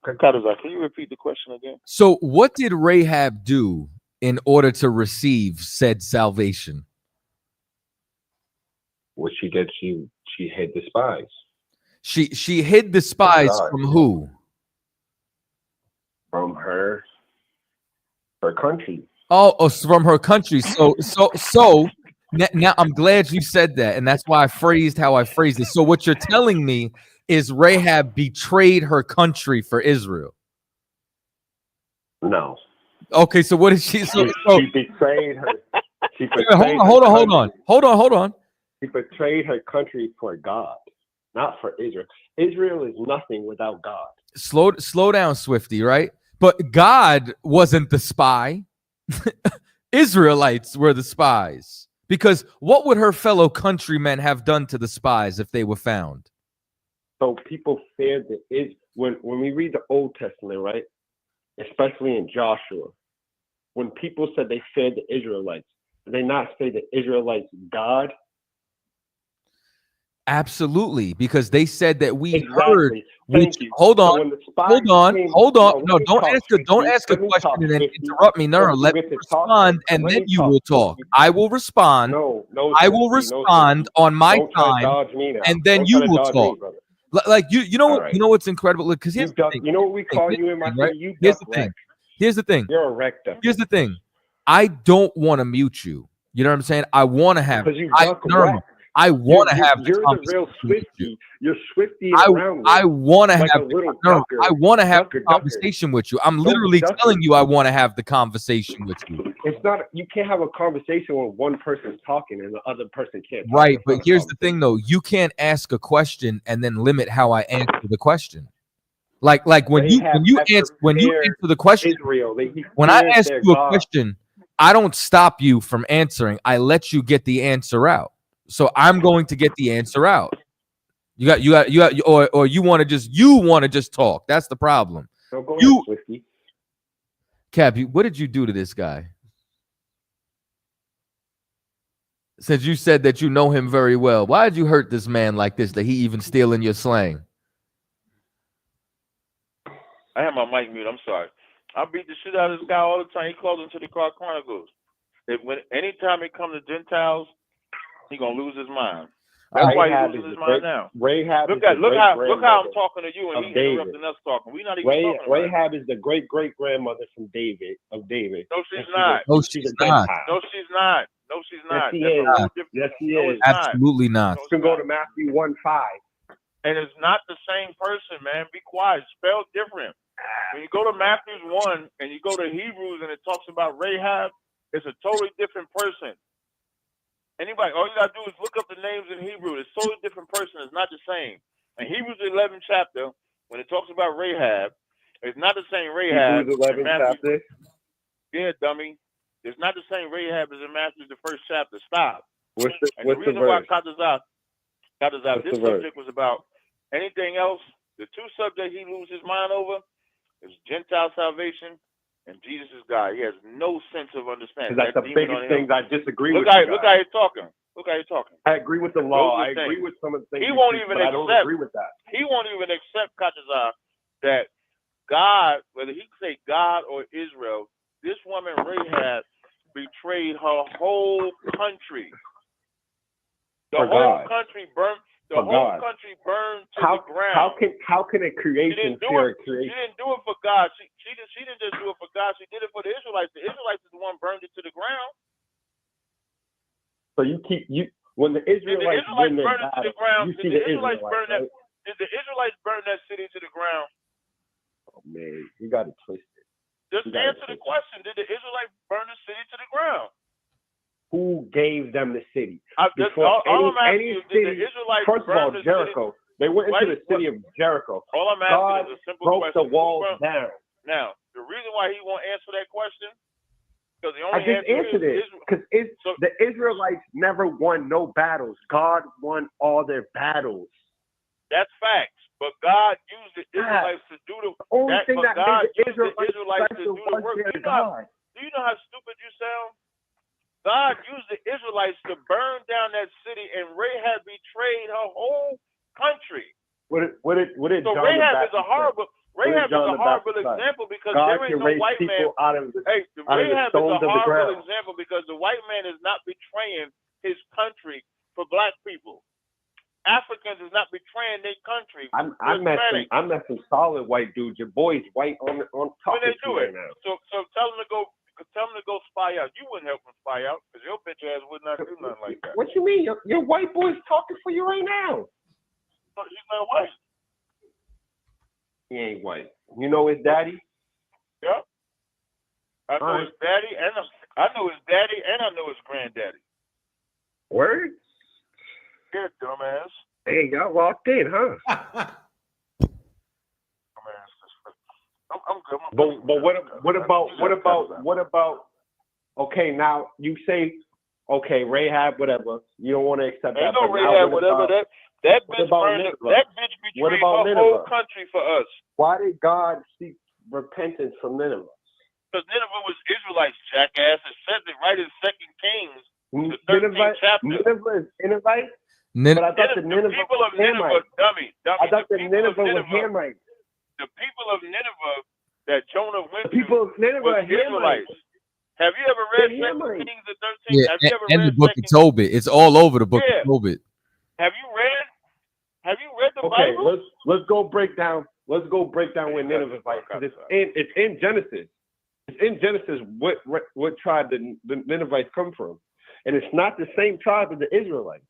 CHAATAZA, can you repeat the question again? So what did Rahab do in order to receive said salvation? What she did, she hid the spies. She hid the spies from who? From her country. From her country. So now I'm glad you said that, and that's why I phrased how I phrased it. So what you're telling me is Rahab betrayed her country for Israel. No. Okay, so what did she? She betrayed her. Hold on. She betrayed her country for God, not for Israel. Israel is nothing without God. Slow down, Swifty, right? But God wasn't the spy. Israelites were the spies. Because what would her fellow countrymen have done to the spies if they were found? So people feared when we read the Old Testament, right? Especially in Joshua, when people said they feared the Israelites, did they not say the Israelites God? Absolutely, because they said that we heard. Thank you. Hold on. No, don't ask a question and then interrupt me. No, let me respond, and then you will talk. I will respond. I will respond on my time, and then you will talk. Like you know what's incredible? Because here's the thing. You know what we call you in my city? Here's the thing. You're a rector. Here's the thing. I don't want to mute you. You know what I'm saying? I want to have. I want to have. You're the real Swifty. You're Swifty around. I want to have. I want to have a conversation with you. I'm literally telling you I want to have the conversation with you. It's not. You can't have a conversation when one person's talking and the other person can't. Right, but here's the thing, though. You can't ask a question and then limit how I answer the question. Like when you answer the question, when I ask you a question, I don't stop you from answering. I let you get the answer out. So I'm going to get the answer out. You got, or you want to just talk. That's the problem. Cap, what did you do to this guy? Since you said that you know him very well, why did you hurt this man like this? That he even stealing your slang? I have my mic mute. I'm sorry. I beat the shit out of this guy all the time. He calls into the Car Chronicles. Anytime it comes to Gentiles, he gonna lose his mind. That's why he's losing his mind now. Look how I'm talking to you and he's interrupting us talking. We're not even talking about Rahab is the great grandmother from David. No, she's not. No, she's not. No, she's not. No, she's not. Yes, she is. Absolutely not. You can go to Matthew 1:5. And it's not the same person, man. Be quiet. Spelled different. When you go to Matthew 1 and you go to Hebrews and it talks about Rahab, it's a totally different person. Anybody, all you gotta do is look up the names in Hebrew. It's a totally different person. It's not the same. In Hebrews 11th chapter, when it talks about Rahab, it's not the same Rahab. Hebrews 11th chapter. Yeah, dummy. It's not the same Rahab as in Matthew the 1st chapter. Stop. What's the reason why CHAATAZA, this subject was about anything else. The two subjects he loses his mind over is Gentile salvation and Jesus is God. He has no sense of understanding. That's the biggest things I disagree with. Look how he's talking. I agree with the law. I agree with some of the things. He won't even accept. I don't agree with that. He won't even accept CHAATAZA that God, whether he say God or Israel, this woman Rahab betrayed her whole country. The whole country burnt. The whole country burned to the ground. How can a creation fear a She creation? didn't do it for God. She didn't just do it for God. She did it for the Israelites. The Israelites is the one burned it to the ground. So when the Israelites win their burn it to the ground. you see the Israelites, burn right? that? Did the Israelites burn that city to the ground? Oh man, you got to twist it. Just answer the question. Did the Israelites burn the city to the ground? Who gave them the city? All I'm asking you, did the Israelites first of all, burn the Jericho. city? They went into the city of Jericho. All I'm God asking is a simple broke question. the walls down. Now, the reason why he won't answer that question, because the I only just answered it. Because the Israelites never won no battles. God won all their battles. That's facts. But God used the Israelites to do the only thing that God made the used the Israelites to do the work. Do you know how stupid you sound? God used the Israelites to burn down that city, and Rahab betrayed her whole country. So Rahab is a horrible example because God there ain't can no raise white man. people out of the Rahab is stones a of the horrible ground. example because the white man is not betraying his country for black people. Africans is not betraying their country. I met some solid white dudes. Your boy's white on top When they of do you it, right now. so tell them to go. Tell them to go spy out. You wouldn't help them spy out because your bitch ass would not do nothing like that. What you mean? Your white boy's talking for you right now. He's not white. He ain't white. You know his daddy? Yep. I know his daddy, and I know his daddy, and I know his granddaddy. Word? Yeah, dumbass. Hey, y'all walked in, huh? I'm good. But what about? Okay, now you say, okay, Rahab, whatever. You don't want to accept that. Ain't no but Rahab, whatever. That bitch betrayed her whole country for us. Why did God seek repentance from Nineveh? Because Nineveh was Israelites, jackass. It says it right in 2 Kings, the 13th chapter. Nineveh is Ninevite? But I thought the people of Nineveh, dummy. I thought the Nineveh was Hamites. The people of Nineveh that Jonah went people to of Nineveh was Israelites. Have you ever read 2 Kings the 13th? Yeah, Have you ever and read the book of Tobit. It's all over the book of Tobit. Have you read the Okay, Bible? let's go break down. Let's go break down where Nineveh is like. It's in Genesis. It's in Genesis what tribe the Ninevites come from, and it's not the same tribe as the Israelites.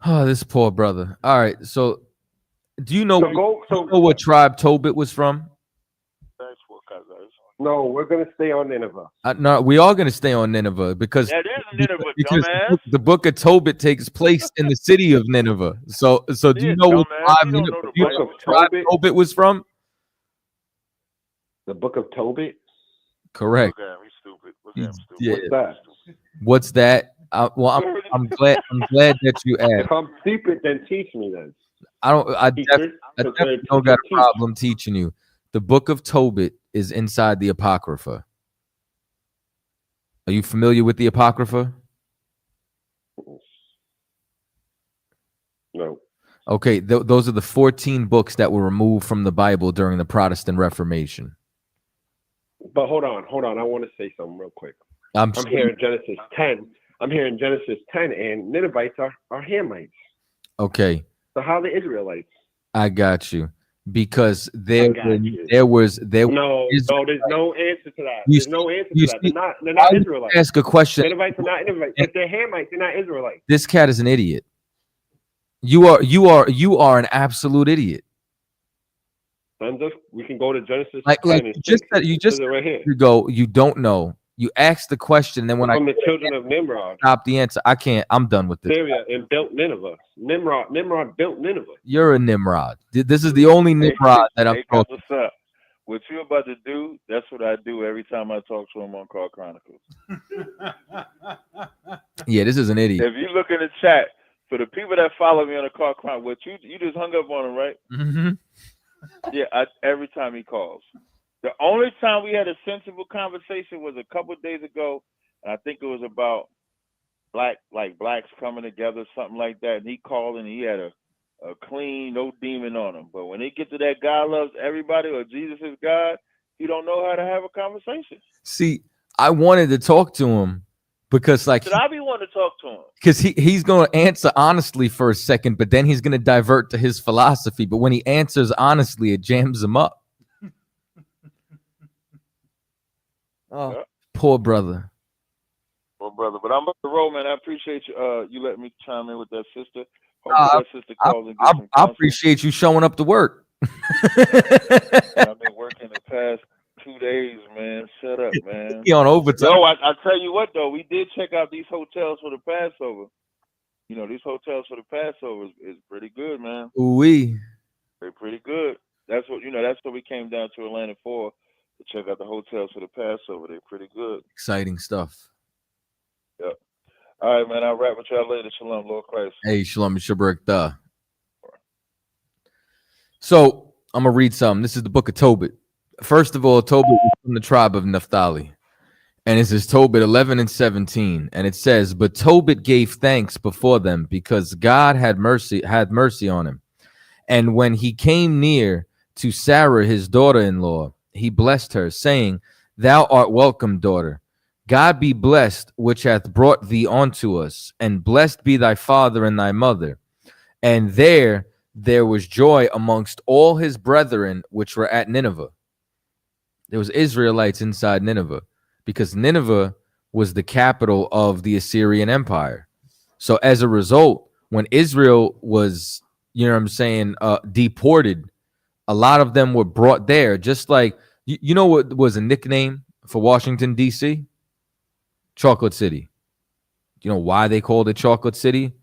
Oh, this poor brother. All right, so do you know, so what tribe Tobit was from? No, we're gonna stay on Nineveh. No, we are gonna stay on Nineveh because that is Nineveh, dumbass. the book of Tobit takes place in the city of Nineveh. So do you know what tribe Tobit was from? The book of Tobit. Correct. We stupid. Yeah. What's that? What's that? Well, I'm glad that you asked. If I'm stupid, then teach me then. I definitely don't got a problem teaching you. The book of Tobit is inside the Apocrypha. Are you familiar with the Apocrypha? No. Okay, those are the 14 books that were removed from the Bible during the Protestant Reformation. But hold on. I want to say something real quick. I'm hearing Genesis 10. I'm hearing Genesis 10, and Ninevites are Hamites. Okay. So how are the Israelites? I got you. Because there was No, there's no answer to that. There's no answer to that. They're not Israelites. Ask a question. Ninevites are not Ninevites. If they're Hamites, they're not Israelites. This cat is an idiot. You are an absolute idiot. We can go to Genesis. Like you just right here. You don't know. You ask the question, and then when the children of Nimrod. Stop the answer. I can't. I'm done with this. Syria and built Nineveh. Nimrod built Nineveh. You're a Nimrod. This is the only Nimrod that I'm talking. What's up? What you about to do? That's what I do every time I talk to him on Car Chronicles. Yeah, this is an idiot. If you look in the chat for the people that follow me on the Car Chronicles, you just hung up on him, right? Mm-hmm. Yeah, every time he calls. The only time we had a sensible conversation was a couple of days ago, and I think it was about blacks coming together, something like that. And he called and he had a clean, no demon on them. But when they get to that God loves everybody or Jesus is God, you don't know how to have a conversation. See, I wanted to talk to him because like Should I be wanting to talk to him? because he's going to answer honestly for a second, but then he's going to divert to his philosophy. But when he answers honestly, it jams him up. Oh, Yeah. poor brother. Well, brother, but I'm up the road, man. I appreciate you. You letting me chime in with that sister. Hopefully that sister calls and gets some I counsel. appreciate you showing up to work. I've been working the past 2 days, man. Shut up, man. He on overtime. Yo, I tell you what though, we did check out these hotels for the Passover. You know, these hotels for the Passover is pretty good, man. Ooh-wee. They're pretty good. That's what that's what we came down to Atlanta for, to check out the hotels for the Passover. They're pretty good. Exciting stuff. Yep. All right, man. I'll wrap with y'all later. Shalom, Lord Christ. Hey, Shalom Shabbat. So I'm gonna read something. This is the book of Tobit. First of all, Tobit was from the tribe of Naphtali. And this is Tobit 11 and 17. And it says, but Tobit gave thanks before them because God had mercy on him. And when he came near to Sarah, his daughter-in-law, he blessed her, saying, thou art welcome, daughter. God be blessed, which hath brought thee unto us, and blessed be thy father and thy mother. And there was joy amongst all his brethren which were at Nineveh. There was Israelites inside Nineveh, because Nineveh was the capital of the Assyrian Empire. So as a result, when Israel was, deported, a lot of them were brought there. Just like, you know what was a nickname for Washington, D.C.? Chocolate City. You know why they called it Chocolate City?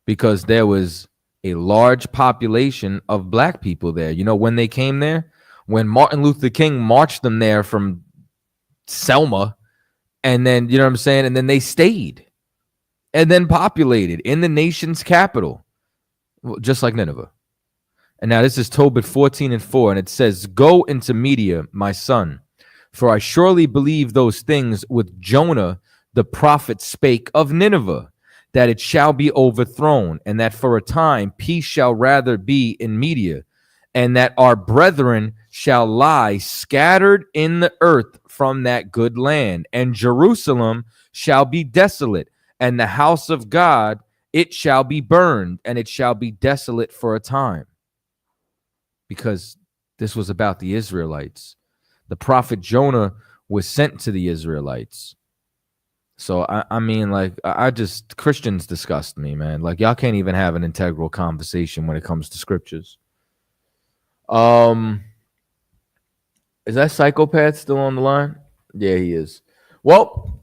Because there was a large population of black people there. You know when they came there? When Martin Luther King marched them there from Selma, and then, and then they stayed and then populated in the nation's capital, just like Nineveh. And now this is Tobit 14 and 4, and it says, go into Media, my son, for I surely believe those things with Jonah the prophet spake of Nineveh, that it shall be overthrown, and that for a time peace shall rather be in Media, and that our brethren shall lie scattered in the earth from that good land, and Jerusalem shall be desolate, and the house of God, it shall be burned, and it shall be desolate for a time. Because this was about the Israelites. The prophet Jonah was sent to the Israelites. So, Christians disgust me, man. Like, y'all can't even have an integral conversation when it comes to scriptures. Is that psychopath still on the line? Yeah, he is. Well,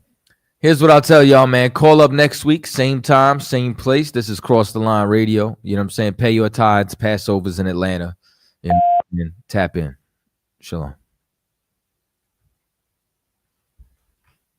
here's what I'll tell y'all, man. Call up next week, same time, same place. This is Cross the Line Radio. You know what I'm saying? Pay your tithes, Passovers in Atlanta. And tap in. Shalom.